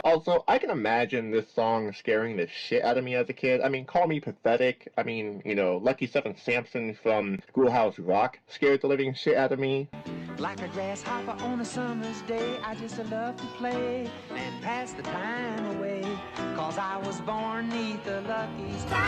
Also, I can imagine this song scaring the shit out of me as a kid. I mean, call me pathetic. I mean, you know, Lucky 7 Sampson from Schoolhouse Rock scared the living shit out of me. Like a grasshopper on a summer's day, I just love to play and pass the time away, 'cause I was born 'neath the lucky star.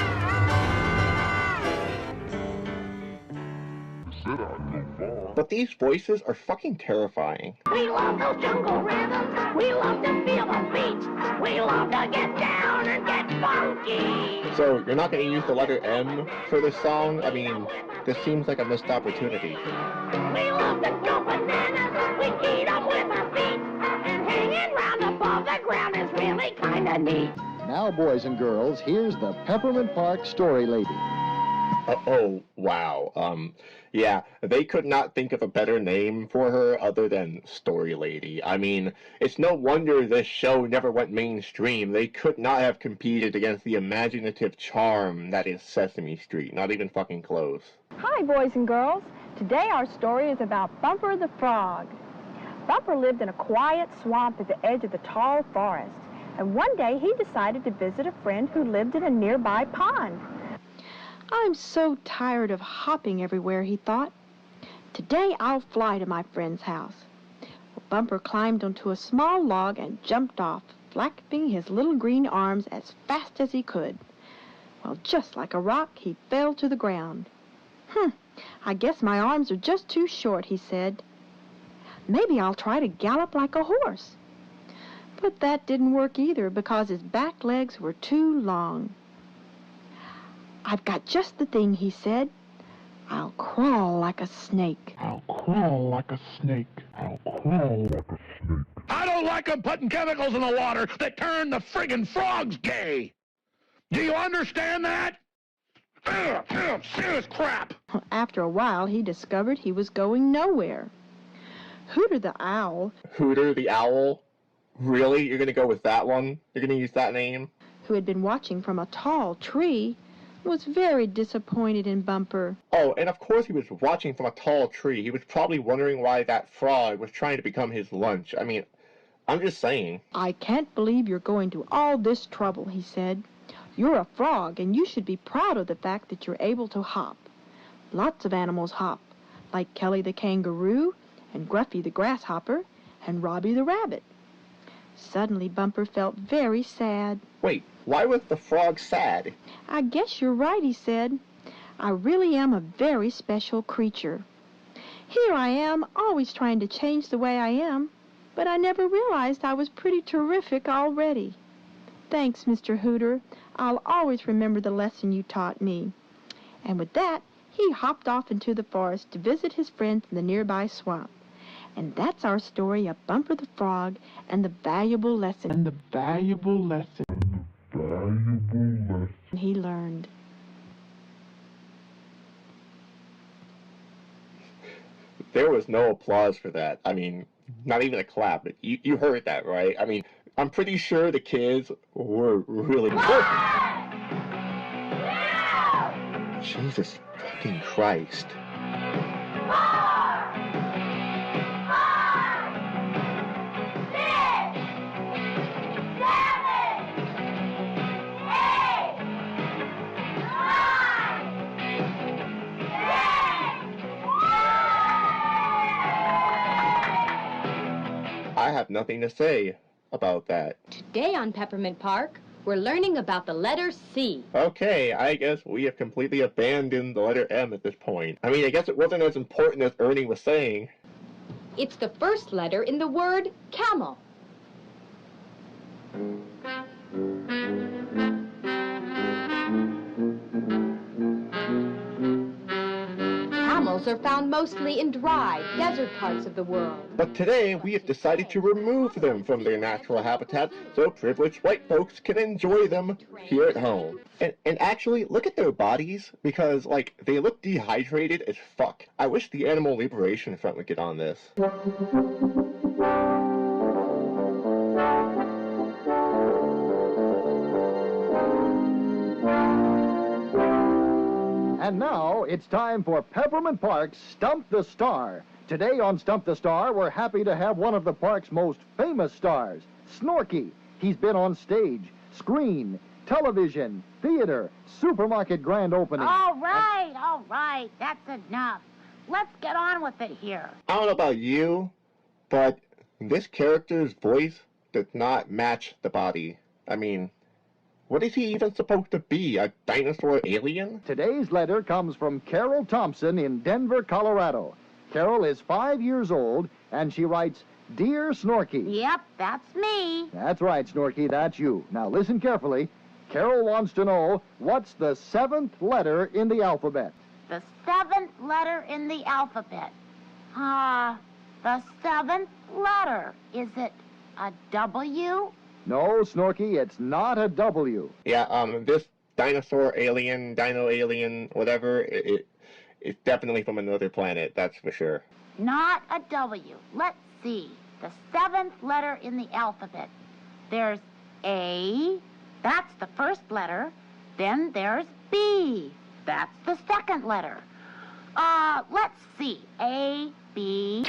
But these voices are fucking terrifying. We love those jungle rhythms. We love to feel the beats. We love to get down and get funky. So, you're not going to use the letter M for this song? I mean, this seems like a missed opportunity. We love to go bananas. We eat them with our feet. And hanging round above the ground is really kind of neat. Now, boys and girls, here's the Peppermint Park Story Lady. Oh, wow. Yeah, they could not think of a better name for her other than Story Lady. I mean, it's no wonder this show never went mainstream. They could not have competed against the imaginative charm that is Sesame Street. Not even fucking close. Hi, boys and girls. Today our story is about Bumper the Frog. Bumper lived in a quiet swamp at the edge of the tall forest. And one day he decided to visit a friend who lived in a nearby pond. I'm so tired of hopping everywhere, he thought. Today I'll fly to my friend's house. Well, Bumper climbed onto a small log and jumped off, flapping his little green arms as fast as he could. Well, just like a rock, he fell to the ground. I guess my arms are just too short, he said. Maybe I'll try to gallop like a horse. But that didn't work either because his back legs were too long. I've got just the thing, he said. I'll crawl like a snake. I'll crawl like a snake. I'll crawl like a snake. I don't like them putting chemicals in the water that turn the friggin' frogs gay. Do you understand that? Serious crap. After a while, he discovered he was going nowhere. Hooter the Owl. Hooter the Owl? Really? You're gonna go with that one? You're gonna use that name? Who had been watching from a tall tree, was very disappointed in Bumper. Oh, and of course he was watching from a tall tree. He was probably wondering why that frog was trying to become his lunch. I mean, I'm just saying. I can't believe you're going to all this trouble, he said. You're a frog, and you should be proud of the fact that you're able to hop. Lots of animals hop, like Kelly the kangaroo, and Gruffy the grasshopper, and Robbie the rabbit. Suddenly, Bumper felt very sad. Wait, why was the frog sad? I guess you're right, he said. I really am a very special creature. Here I am, always trying to change the way I am, but I never realized I was pretty terrific already. Thanks, Mr. Hooter. I'll always remember the lesson you taught me. And with that, he hopped off into the forest to visit his friends in the nearby swamp. And that's our story of Bumper the Frog and the valuable lesson. He learned. There was no applause for that. I mean, not even a clap. You heard that, right? I mean, I'm pretty sure the kids were really... Jesus fucking Christ. I have nothing to say about that. Today on Peppermint Park, we're learning about the letter C. Okay, I guess we have completely abandoned the letter M at this point. I mean, I guess it wasn't as important as Ernie was saying. It's the first letter in the word camel. Camels are found mostly in dry, desert parts of the world. But today, we have decided to remove them from their natural habitat so privileged white folks can enjoy them here at home. And actually, look at their bodies, because, like, they look dehydrated as fuck. I wish the Animal Liberation Front would get on this. And now it's time for Peppermint Park's Stump the Star. Today on Stump the Star, we're happy to have one of the park's most famous stars, Snorky. He's been on stage, screen, television, theater, supermarket grand opening. All right, that's enough. Let's get on with it here. I don't know about you, but this character's voice does not match the body. I mean, what is he even supposed to be, a dinosaur alien? Today's letter comes from Carol Thompson in Denver, Colorado. Carol is 5 years old, and she writes, Dear Snorky. Yep, that's me. That's right, Snorky, that's you. Now listen carefully. Carol wants to know, what's the 7th letter in the alphabet? The 7th letter in the alphabet. The 7th letter. Is it a W? No, Snorky, it's not a W. Yeah, this dinosaur alien, dino alien, whatever, it's definitely from another planet, that's for sure. Not a W. Let's see. The 7th letter in the alphabet. There's A. That's the first letter. Then there's B. That's the second letter. Let's see. A, B.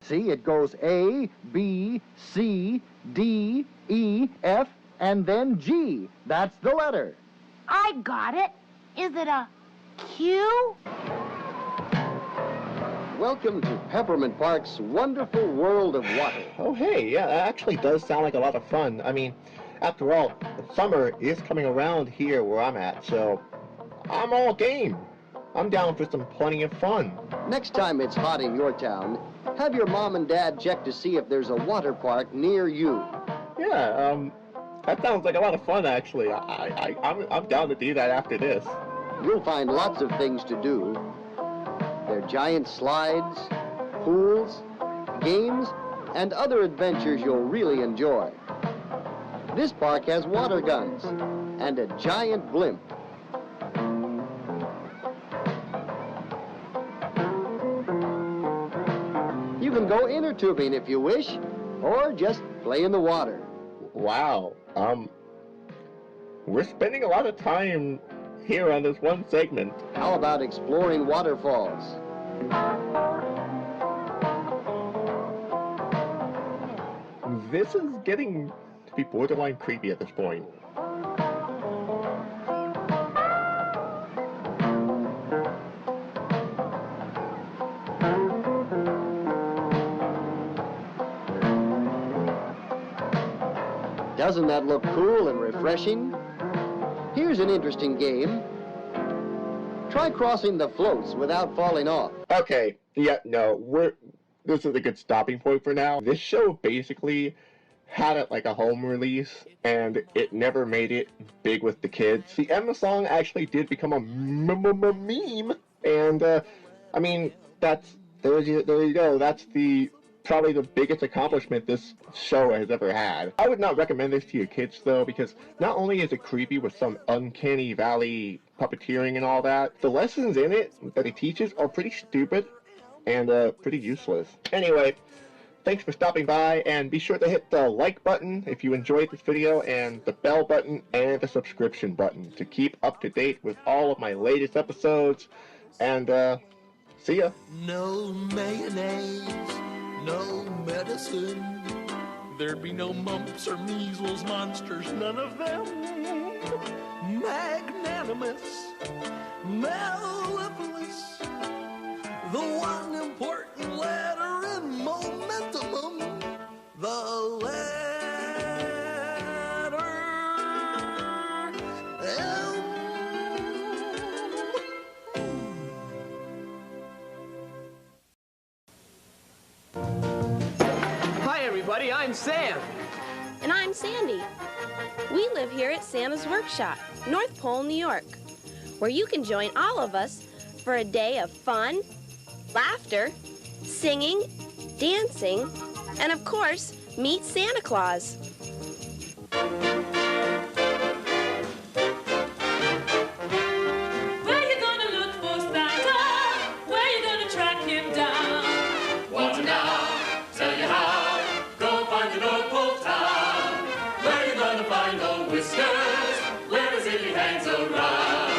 See, it goes A, B, C, D, E, F, and then G. That's the letter. I got it. Is it a Q? Welcome to Peppermint Park's wonderful world of water. Oh, hey, yeah, that actually does sound like a lot of fun. I mean, after all, summer is coming around here where I'm at, so I'm all game. I'm down for some plenty of fun. Next time it's hot in your town, have your mom and dad check to see if there's a water park near you. Yeah, that sounds like a lot of fun, actually. I'm down to do that after this. You'll find lots of things to do. There are giant slides, pools, games, and other adventures you'll really enjoy. This park has water guns and a giant blimp. You can go inner tubing if you wish, or just play in the water. Wow, we're spending a lot of time here on this one segment. How about exploring waterfalls? This is getting to be borderline creepy at this point. Doesn't that look cool and refreshing? Here's an interesting game. Try crossing the floats without falling off. Okay, yeah, no, this is a good stopping point for now. This show basically had it like a home release, and it never made it big with the kids. The Emma song actually did become a meme, and I mean, there you go. That's probably the biggest accomplishment this show has ever had. I would not recommend this to your kids though, because not only is it creepy with some uncanny valley puppeteering and all that, the lessons in it that it teaches are pretty stupid and pretty useless. Anyway, thanks for stopping by, and be sure to hit the like button if you enjoyed this video, and the bell button and the subscription button to keep up to date with all of my latest episodes, and see ya. No mayonnaise, no medicine. There'd be no mumps or measles monsters, none of them. Magnanimous, mellifluous, the one important letter in momentum, the letter M. Hi everybody, I'm Sam. And I'm Sandy. We live here at Santa's Workshop, North Pole, New York, where you can join all of us for a day of fun, laughter, singing, dancing, and of course, meet Santa Claus. Where you gonna look for Santa? Where you gonna track him down? Want to know? Tell you how. Go find the North Pole town. Where you gonna find old Whiskers? Where his he hangs around.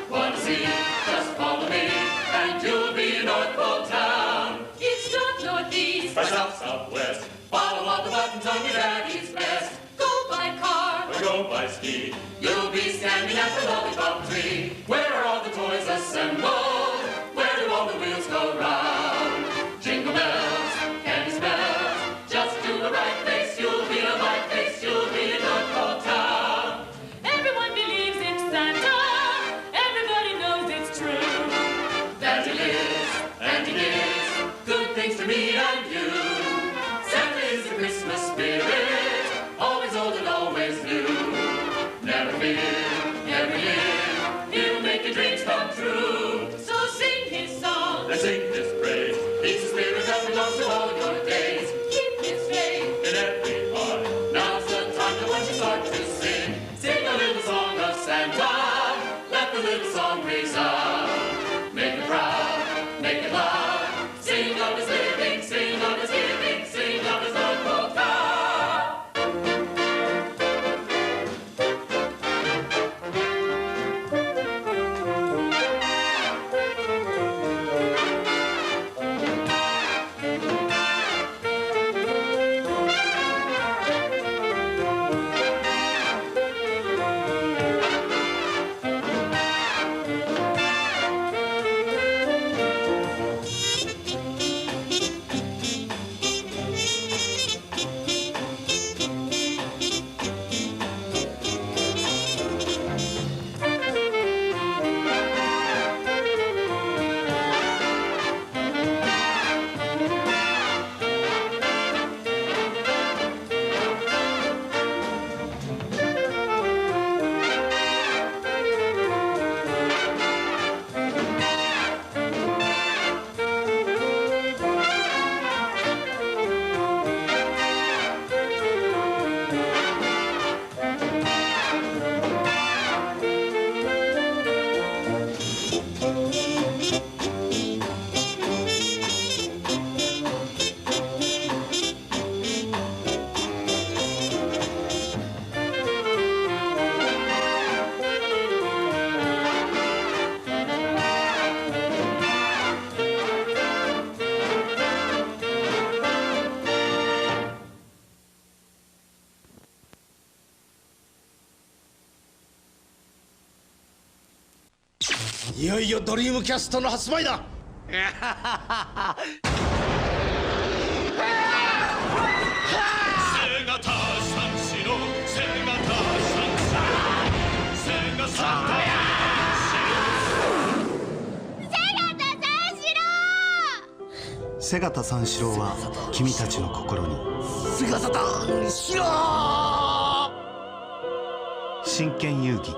Want to see? Just follow me, and you'll be in North Pole town. East, north, northeast, by south, southwest. Follow all the buttons on your daddy's vest. Go by car, or go by ski. You'll be standing at the lollipop tree. Where are all the toys assembled? Where do all the wheels go round? Jingle bells, candy smells. Just do the right face, you'll be a right face. You'll be in North Pole town. Everyone believes in Santa. Everybody knows it's true. That he lives and he gives good things to me and you. Santa is the Christmas spirit, always old and always new. Never fear, every year, he'll make your dreams come true. So sing his song and sing his praise. He's the spirit that belongs to all your days. Keep his faith in every heart. Now's the time to watch you start to sing. Sing a little song of Santa. Let the little song resound. Make it proud, make it loud. Sing of his living, sing of his giving, sing of his North Pole town.いよいよドリームキャストの発売だ。姿三種の瀬形三四郎は君たちの心に菅田三四郎真剣遊戯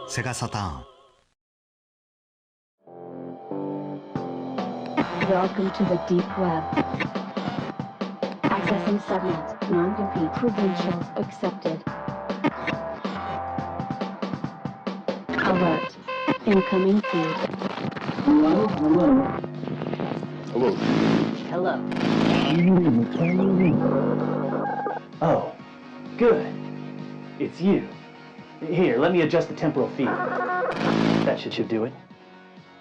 セガサターン。 Welcome to the deep web. Accessing segment. Non-compete credentials accepted. Alert. Incoming feed. Hello. Hello. Oh, good. It's you. Here, let me adjust the temporal feed. That should do it.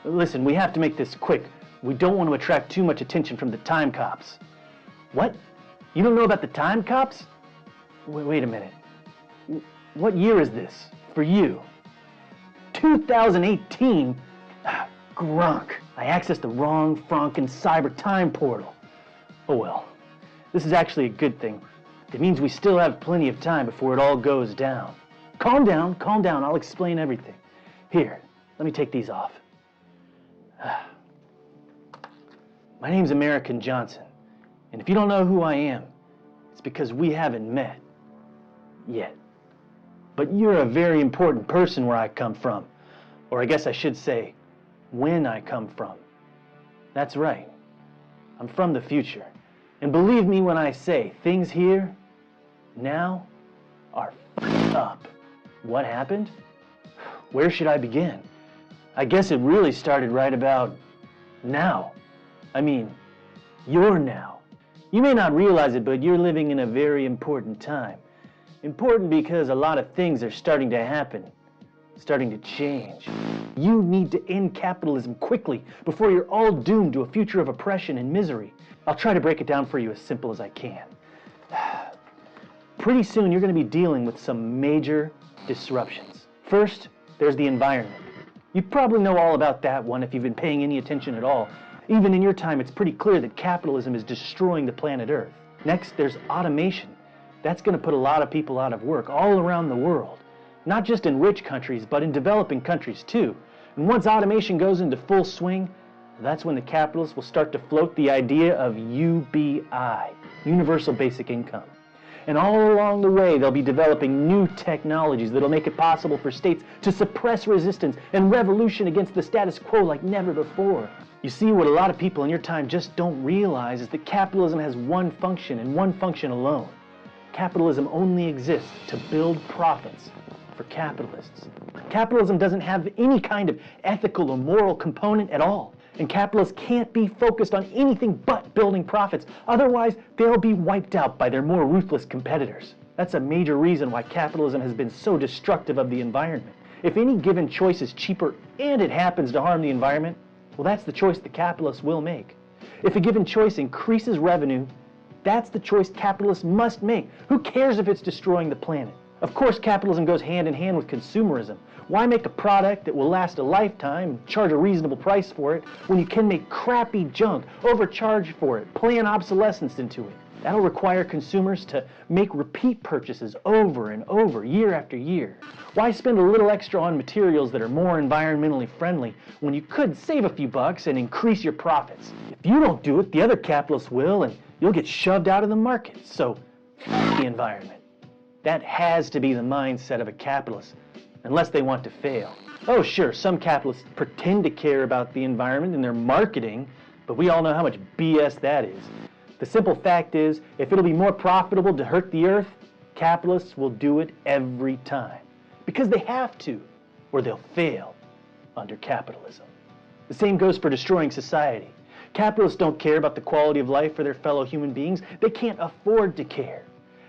Listen, we have to make this quick. We don't want to attract too much attention from the time cops. What? You don't know about the time cops? Wait a minute. What year is this for you? 2018? Grunk. I accessed the wrong Franken cyber time portal. Oh well. This is actually a good thing. It means we still have plenty of time before it all goes down. Calm down, I'll explain everything. Here, let me take these off. My name's American Johnson, and if you don't know who I am, it's because we haven't met yet. But you're a very important person where I come from, or I guess I should say, when I come from. That's right, I'm from the future, and believe me when I say things here, now, are f***ed up. What happened? Where should I begin? I guess it really started right about now. I mean, you're now. You may not realize it, but you're living in a very important time. Important because a lot of things are starting to happen, starting to change. You need to end capitalism quickly before you're all doomed to a future of oppression and misery. I'll try to break it down for you as simple as I can. Pretty soon you're going to be dealing with some major disruptions. First, there's the environment. You probably know all about that one if you've been paying any attention at all. Even in your time, it's pretty clear that capitalism is destroying the planet Earth. Next, there's automation. That's going to put a lot of people out of work all around the world. Not just in rich countries, but in developing countries too. And once automation goes into full swing, that's when the capitalists will start to float the idea of UBI, Universal Basic Income. And all along the way, they'll be developing new technologies that'll make it possible for states to suppress resistance and revolution against the status quo like never before. You see, what a lot of people in your time just don't realize is that capitalism has one function and one function alone. Capitalism only exists to build profits for capitalists. Capitalism doesn't have any kind of ethical or moral component at all. And capitalists can't be focused on anything but building profits. Otherwise, they'll be wiped out by their more ruthless competitors. That's a major reason why capitalism has been so destructive of the environment. If any given choice is cheaper and it happens to harm the environment, well, that's the choice the capitalists will make. If a given choice increases revenue, that's the choice capitalists must make. Who cares if it's destroying the planet? Of course, capitalism goes hand in hand with consumerism. Why make a product that will last a lifetime and charge a reasonable price for it when you can make crappy junk, overcharge for it, plan obsolescence into it? That'll require consumers to make repeat purchases over and over, year after year. Why spend a little extra on materials that are more environmentally friendly when you could save a few bucks and increase your profits? If you don't do it, the other capitalists will, and you'll get shoved out of the market. So, f*** the environment. That has to be the mindset of a capitalist, unless they want to fail. Oh, sure, some capitalists pretend to care about the environment in their marketing, but we all know how much BS that is. The simple fact is, if it'll be more profitable to hurt the earth, capitalists will do it every time. Because they have to, or they'll fail under capitalism. The same goes for destroying society. Capitalists don't care about the quality of life for their fellow human beings. They can't afford to care.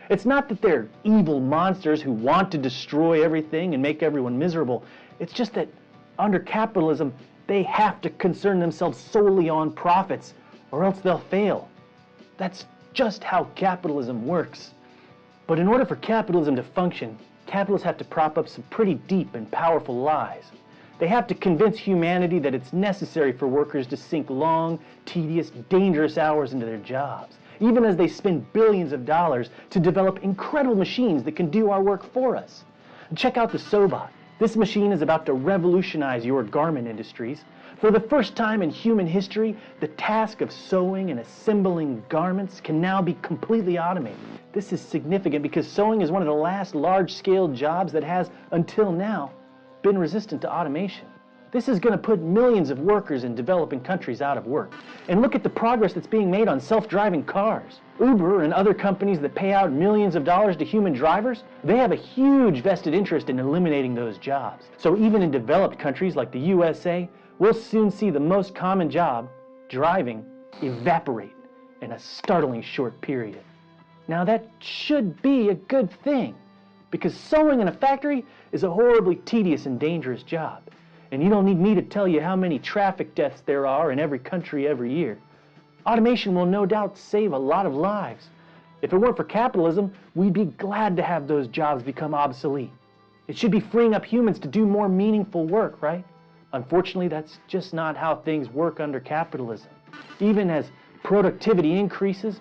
It's not that they're evil monsters who want to destroy everything and make everyone miserable. It's just that under capitalism, they have to concern themselves solely on profits, or else they'll fail. That's just how capitalism works. But in order for capitalism to function, capitalists have to prop up some pretty deep and powerful lies. They have to convince humanity that it's necessary for workers to sink long, tedious, dangerous hours into their jobs, even as they spend billions of dollars to develop incredible machines that can do our work for us. And check out the Sobot. This machine is about to revolutionize your garment industries. For the first time in human history, the task of sewing and assembling garments can now be completely automated. This is significant because sewing is one of the last large-scale jobs that has, until now, been resistant to automation. This is going to put millions of workers in developing countries out of work. And look at the progress that's being made on self-driving cars. Uber and other companies that pay out millions of dollars to human drivers, they have a huge vested interest in eliminating those jobs. So even in developed countries like the USA, we'll soon see the most common job, driving, evaporate in a startling short period. Now that should be a good thing, because sewing in a factory is a horribly tedious and dangerous job. And you don't need me to tell you how many traffic deaths there are in every country every year. Automation will no doubt save a lot of lives. If it weren't for capitalism, we'd be glad to have those jobs become obsolete. It should be freeing up humans to do more meaningful work, right? Unfortunately, that's just not how things work under capitalism. Even as productivity increases,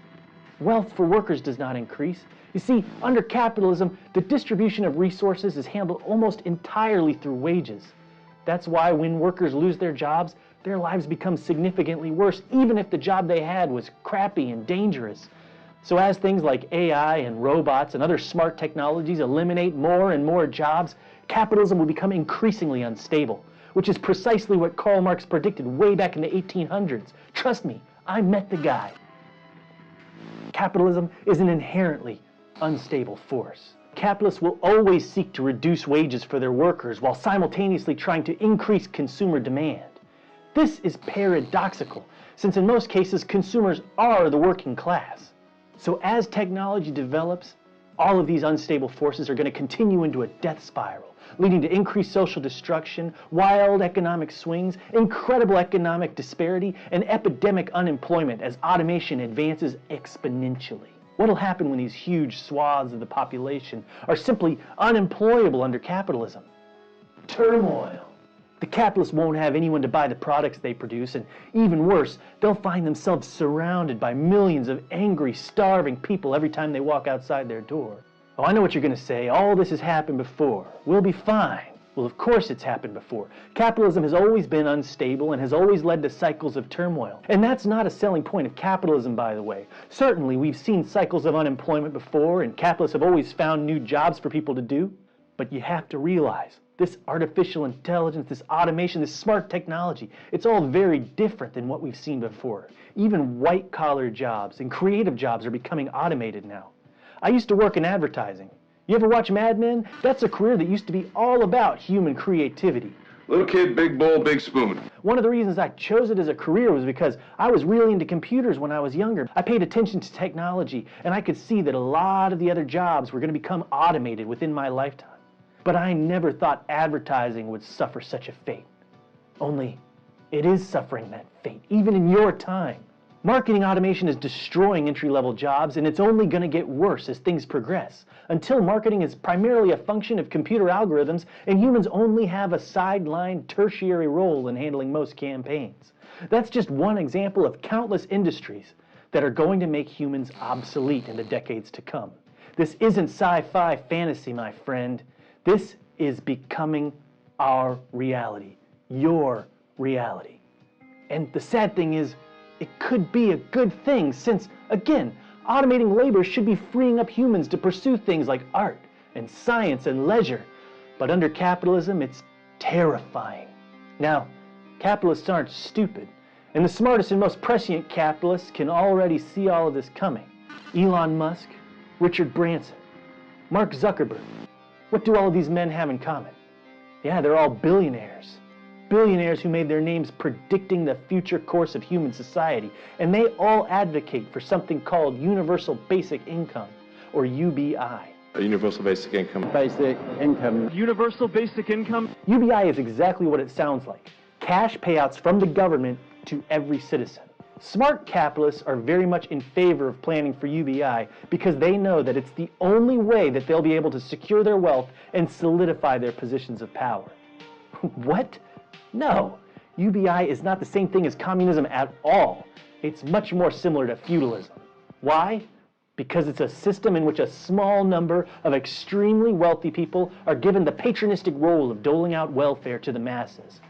wealth for workers does not increase. You see, under capitalism, the distribution of resources is handled almost entirely through wages. That's why when workers lose their jobs, their lives become significantly worse, even if the job they had was crappy and dangerous. So as things like AI and robots and other smart technologies eliminate more and more jobs, capitalism will become increasingly unstable, which is precisely what Karl Marx predicted way back in the 1800s. Trust me, I met the guy. Capitalism is an inherently unstable force. Capitalists will always seek to reduce wages for their workers while simultaneously trying to increase consumer demand. This is paradoxical, since in most cases consumers are the working class. So as technology develops, all of these unstable forces are going to continue into a death spiral, leading to increased social destruction, wild economic swings, incredible economic disparity, and epidemic unemployment as automation advances exponentially. What'll happen when these huge swaths of the population are simply unemployable under capitalism? Turmoil. The capitalists won't have anyone to buy the products they produce, and even worse, they'll find themselves surrounded by millions of angry, starving people every time they walk outside their door. Oh, I know what you're going to say. All this has happened before. We'll be fine. Well, of course it's happened before. Capitalism has always been unstable and has always led to cycles of turmoil. And that's not a selling point of capitalism, by the way. Certainly, we've seen cycles of unemployment before, and capitalists have always found new jobs for people to do. But you have to realize, this artificial intelligence, this automation, this smart technology, it's all very different than what we've seen before. Even white-collar jobs and creative jobs are becoming automated now. I used to work in advertising. You ever watch Mad Men? That's a career that used to be all about human creativity. Little kid, big bowl, big spoon. One of the reasons I chose it as a career was because I was really into computers when I was younger. I paid attention to technology, and I could see that a lot of the other jobs were going to become automated within my lifetime. But I never thought advertising would suffer such a fate. Only, it is suffering that fate, even in your time. Marketing automation is destroying entry-level jobs, and it's only going to get worse as things progress, until marketing is primarily a function of computer algorithms and humans only have a sideline tertiary role in handling most campaigns. That's just one example of countless industries that are going to make humans obsolete in the decades to come. This isn't sci-fi fantasy, my friend. This is becoming our reality, your reality. And the sad thing is, it could be a good thing since, again, automating labor should be freeing up humans to pursue things like art and science and leisure. But under capitalism, it's terrifying. Now, capitalists aren't stupid, and the smartest and most prescient capitalists can already see all of this coming. Elon Musk, Richard Branson, Mark Zuckerberg. What do all of these men have in common? Yeah, they're all billionaires. Billionaires who made their names predicting the future course of human society, and they all advocate for something called Universal Basic Income, or UBI. A universal basic income. Basic income. Universal basic income? UBI is exactly what it sounds like. Cash payouts from the government to every citizen. Smart capitalists are very much in favor of planning for UBI because they know that it's the only way that they'll be able to secure their wealth and solidify their positions of power. What? No, UBI is not the same thing as communism at all. It's much more similar to feudalism. Why? Because it's a system in which a small number of extremely wealthy people are given the patronistic role of doling out welfare to the masses.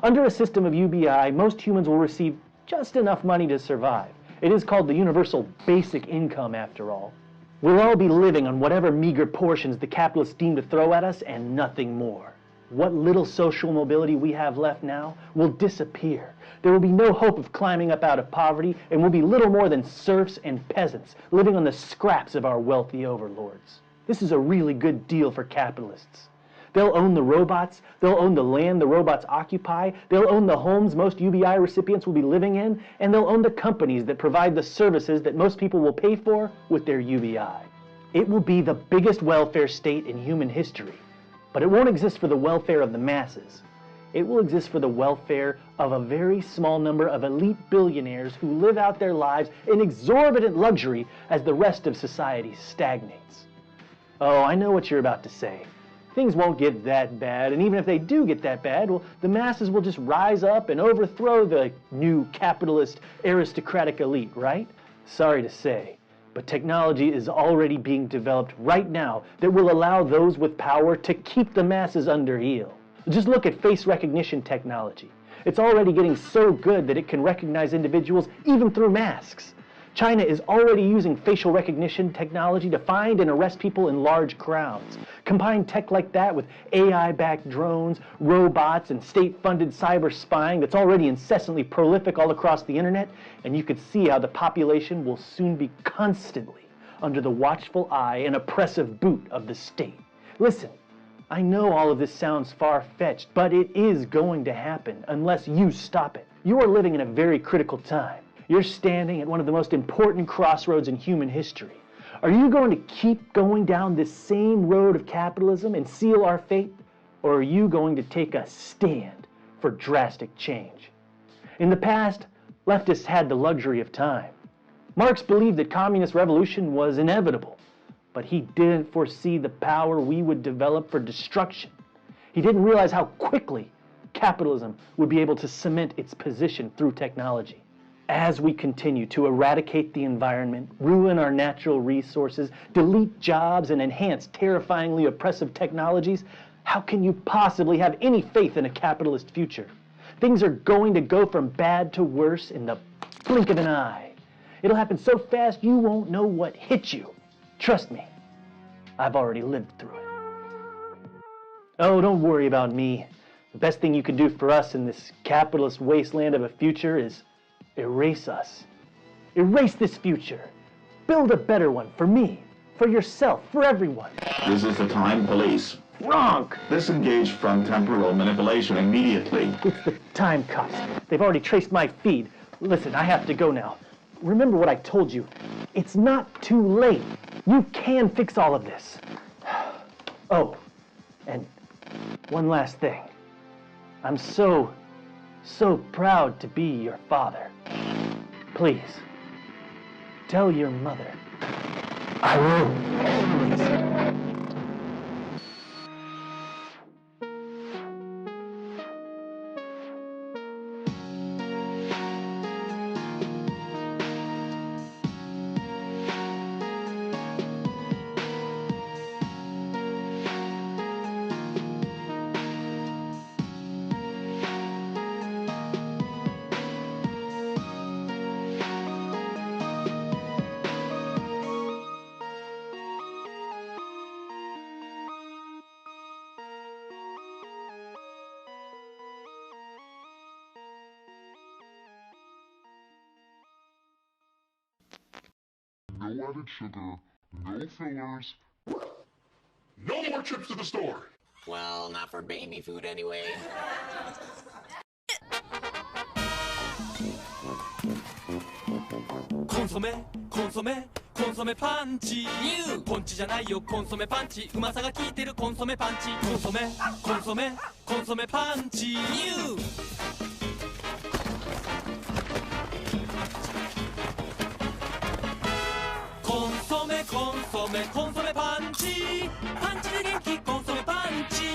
Under a system of UBI, most humans will receive just enough money to survive. It is called the universal basic income, after all. We'll all be living on whatever meager portions the capitalists deem to throw at us and nothing more. What little social mobility we have left now will disappear. There will be no hope of climbing up out of poverty, and we'll be little more than serfs and peasants living on the scraps of our wealthy overlords. This is a really good deal for capitalists. They'll own the robots, they'll own the land the robots occupy, they'll own the homes most UBI recipients will be living in, and they'll own the companies that provide the services that most people will pay for with their UBI. It will be the biggest welfare state in human history, but it won't exist for the welfare of the masses. It will exist for the welfare of a very small number of elite billionaires who live out their lives in exorbitant luxury as the rest of society stagnates. Oh, I know what you're about to say. Things won't get that bad, and even if they do get that bad, well, the masses will just rise up and overthrow the new capitalist aristocratic elite, right? Sorry to say, but technology is already being developed right now that will allow those with power to keep the masses under heel. Just look at face recognition technology. It's already getting so good that it can recognize individuals even through masks. China is already using facial recognition technology to find and arrest people in large crowds. Combine tech like that with AI-backed drones, robots, and state-funded cyber spying that's already incessantly prolific all across the internet, and you could see how the population will soon be constantly under the watchful eye and oppressive boot of the state. Listen, I know all of this sounds far-fetched, but it is going to happen unless you stop it. You are living in a very critical time. You're standing at one of the most important crossroads in human history. Are you going to keep going down this same road of capitalism and seal our fate? Or are you going to take a stand for drastic change? In the past, leftists had the luxury of time. Marx believed that communist revolution was inevitable, but he didn't foresee the power we would develop for destruction. He didn't realize how quickly capitalism would be able to cement its position through technology. As we continue to eradicate the environment, ruin our natural resources, delete jobs, and enhance terrifyingly oppressive technologies, how can you possibly have any faith in a capitalist future? Things are going to go from bad to worse in the blink of an eye. It'll happen so fast you won't know what hit you. Trust me, I've already lived through it. Oh, don't worry about me. The best thing you can do for us in this capitalist wasteland of a future is erase us. Erase this future. Build a better one for me, for yourself, for everyone. This is the time, police. Wrong! Disengage from temporal manipulation immediately. It's the time cops. They've already traced my feed. Listen, I have to go now. Remember what I told you. It's not too late. You can fix all of this. Oh, and one last thing. I'm so proud to be your father. Please, tell your mother. I will always. No added sugar, no fillers. No more trips to the store. Well, not for baby food anyway. Consomme, consomme, consommeパンチ。ポンチじゃないよ、コンソメパンチ。うまさが効いてるコンソメパンチ。コンソメ、コンソメ、コンソメパンチ。コンソメ、コンソメ、コンソメパンチ。パンチで元気、コンソメパンチ。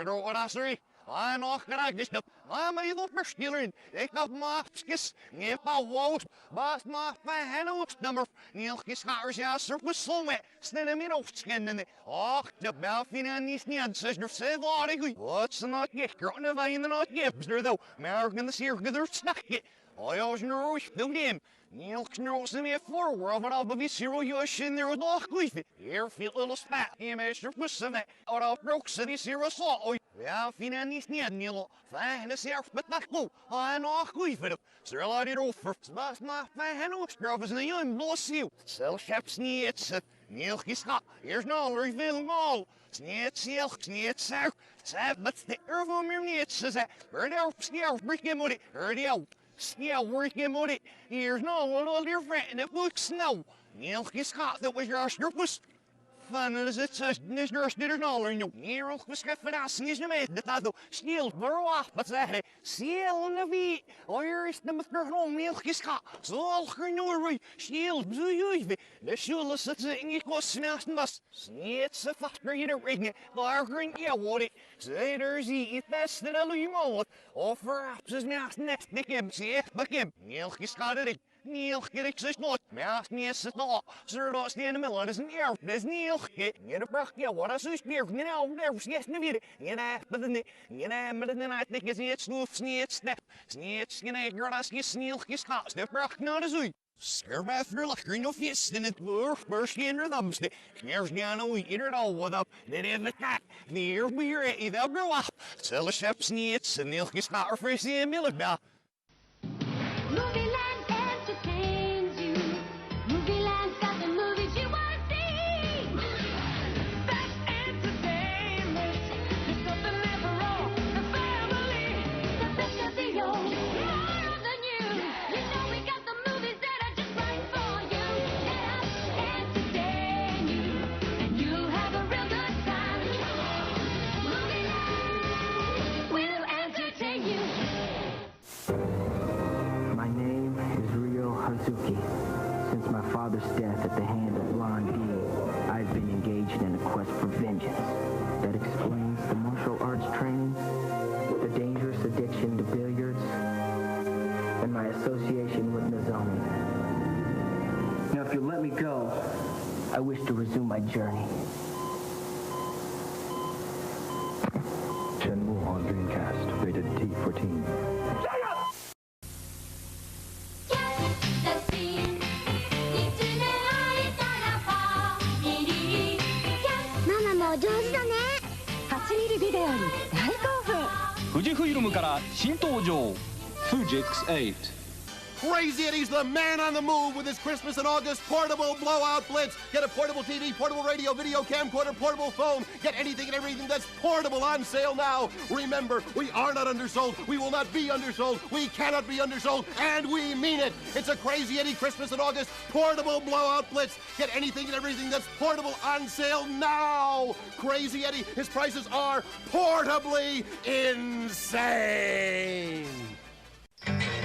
know what I say? I know that I just I'm a little verstiller. Ik heb maafjes, niet maar woord, maar maar fijn nummer. Niet geschaars ja, surplus somme. Snelle min opschenden. Ach, de belfina niet niet zuster ze waar. What's not get grown of in the not gives there though. American the seer gather snack it. I always know do him. Neil knows me forward, but I'll be zero yush in there with all grief. Here, feel little spat. He measure was some out of broke city zero saw. Ja, fina niet niet Neil. Fijn is hier, but not go. I know grief it. Sir, I did over. Smash my fine oostrovers in the young bless you. Sell shaps needs. Neil is hot. Here's no revealing all. Sneet silk, sneet sour. Sab, but the earth of your needs says that. Bird out, scare, breaking with it. Heard out. Yeah, working with it. Here's no little dear friend that looks snow. Neil is hot that was your surplus. Fun as it says, this nurse did it all in you. Neil was scuffing out, sneezing a man. That the steel burrow off, but that seal on the feet. Or is the mother home, Neil is hot. So all her Norway, steel, do you? The shoeless that's in it was smashed bus. It's a factor you don't ring it. Larger and yeah, what it. Say there's eat best that I'll you all. Or perhaps his mask next to him, see, but him. Neil is got it. Neil get it not. Mask needs it not. Sir, don't stand in the middle. It isn't here. There's Neil. Get a brush. Yeah, what I see here. You know, there's yes, never. You know, but then I think it's smooth, sneet, step. Sneet, you know, you're asking Neil, his house. The brush, not as we. Sir, after luck, in your fist, and it burst in your thumbs. Here's down a week, it all with up. Then in the cat. Near be ready, they'll grow up. Sell the shop sneets, and Neil is not refreshing a milk now. Since my father's death at the hand of Blondie, I've been engaged in a quest for vengeance. That explains the martial arts training, the dangerous addiction to billiards, and my association with Nozomi. Now, if you'll let me go, I wish to resume my journey. Shenmue on Dreamcast, rated T14. Fujifilm から新登場 Fujix 8 Crazy Eddie's the man on the move with his Christmas in August portable blowout blitz. Get a portable TV, portable radio, video camcorder, portable phone. Get anything and everything that's portable on sale now. Remember, we are not undersold. We will not be undersold. We cannot be undersold, and we mean it. It's a Crazy Eddie Christmas in August portable blowout blitz. Get anything and everything that's portable on sale now. Crazy Eddie, his prices are portably insane.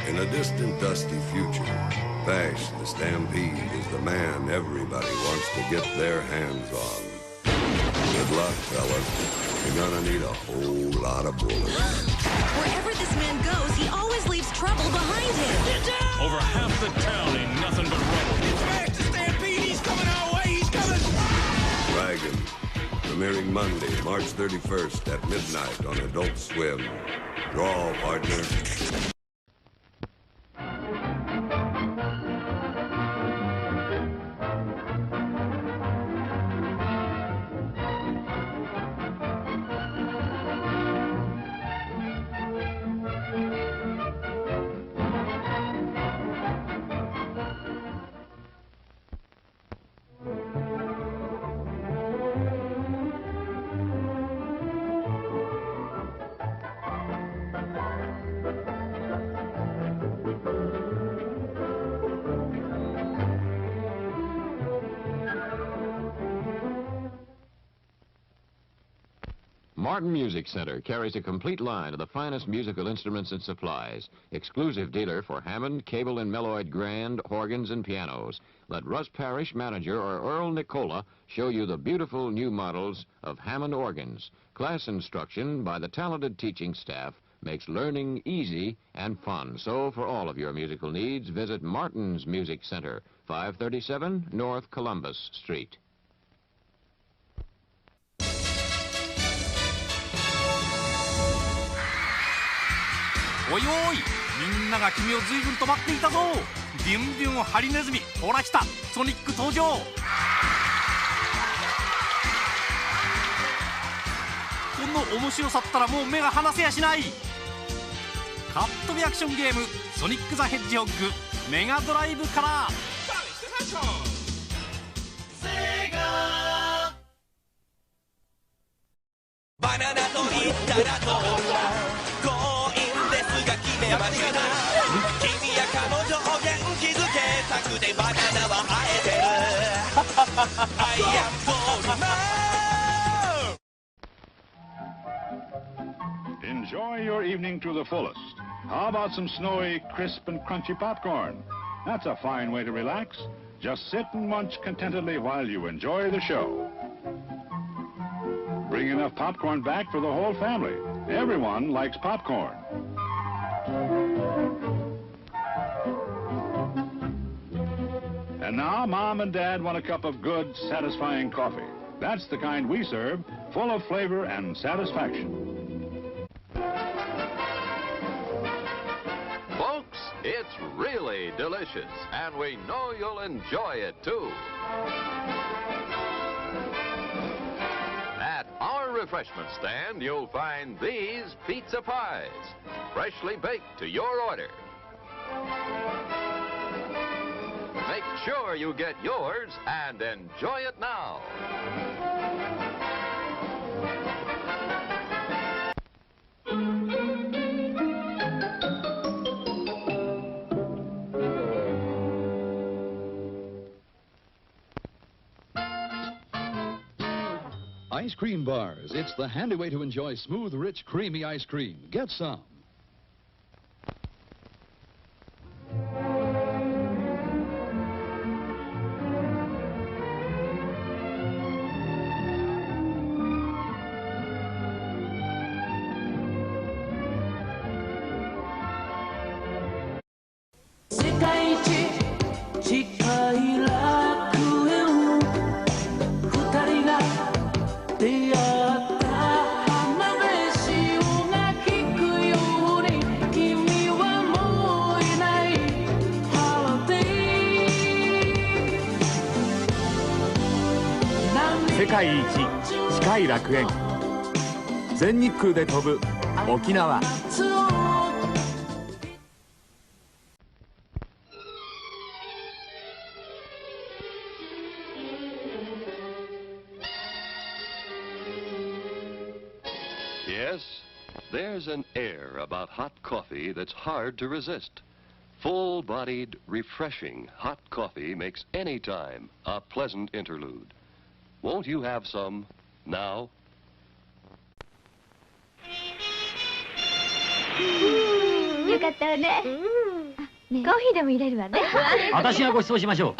In a distant, dusty future, Bash the Stampede is the man everybody wants to get their hands on. Good luck, fellas. You're gonna need a whole lot of bullets. Wherever this man goes, he always leaves trouble behind him. Over half the town ain't nothing but rubble. It's Bash the Stampede. He's coming our way. He's coming. Dragon, premiering Monday, March 31st at midnight on Adult Swim. Draw, partner. Martin Music Center carries a complete line of the finest musical instruments and supplies. Exclusive dealer for Hammond, Cable, and Melloid grand organs and pianos. Let Russ Parrish, manager, or Earl Nicola show you the beautiful new models of Hammond organs. Class instruction by the talented teaching staff makes learning easy and fun. So for all of your musical needs, visit Martin's Music Center, 537 North Columbus Street. おいおい、みんなが君を随分と待っていたぞ。ビュンビュンハリネズミ、ほら来た、ソニック登場。この面白さったらもう目が離せやしない。カットリアクションゲームソニック・ザ・ヘッジホッグメガドライブから。バナナと言ったらどうだ、強引ですが決めました。君や彼女を元気づけたくてバナナは生えてる。I am Baltimore. Enjoy your evening to the fullest. How about some snowy, crisp, and crunchy popcorn? That's a fine way to relax. Just sit and munch contentedly while you enjoy the show. Bring enough popcorn back for the whole family. Everyone likes popcorn. And now, Mom and Dad want a cup of good, satisfying coffee. That's the kind we serve, full of flavor and satisfaction. Folks, it's really delicious, and we know you'll enjoy it, too. At our refreshment stand, you'll find these pizza pies, freshly baked to your order. Make sure you get yours and enjoy it now. Ice cream bars. It's the handy way to enjoy smooth, rich, creamy ice cream. Get some. Yes, there's an air about hot coffee that's hard to resist. Full-bodied, refreshing hot coffee makes any time a pleasant interlude. Won't you have some now? よかったわね。コーヒーでも入れるわね。私がご馳走しましょう。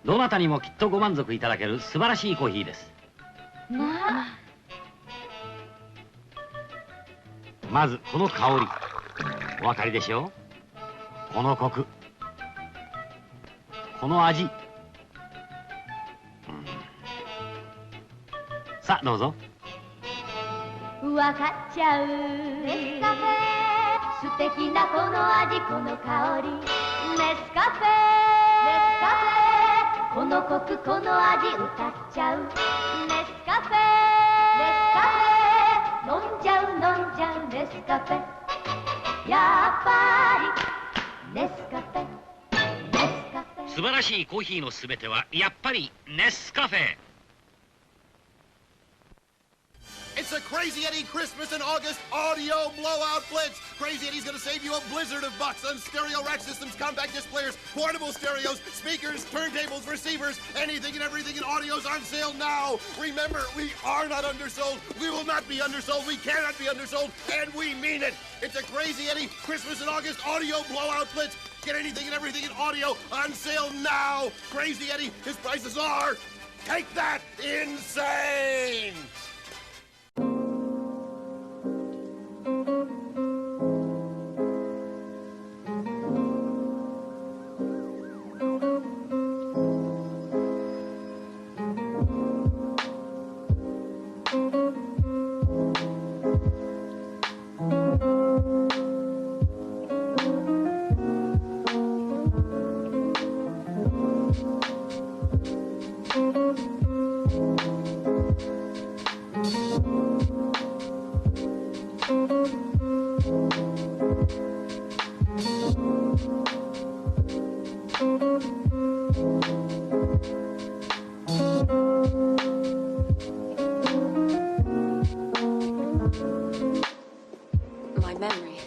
どなたにもきっとご満足いただける素晴らしいコーヒーです。まずこの香り、お分かりでしょう？このコク、この味。さあどうぞ。わかっちゃう。ネスカフェ、素敵なこの味、この香り。ネスカフェ、ネスカフェ、このコク、この味、歌っちゃう。ネスカフェ、ネスカフェ、飲んじゃう、飲んじゃう、ネスカフェ。やっぱりネスカフェ、ネスカフェ。素晴らしいコーヒーのすべてはやっぱりネスカフェ。It's the Crazy Eddie Christmas in August audio blowout blitz. Crazy Eddie's going to save you a blizzard of bucks on stereo rack systems, compact disc players, portable stereos, speakers, turntables, receivers, anything and everything in audio's on sale now. Remember, we are not undersold. We will not be undersold. We cannot be undersold, and we mean it. It's a Crazy Eddie Christmas in August audio blowout blitz. Get anything and everything in audio on sale now. Crazy Eddie, his prices are, take that, insane! My memory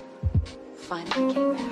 finally came back.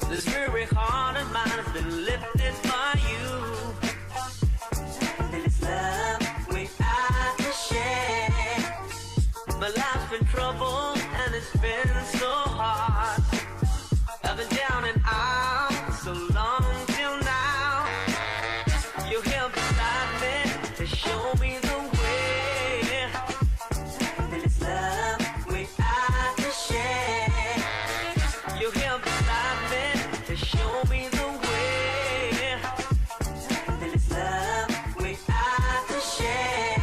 This very heart of mine has been lifted by you. And it's love we have to share. My life's been trouble and it's been so hard. I've been down and out so long till now. You're here beside me to show me the way. And it's love we have to share. You're here beside me to show me the way. And it's love we have to share.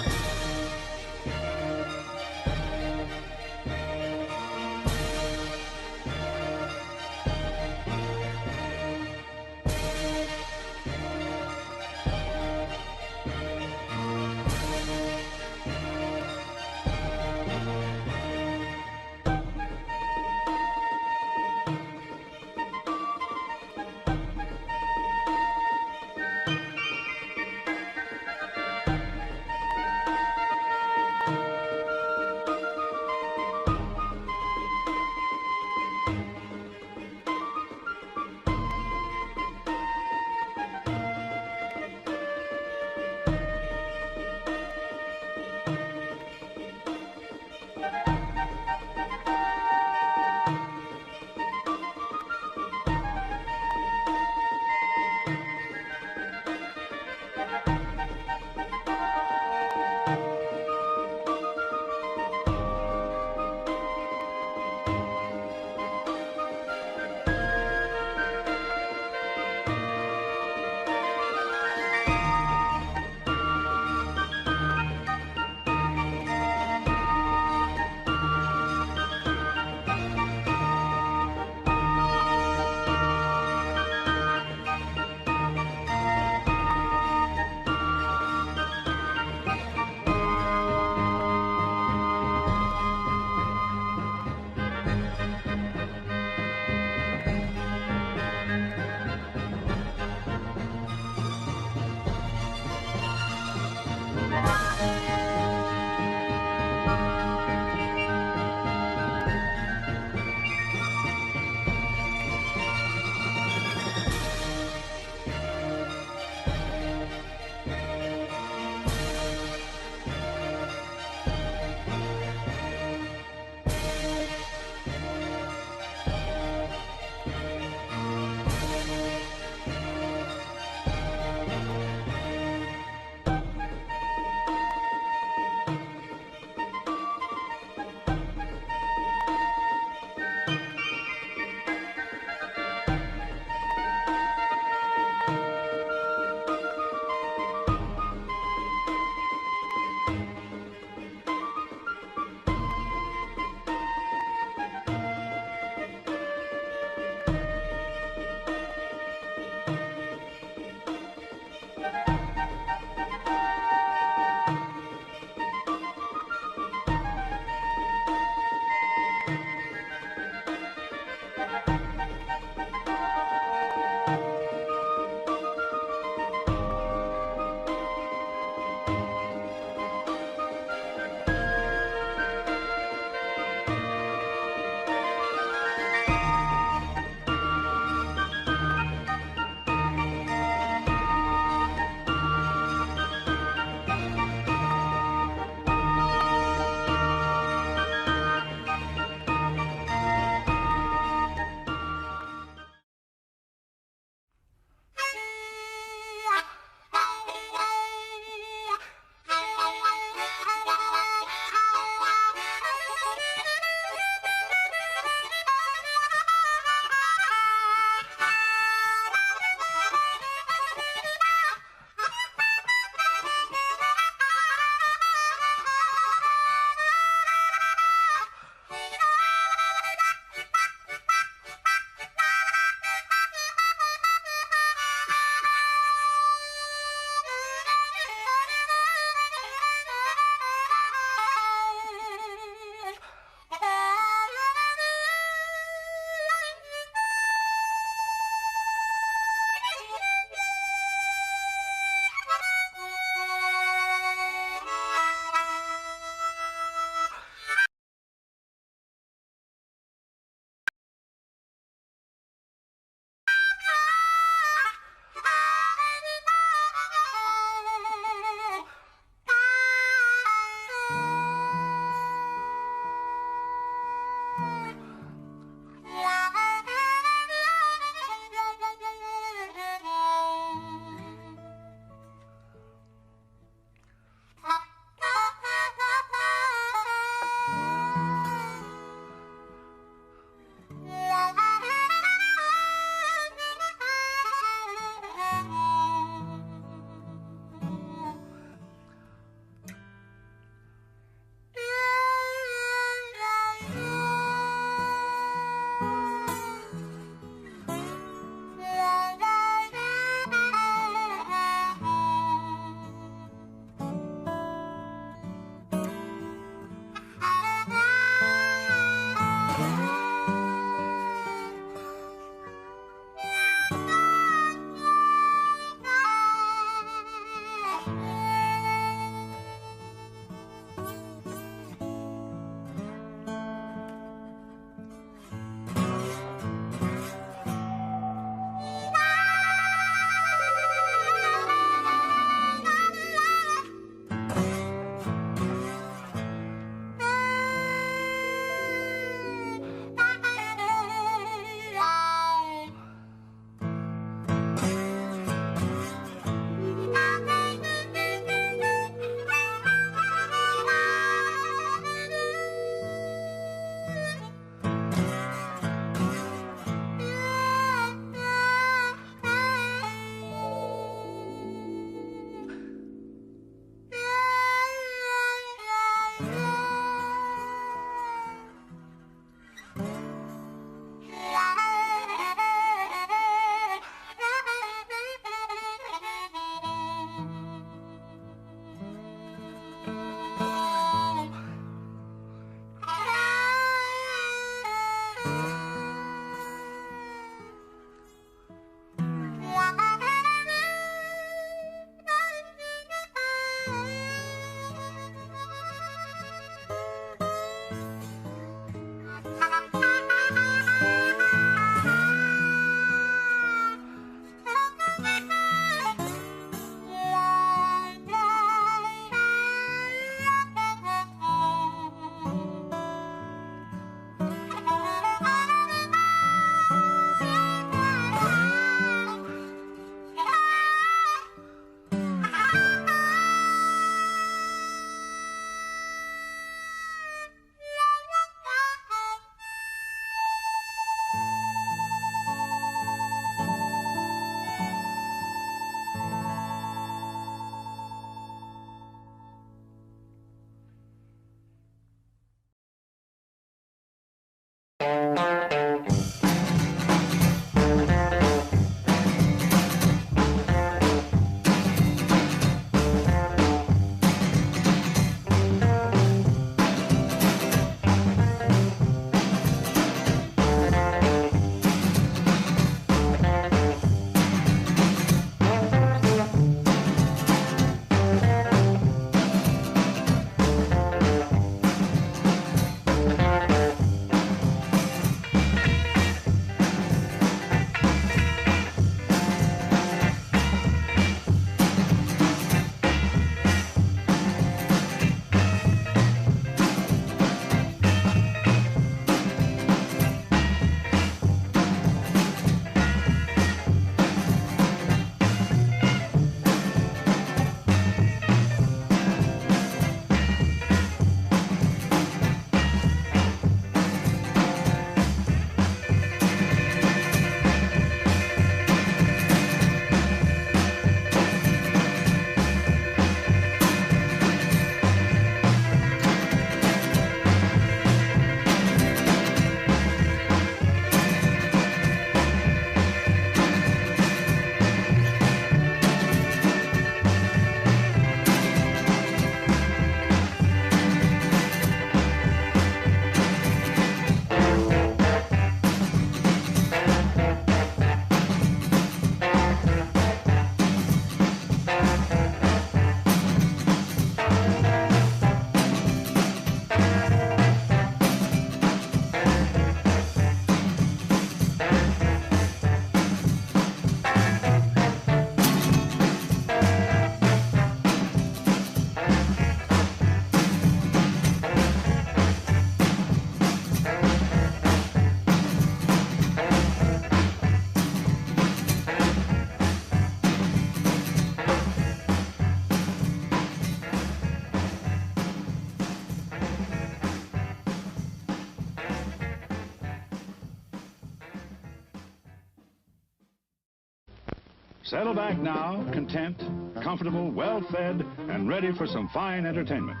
Settle back now, content, comfortable, well-fed, and ready for some fine entertainment.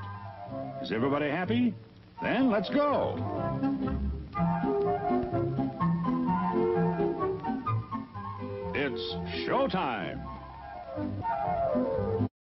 Is everybody happy? Then let's go. It's showtime.